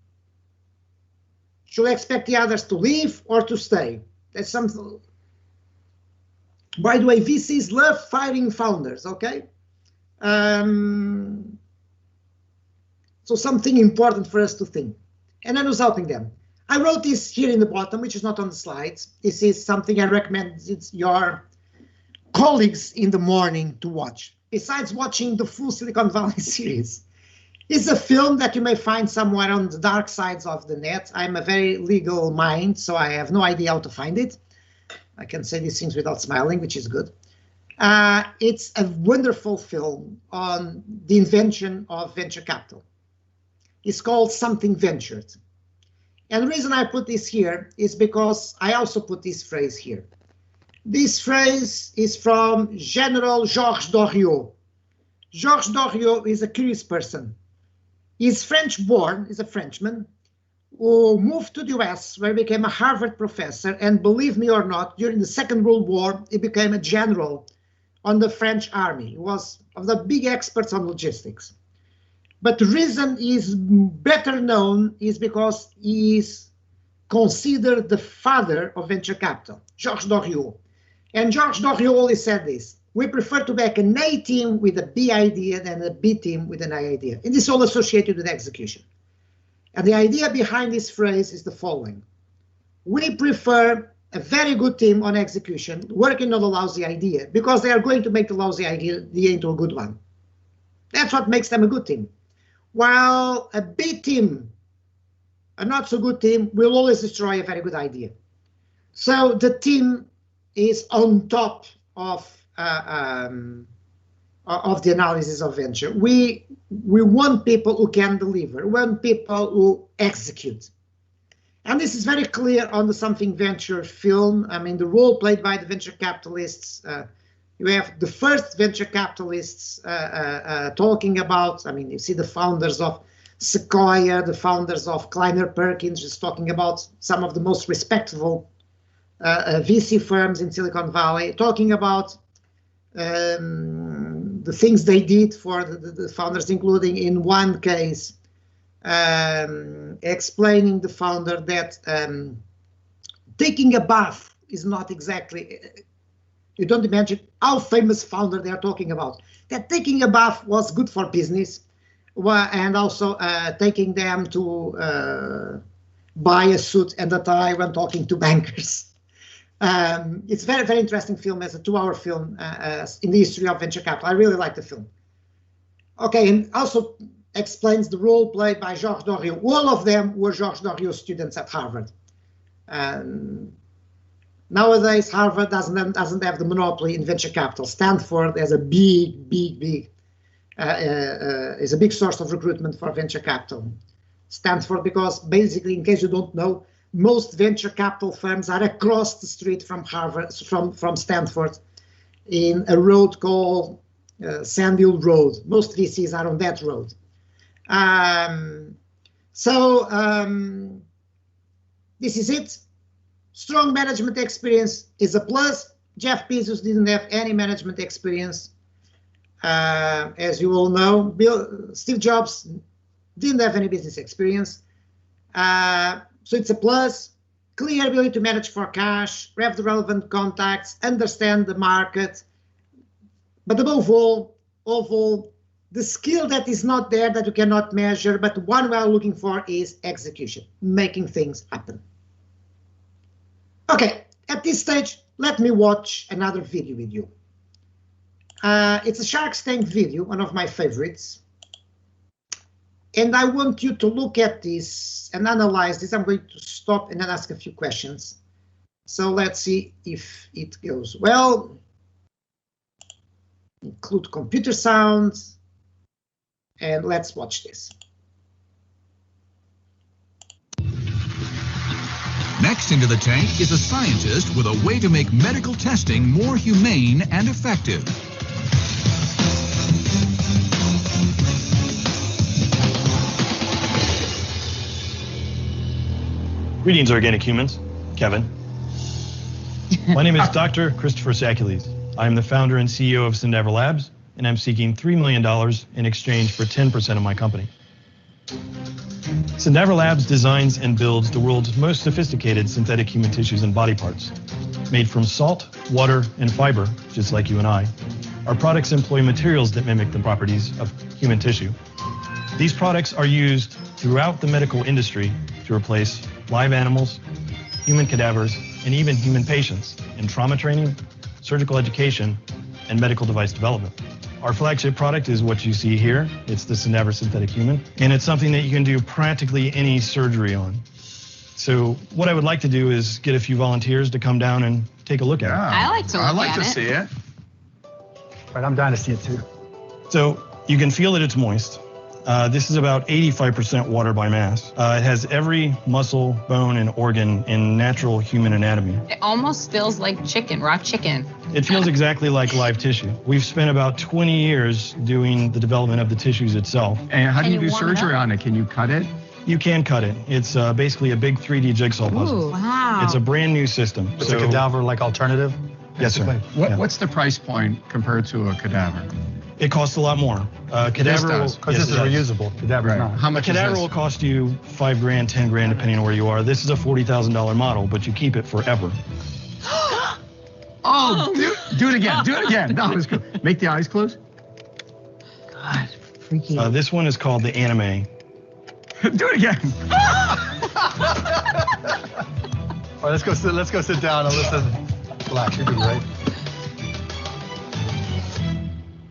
Should we expect the others to leave or to stay? That's something. By the way, VCs love firing founders, okay? So something important for us to think. And I was helping them. I wrote this here in the bottom, which is not on the slides. This is something I recommend your colleagues in the morning to watch. Besides watching the full Silicon Valley series. It's a film that you may find somewhere on the dark sides of the net. I'm a very legal mind, so I have no idea how to find it. I can say these things without smiling, which is good. It's a wonderful film on the invention of venture capital. It's called Something Ventured. And the reason I put this here is because I also put this phrase here. This phrase is from General Georges Doriot. Georges Doriot is a curious person. He's French-born, he's a Frenchman, who moved to the US, where he became a Harvard professor, and believe me or not, during the Second World War, he became a general on the French army. He was one of the big experts on logistics. But the reason he's better known is because he is considered the father of venture capital, Georges Doriot. And Georges Doriot always said this: we prefer to back an A team with a B idea than a B team with an A idea. And this is all associated with execution. And the idea behind this phrase is the following. We prefer a very good team on execution, working on a lousy idea, because they are going to make the lousy idea into a good one. That's what makes them a good team. While a B team, a not so good team, will always destroy a very good idea. So the team is on top of the analysis of venture. We want people who can deliver, we want people who execute. And this is very clear on the Something Venture film. I mean, the role played by the venture capitalists. You have the first venture capitalists talking about, I mean, you see the founders of Sequoia, the founders of Kleiner Perkins, just talking about some of the most respectable VC firms in Silicon Valley, talking about the things they did for the founders, including in one case, explaining the founder that taking a bath is not exactly, you don't imagine how famous founder they are talking about, that taking a bath was good for business, and also taking them to buy a suit and a tie when talking to bankers. It's very, very interesting film, as a 2-hour film in the history of venture capital. I really like the film. Okay, and also explains the role played by Georges Doriot. All of them were Georges Doriot students at Harvard. Nowadays, Harvard doesn't have the monopoly in venture capital. Stanford has a is a big source of recruitment for venture capital. Stanford, because basically, in case you don't know, most venture capital firms are across the street from Harvard, from Stanford, in a road called Sand Hill Road. Most VCs are on that road. This is it. Strong management experience is a plus. Jeff Bezos didn't have any management experience. As you all know, Steve Jobs didn't have any business experience. So it's a plus. Clear ability to manage for cash, have the relevant contacts, understand the market. But above all, the skill that is not there, that you cannot measure, but one we are looking for is execution, making things happen. Okay, at this stage, let me watch another video with you. It's a Shark Tank video, one of my favorites. And I want you to look at this and analyze this. I'm going to stop and then ask a few questions. So let's see if it goes well. Include computer sounds. And let's watch this. Next into the tank is a scientist with a way to make medical testing more humane and effective. Greetings, organic humans. Kevin. My name is Dr. Christopher Sakules. I am the founder and CEO of Syndever Labs, and I'm seeking $3 million in exchange for 10% of my company. Syndever Labs designs and builds the world's most sophisticated synthetic human tissues and body parts. Made from salt, water, and fiber, just like you and I, our products employ materials that mimic the properties of human tissue. These products are used throughout the medical industry to replace live animals, human cadavers, and even human patients in trauma training, surgical education, and medical device development. Our flagship product is what you see here. It's the Syndever Synthetic Human, and it's something that you can do practically any surgery on. So what I would like to do is get a few volunteers to come down and take a look at it. I like to look at it. I'd like to see it. Right, I'm dying to see it too. So you can feel that it's moist. This is about 85% water by mass. It has every muscle, bone, and organ in natural human anatomy. It almost feels like chicken, raw chicken. It feels exactly like live tissue. We've spent about 20 years doing the development of the tissues itself. And how do you do surgery on it? Can you cut it? You can cut it. It's basically a big 3D jigsaw puzzle. Ooh, wow. It's a brand new system. It's a cadaver-like alternative? Yes, sir. What's the price point compared to a cadaver? It costs a lot more. Cadaver because this is reusable. Cadaver's not. How much a cadaver will cost you $5 grand, 10 grand, depending on where you are. This is a $40,000 model, but you keep it forever. Oh, do it again. Do it again. No, it's cool. Make the eyes close. God, freaking. This one is called the Anime. Do it again. All right, let's go sit down and listen. Relax, you'll be great.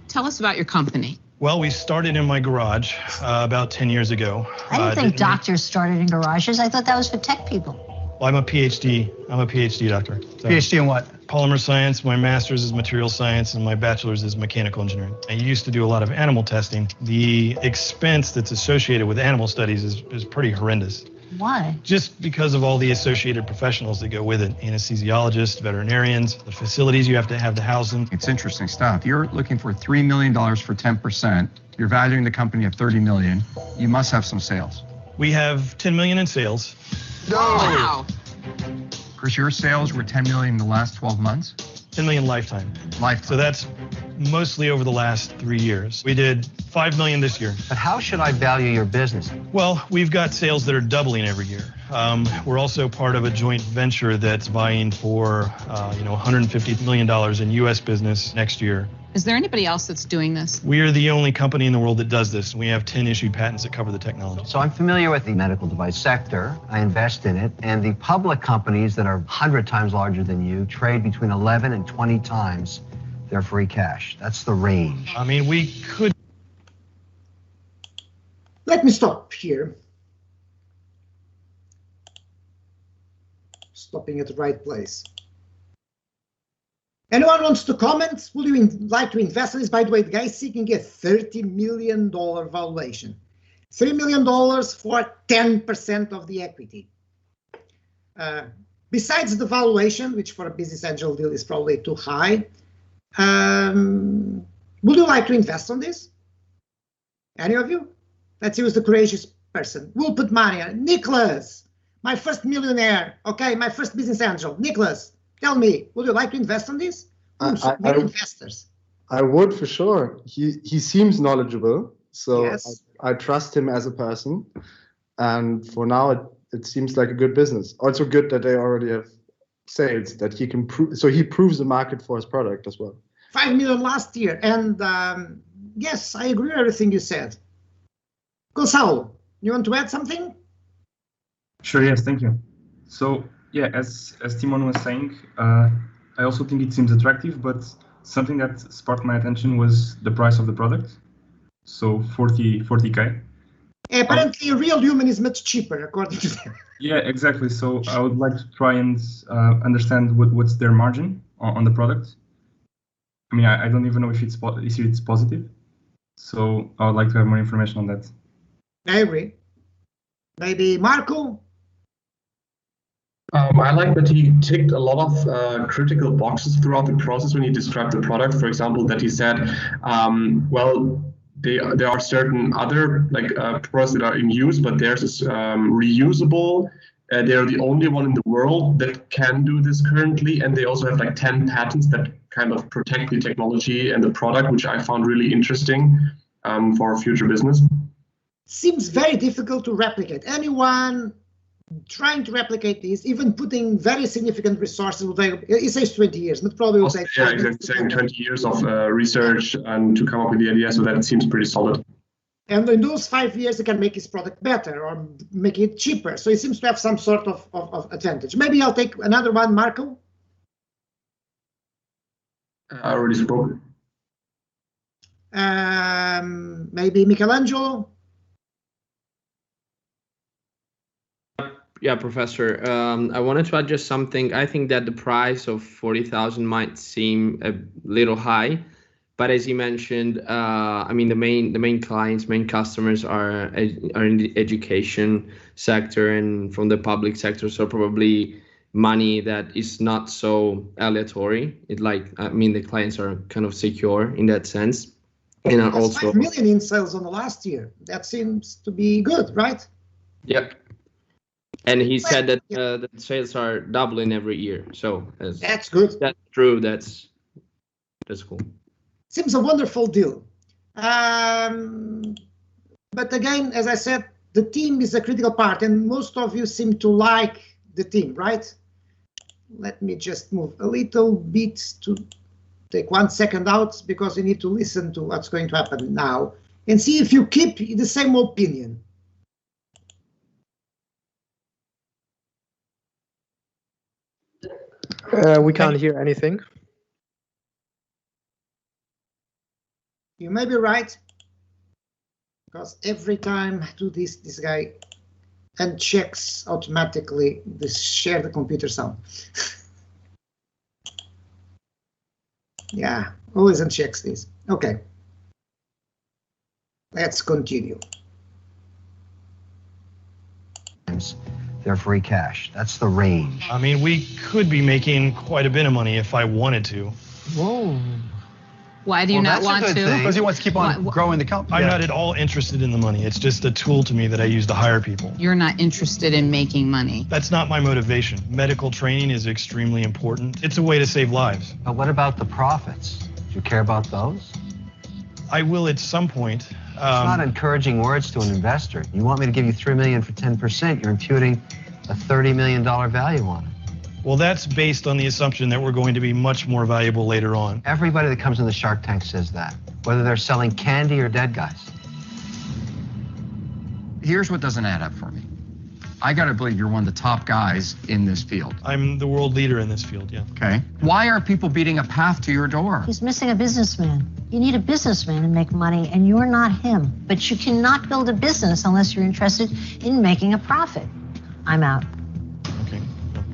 Tell us about your company. Well, we started in my garage about 10 years ago. I didn't think doctors started in garages. I thought that was for tech people. Well, I'm a PhD. I'm a PhD doctor. So PhD in what? Polymer science. My master's is material science, and my bachelor's is mechanical engineering. I used to do a lot of animal testing. The expense that's associated with animal studies is pretty horrendous. Why? Just because of all the associated professionals that go with it. Anesthesiologists, veterinarians, the facilities you have to house them. It's interesting stuff. You're looking for $3 million for 10%. You're valuing the company at $30 million. You must have some sales. We have 10 million in sales. No! Wow. Because your sales were 10 million in the last 12 months? 10 million lifetime. Lifetime. So that's mostly over the last 3 years. We did 5 million this year. But how should I value your business? Well, we've got sales that are doubling every year. We're also part of a joint venture that's vying for, $150 million in U.S. business next year. Is there anybody else that's doing this? We are the only company in the world that does this. We have 10 issued patents that cover the technology. So I'm familiar with the medical device sector. I invest in it. And the public companies that are 100 times larger than you trade between 11 and 20 times their free cash. That's the range. I mean, we could... Let me stop here. Stopping at the right place. Anyone wants to comment? Would you like to invest in this? By the way, the guy is seeking a $30 million valuation. $3 million for 10% of the equity. Besides the valuation, which for a business angel deal is probably too high, would you like to invest on this? Any of you? Let's see who's the courageous person. We'll put money on it. Nicholas, my first millionaire. Okay, my first business angel. Nicholas, tell me, would you like to invest on this? Investors. I would for sure. He seems knowledgeable, so yes. I trust him as a person. And for now, it seems like a good business. Also good that they already have sales that he can prove. So he proves the market for his product as well. 5 million last year. And yes, I agree with everything you said. Gonçalo, you want to add something? Sure, yes, thank you. So, yeah, as Timon was saying, I also think it seems attractive, but something that sparked my attention was the price of the product. So 40K. Apparently, a real human is much cheaper, according to them. Yeah, exactly. So I would like to try and understand what's their margin on the product. I mean, I don't even know if it's positive. So I would like to have more information on that. I agree. Maybe Marco? I like that he ticked a lot of critical boxes throughout the process when he described the product. For example, that he said, well, there are certain other products that are in use, but theirs is reusable. They're the only one in the world that can do this currently, and they also have 10 patents that kind of protect the technology and the product, which I found really interesting for future business. Seems very difficult to replicate. Anyone trying to replicate this, even putting very significant resources, will take, it says 20 years, but probably will take. Yeah, exactly. Saying 20 years of research and to come up with the idea, so that seems pretty solid. And in those 5 years, they can make his product better or make it cheaper. So it seems to have some sort of advantage. Maybe I'll take another one, Marco. I already spoke. Maybe Michelangelo. Yeah, Professor. I wanted to add just something. I think that the price of 40,000 might seem a little high, but as you mentioned, I mean the main clients, main customers are in the education sector and from the public sector, so probably money that is not so aleatory. The clients are kind of secure in that sense, and are also 5 million in sales on the last year. That seems to be good, right? Yep. And he said that the sales are doubling every year. So that's good. That's true. That's cool. Seems a wonderful deal. But again, as I said, the team is a critical part, and most of you seem to like the team, right? Let me just move a little bit to take 1 second out, because you need to listen to what's going to happen now and see if you keep the same opinion. We can't hear anything. You may be right, because every time I do this guy unchecks automatically the share the computer sound. Yeah, always unchecks this. Okay. Let's continue. Their free cash. That's the range. I mean, we could be making quite a bit of money if I wanted to. Whoa. Why do you not want to? Because he wants to keep on growing the company. I'm not at all interested in the money. It's just a tool to me that I use to hire people. You're not interested in making money. That's not my motivation. Medical training is extremely important. It's a way to save lives. But what about the profits? Do you care about those? I will at some point. It's not encouraging words to an investor. You want me to give you $3 million for 10%. You're imputing a $30 million value on it. Well, that's based on the assumption that we're going to be much more valuable later on. Everybody that comes in the Shark Tank says that, whether they're selling candy or dead guys. Here's what doesn't add up for me. I gotta believe you're one of the top guys in this field. I'm the world leader in this field, yeah. Okay. Why are people beating a path to your door? He's missing a businessman. You need a businessman to make money, and you're not him. But you cannot build a business unless you're interested in making a profit. I'm out. Okay,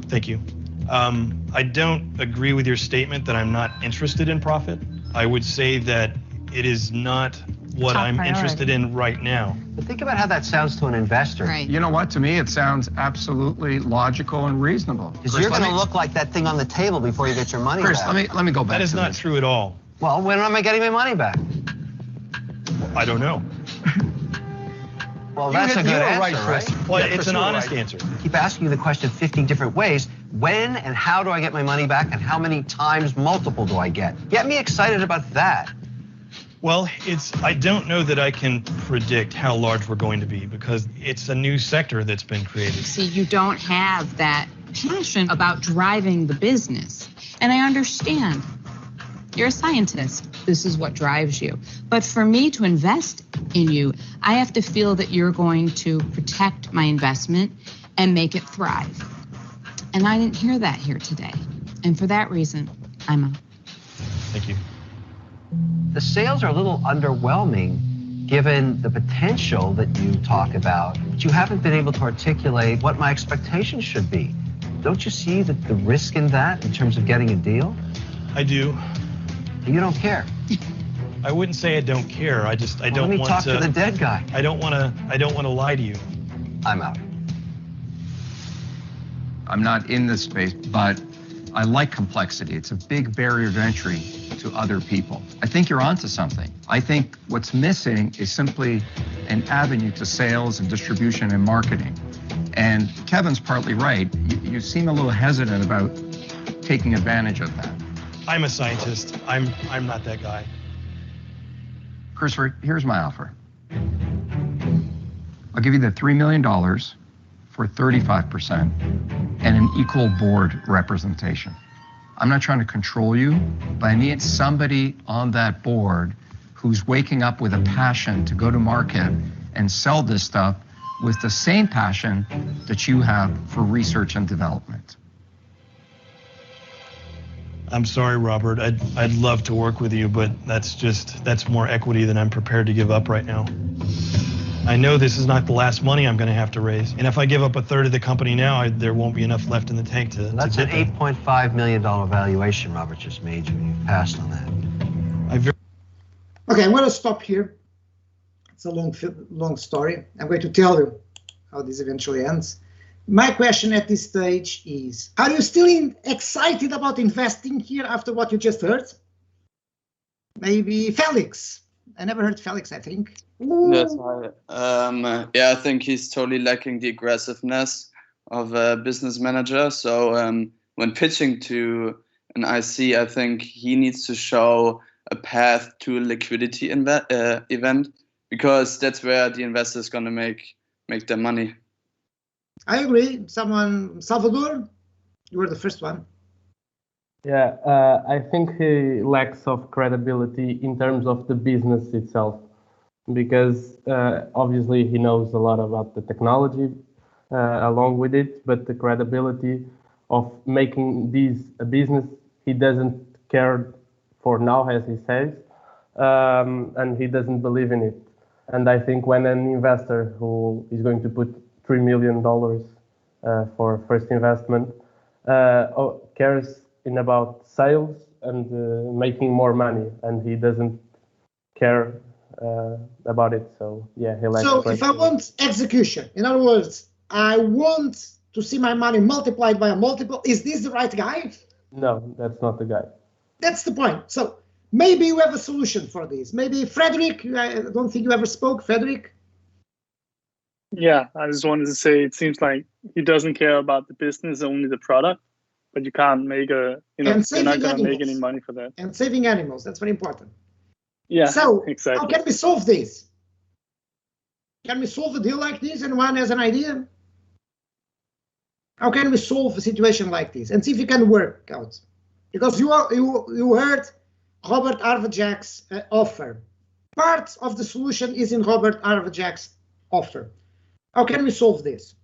thank you. I don't agree with your statement that I'm not interested in profit. I would say that it is not what Top I'm priority. interested in right now. But think about how that sounds to an investor. Right. You know what? To me, it sounds absolutely logical and reasonable. Because you're going to look like that thing on the table before you get your money Chris, back. let me go back. That is to not this. true at all. Well, when am I getting my money back? I don't know. Well, that's a good answer, right? Well, it's an honest answer. I keep asking you the question 15 different ways. When and how do I get my money back, and how many times multiple do I get? Get me excited about that. Well, I don't know that I can predict how large we're going to be because it's a new sector that's been created. See, you don't have that passion about driving the business. And I understand. You're a scientist. This is what drives you. But for me to invest in you, I have to feel that you're going to protect my investment and make it thrive. And I didn't hear that here today. And for that reason, I'm out. Thank you. The sales are a little underwhelming given the potential that you talk about, but you haven't been able to articulate what my expectations should be. Don't you see the risk in that in terms of getting a deal? I do. You don't care. I wouldn't say I don't care. I don't Let me want talk to the dead guy. I don't want to lie to you. I'm out. I'm not in this space, but I like complexity. It's a big barrier of entry to other people. I think you're onto something. I think what's missing is simply an avenue to sales and distribution and marketing. And Kevin's partly right. You seem a little hesitant about taking advantage of that. I'm a scientist. I'm not that guy. Christopher, here's my offer. I'll give you the $3 million for 35% and an equal board representation. I'm not trying to control you, but I need somebody on that board who's waking up with a passion to go to market and sell this stuff with the same passion that you have for research and development. I'm sorry, Robert. I'd love to work with you, but that's more equity than I'm prepared to give up right now. I know this is not the last money I'm going to have to raise, and if I give up a third of the company now, there won't be enough left in the tank to. That's an $8.5 million valuation Robert just made you. You passed on that. Okay, I'm going to stop here. It's a long story. I'm going to tell you how this eventually ends. My question at this stage is, are you still excited about investing here after what you just heard? Maybe Felix. I never heard Felix, I think. Yes, yeah, I think he's totally lacking the aggressiveness of a business manager. So when pitching to an IC, I think he needs to show a path to a liquidity event, because that's where the investor is going to make their money. I agree. Salvador, you were the first one. Yeah, I think he lacks of credibility in terms of the business itself, because obviously he knows a lot about the technology along with it, but the credibility of making this a business. He doesn't care for now, as he says, and he doesn't believe in it. And I think when an investor who is going to put $3 million for first investment cares about sales and making more money, and he doesn't care about it. So yeah, he likes. So if I want execution, in other words, I want to see my money multiplied by a multiple, is this the right guy? No, that's not the guy. That's the point. So maybe you have a solution for this. Maybe Frederick, I don't think you ever spoke, Frederick. Yeah, I just wanted to say, it seems like he doesn't care about the business, only the product, but you can't make you're not going to make any money for that. And saving animals, that's very important. Yeah, so exactly. How can we solve this? Can we solve a deal like this? Anyone has an idea? How can we solve a situation like this and see if it can work out? Because you heard Robert Arvajak's offer. Part of the solution is in Robert Arvajak's offer. How can we solve this?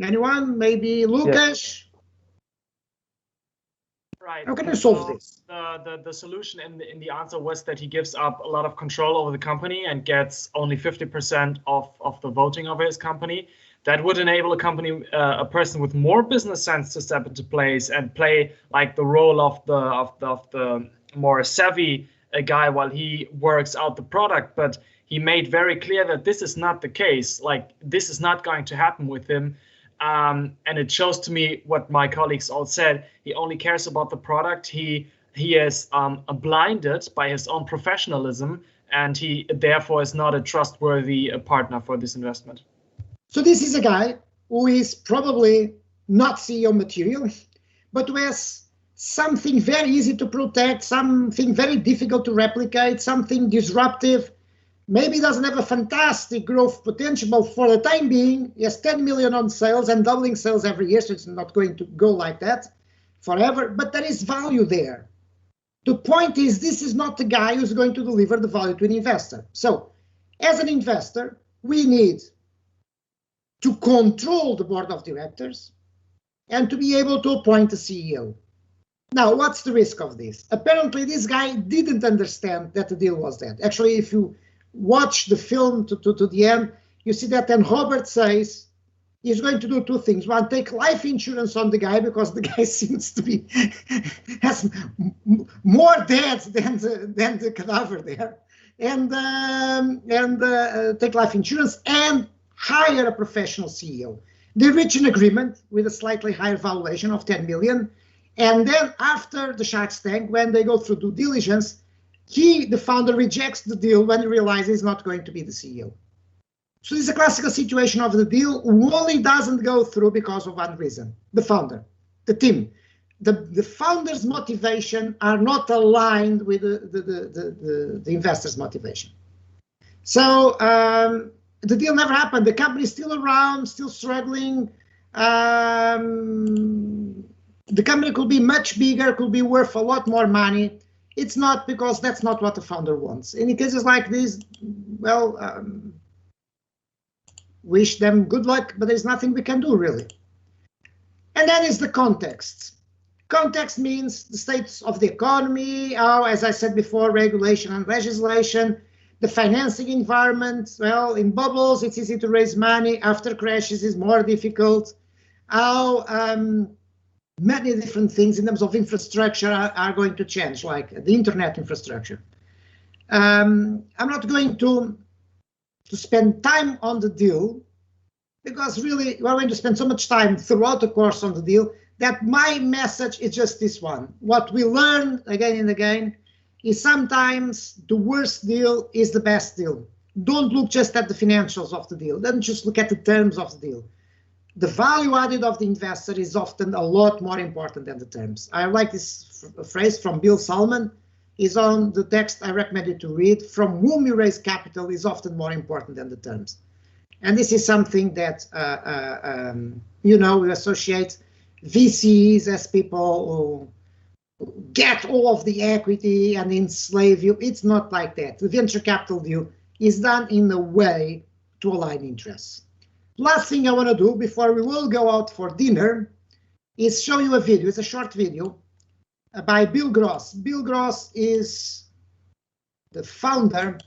Anyone? Maybe Lucas? Right. How can we solve this? The solution in the answer was that he gives up a lot of control over the company and gets only 50% of the voting over his company. That would enable a person with more business sense to step into place and play like the role of the more savvy guy while he works out the product. But he made very clear that this is not the case. Like, this is not going to happen with him. And it shows to me what my colleagues all said. He only cares about the product. He is blinded by his own professionalism, and he therefore is not a trustworthy partner for this investment. So this is a guy who is probably not CEO material, but who has something very easy to protect, something very difficult to replicate, something disruptive. Maybe doesn't have a fantastic growth potential, but for the time being, he has 10 million on sales and doubling sales every year, so it's not going to go like that forever, but there is value there. The point is, this is not the guy who's going to deliver the value to an investor. So as an investor, we need to control the board of directors and to be able to appoint a CEO. Now, what's the risk of this? Apparently, this guy didn't understand that the deal was dead. Actually, if you watch the film to the end, you see that then Robert says he's going to do two things. One, take life insurance on the guy because the guy seems to be has more dead than the cadaver there, and take life insurance and hire a professional CEO. They reach an agreement with a slightly higher valuation of 10 million. And then after the Shark's Tank, when they go through due diligence, the founder, rejects the deal when he realizes he's not going to be the CEO. So this is a classical situation of the deal who only doesn't go through because of one reason: the founder, the team. The founder's motivation are not aligned with the investor's motivation. So the deal never happened. The company is still around, still struggling. The company could be much bigger, could be worth a lot more money. It's not, because that's not what the founder wants. In cases like this, well, wish them good luck, but there's nothing we can do, really. And then is the context. Context means the states of the economy, as I said before, regulation and legislation, the financing environment. Well, in bubbles, it's easy to raise money. After crashes, it's more difficult. Many different things in terms of infrastructure are going to change, like the internet infrastructure. I'm not going to spend time on the deal, because really we're going to spend so much time throughout the course on the deal that my message is just this one. What we learn again and again is sometimes the worst deal is the best deal. Don't look just at the financials of the deal. Don't just look at the terms of the deal. The value added of the investor is often a lot more important than the terms. I like this phrase from Bill Salmon. Is on the text I recommend you to read. From whom you raise capital is often more important than the terms. And this is something that, we associate VCs as people who get all of the equity and enslave you. It's not like that. The venture capital deal is done in a way to align interests. Last thing I want to do before we will go out for dinner is show you a video. It's a short video by Bill Gross. Bill Gross is the founder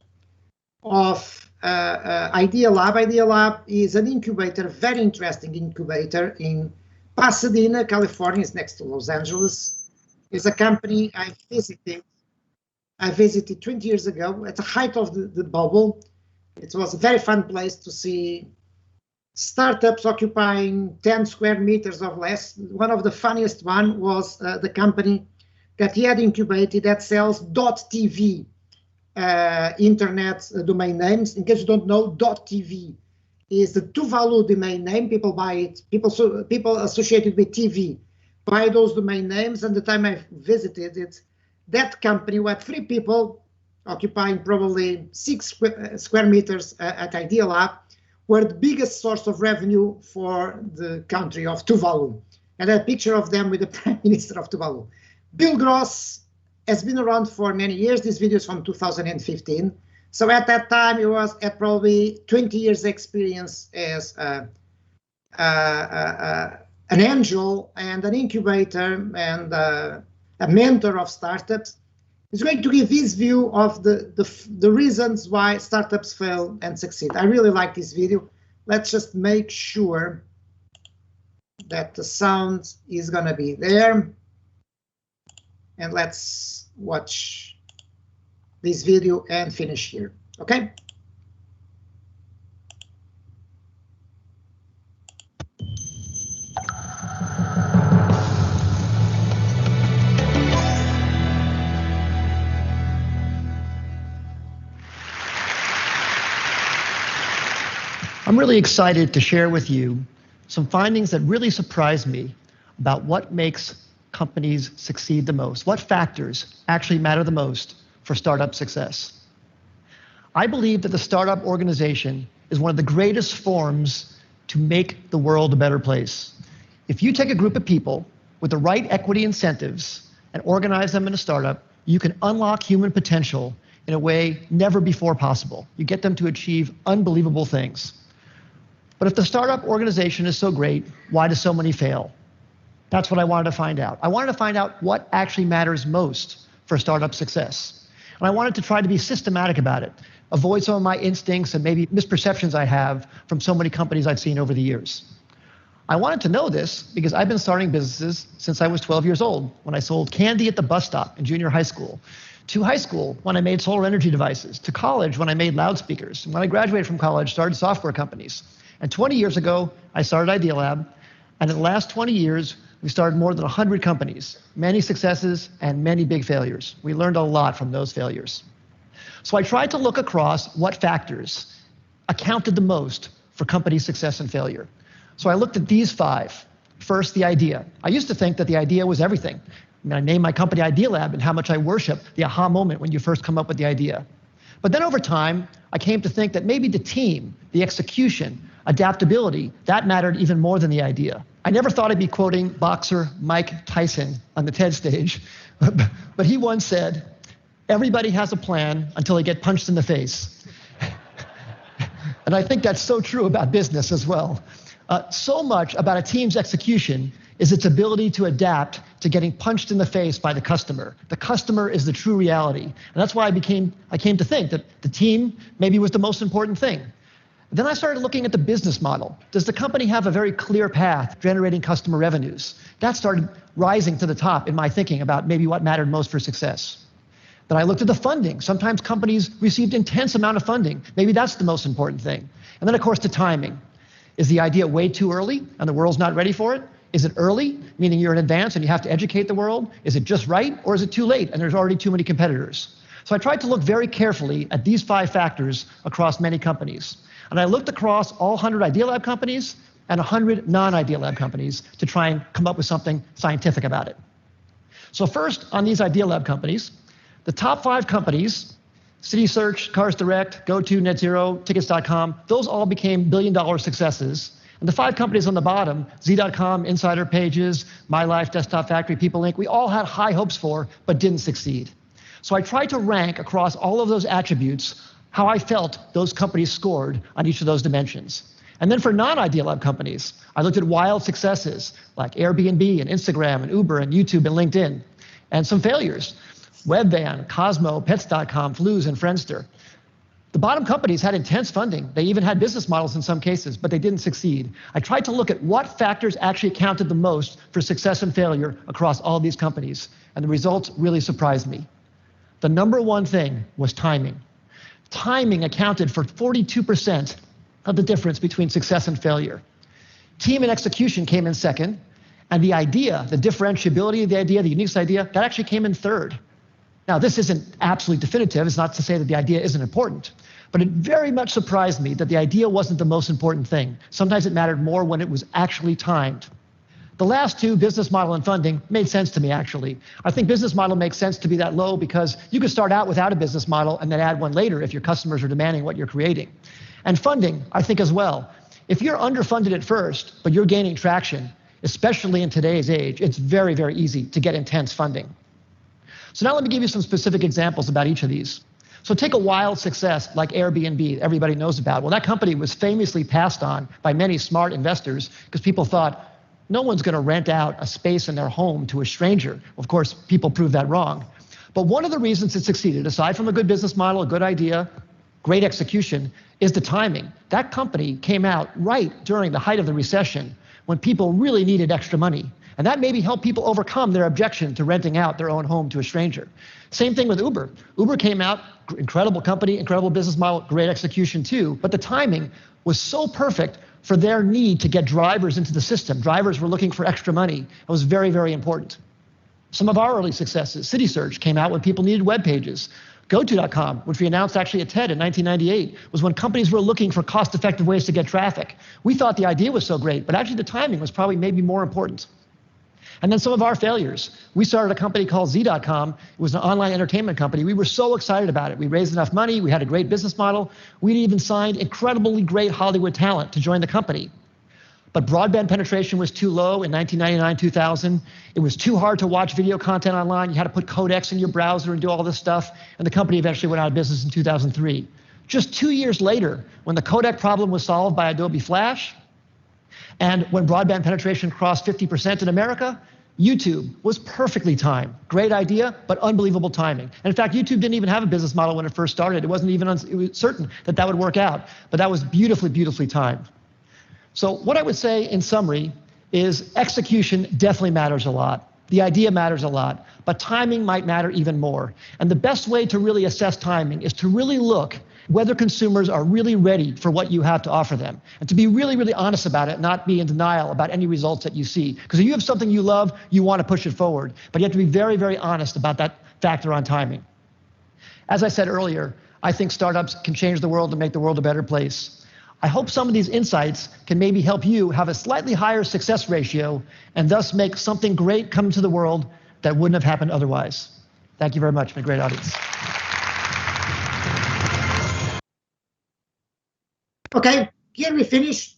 of Idea Lab. Idea Lab is an incubator, very interesting incubator in Pasadena, California. It's next to Los Angeles. It's a company I visited 20 years ago at the height of the bubble. It was a very fun place to see startups occupying 10 square meters or less. One of the funniest one was the company that he had incubated that sells .tv internet domain names. In case you don't know, .tv is the Tuvalu domain name. People buy it. People associated with TV buy those domain names. And the time I visited it, that company had 3 people occupying probably 6 square meters at Idea Lab, were the biggest source of revenue for the country of Tuvalu. And a picture of them with the Prime Minister of Tuvalu. Bill Gross has been around for many years. This video is from 2015. So at that time, he was at probably 20 years experience as an angel and an incubator and a mentor of startups. He's going to give his view of the reasons why startups fail and succeed. I really like this video. Let's just make sure that the sound is going to be there. And let's watch this video and finish here, okay? I'm really excited to share with you some findings that really surprised me about what makes companies succeed the most, what factors actually matter the most for startup success. I believe that the startup organization is one of the greatest forms to make the world a better place. If you take a group of people with the right equity incentives and organize them in a startup, you can unlock human potential in a way never before possible. You get them to achieve unbelievable things. But if the startup organization is so great, why do so many fail? That's what I wanted to find out. I wanted to find out what actually matters most for startup success. And I wanted to try to be systematic about it, avoid some of my instincts and maybe misperceptions I have from so many companies I've seen over the years. I wanted to know this because I've been starting businesses since I was 12 years old, when I sold candy at the bus stop in junior high school, to high school when I made solar energy devices, to college when I made loudspeakers. And when I graduated from college, started software companies. And 20 years ago, I started Idea Lab. And in the last 20 years, we started more than 100 companies, many successes and many big failures. We learned a lot from those failures. So I tried to look across what factors accounted the most for company success and failure. So I looked at these 5. First, the idea. I used to think that the idea was everything. I named my company Idea Lab and how much I worship the aha moment when you first come up with the idea. But then over time, I came to think that maybe the team, the execution, adaptability, that mattered even more than the idea. I never thought I'd be quoting boxer Mike Tyson on the TED stage, but he once said, "Everybody has a plan until they get punched in the face." And I think that's so true about business as well. So much about a team's execution is its ability to adapt to getting punched in the face by the customer. The customer is the true reality. And that's why I came to think that the team maybe was the most important thing. Then I started looking at the business model. Does the company have a very clear path generating customer revenues? That started rising to the top in my thinking about maybe what mattered most for success. Then I looked at the funding. Sometimes companies received intense amount of funding. Maybe that's the most important thing. And then of course the timing. Is the idea way too early and the world's not ready for it? Is it early, meaning you're in advance and you have to educate the world? Is it just right, or is it too late and there's already too many competitors? So I tried to look very carefully at these 5 factors across many companies. And I looked across all 100 Idea Lab companies and 100 non-Idea Lab companies to try and come up with something scientific about it. So first, on these Idea Lab companies, the top 5 companies, City Search, Cars Direct, GoTo, NetZero, Tickets.com, those all became billion-dollar successes. And the 5 companies on the bottom, Z.com, Insider Pages, My Life, Desktop Factory, People Inc., we all had high hopes for, but didn't succeed. So I tried to rank across all of those attributes how I felt those companies scored on each of those dimensions. And then for non-Idealab companies, I looked at wild successes like Airbnb and Instagram and Uber and YouTube and LinkedIn, and some failures, Webvan, Cosmo, Pets.com, Flues, and Friendster. The bottom companies had intense funding. They even had business models in some cases, but they didn't succeed. I tried to look at what factors actually counted the most for success and failure across all these companies, and the results really surprised me. The number one thing was timing. Timing accounted for 42% of the difference between success and failure. Team and execution came in second, and the idea, the differentiability of the idea, the unique idea, that actually came in third. Now, this isn't absolutely definitive. It's not to say that the idea isn't important, but it very much surprised me that the idea wasn't the most important thing. Sometimes it mattered more when it was actually timed. The last two, business model and funding, made sense to me, actually. I think business model makes sense to be that low because you can start out without a business model and then add one later if your customers are demanding what you're creating. And funding, I think as well. If you're underfunded at first, but you're gaining traction, especially in today's age, it's very, very easy to get intense funding. So now let me give you some specific examples about each of these. So take a wild success like Airbnb, everybody knows about. Well, that company was famously passed on by many smart investors because people thought, no one's going to rent out a space in their home to a stranger. Of course, people proved that wrong. But one of the reasons it succeeded, aside from a good business model, a good idea, great execution, is the timing. That company came out right during the height of the recession when people really needed extra money. And that maybe helped people overcome their objection to renting out their own home to a stranger. Same thing with Uber. Uber came out, incredible company, incredible business model, great execution too, but the timing was so perfect for their need to get drivers into the system. Drivers were looking for extra money. It was very, very important. Some of our early successes, CitySearch came out when people needed web pages. GoTo.com, which we announced actually at TED in 1998, was when companies were looking for cost-effective ways to get traffic. We thought the idea was so great, but actually the timing was probably maybe more important. And then some of our failures. We started a company called Z.com. It was an online entertainment company. We were so excited about it. We raised enough money. We had a great business model. We even signed incredibly great Hollywood talent to join the company. But broadband penetration was too low in 1999, 2000. It was too hard to watch video content online. You had to put codecs in your browser and do all this stuff. And the company eventually went out of business in 2003. Just 2 years later, when the codec problem was solved by Adobe Flash, and when broadband penetration crossed 50% in America, YouTube was perfectly timed. Great idea, but unbelievable timing. And in fact, YouTube didn't even have a business model when it first started. It wasn't even it was certain that that would work out, but that was beautifully, beautifully timed. So what I would say in summary is execution definitely matters a lot. The idea matters a lot, but timing might matter even more. And the best way to really assess timing is to really look whether consumers are really ready for what you have to offer them, and to be really, really honest about it, not be in denial about any results that you see. Because if you have something you love, you want to push it forward, but you have to be very, very honest about that factor on timing. As I said earlier, I think startups can change the world and make the world a better place. I hope some of these insights can maybe help you have a slightly higher success ratio and thus make something great come to the world that wouldn't have happened otherwise. Thank you very much. Been a great audience. Okay, here we finish.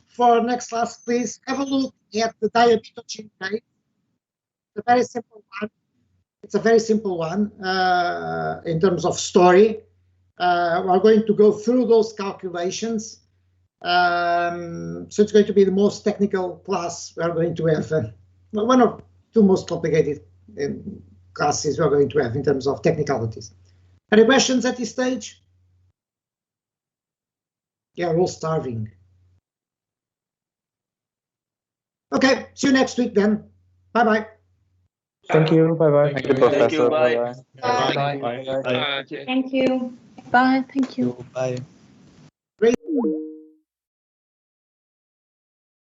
For next class, please have a look at the diabetes rate. It's a very simple one. It's a very simple one in terms of story. We're going to go through those calculations. So it's going to be the most technical class we're going to have. One of two most complicated classes we're going to have in terms of technicalities. Any questions at this stage? Yeah, we're all starving. Okay, see you next week then. Bye-bye. Thank you. Bye-bye. Thank you, Professor. Thank you. Bye. Bye. Bye. Thank you. Bye. Thank you. Bye.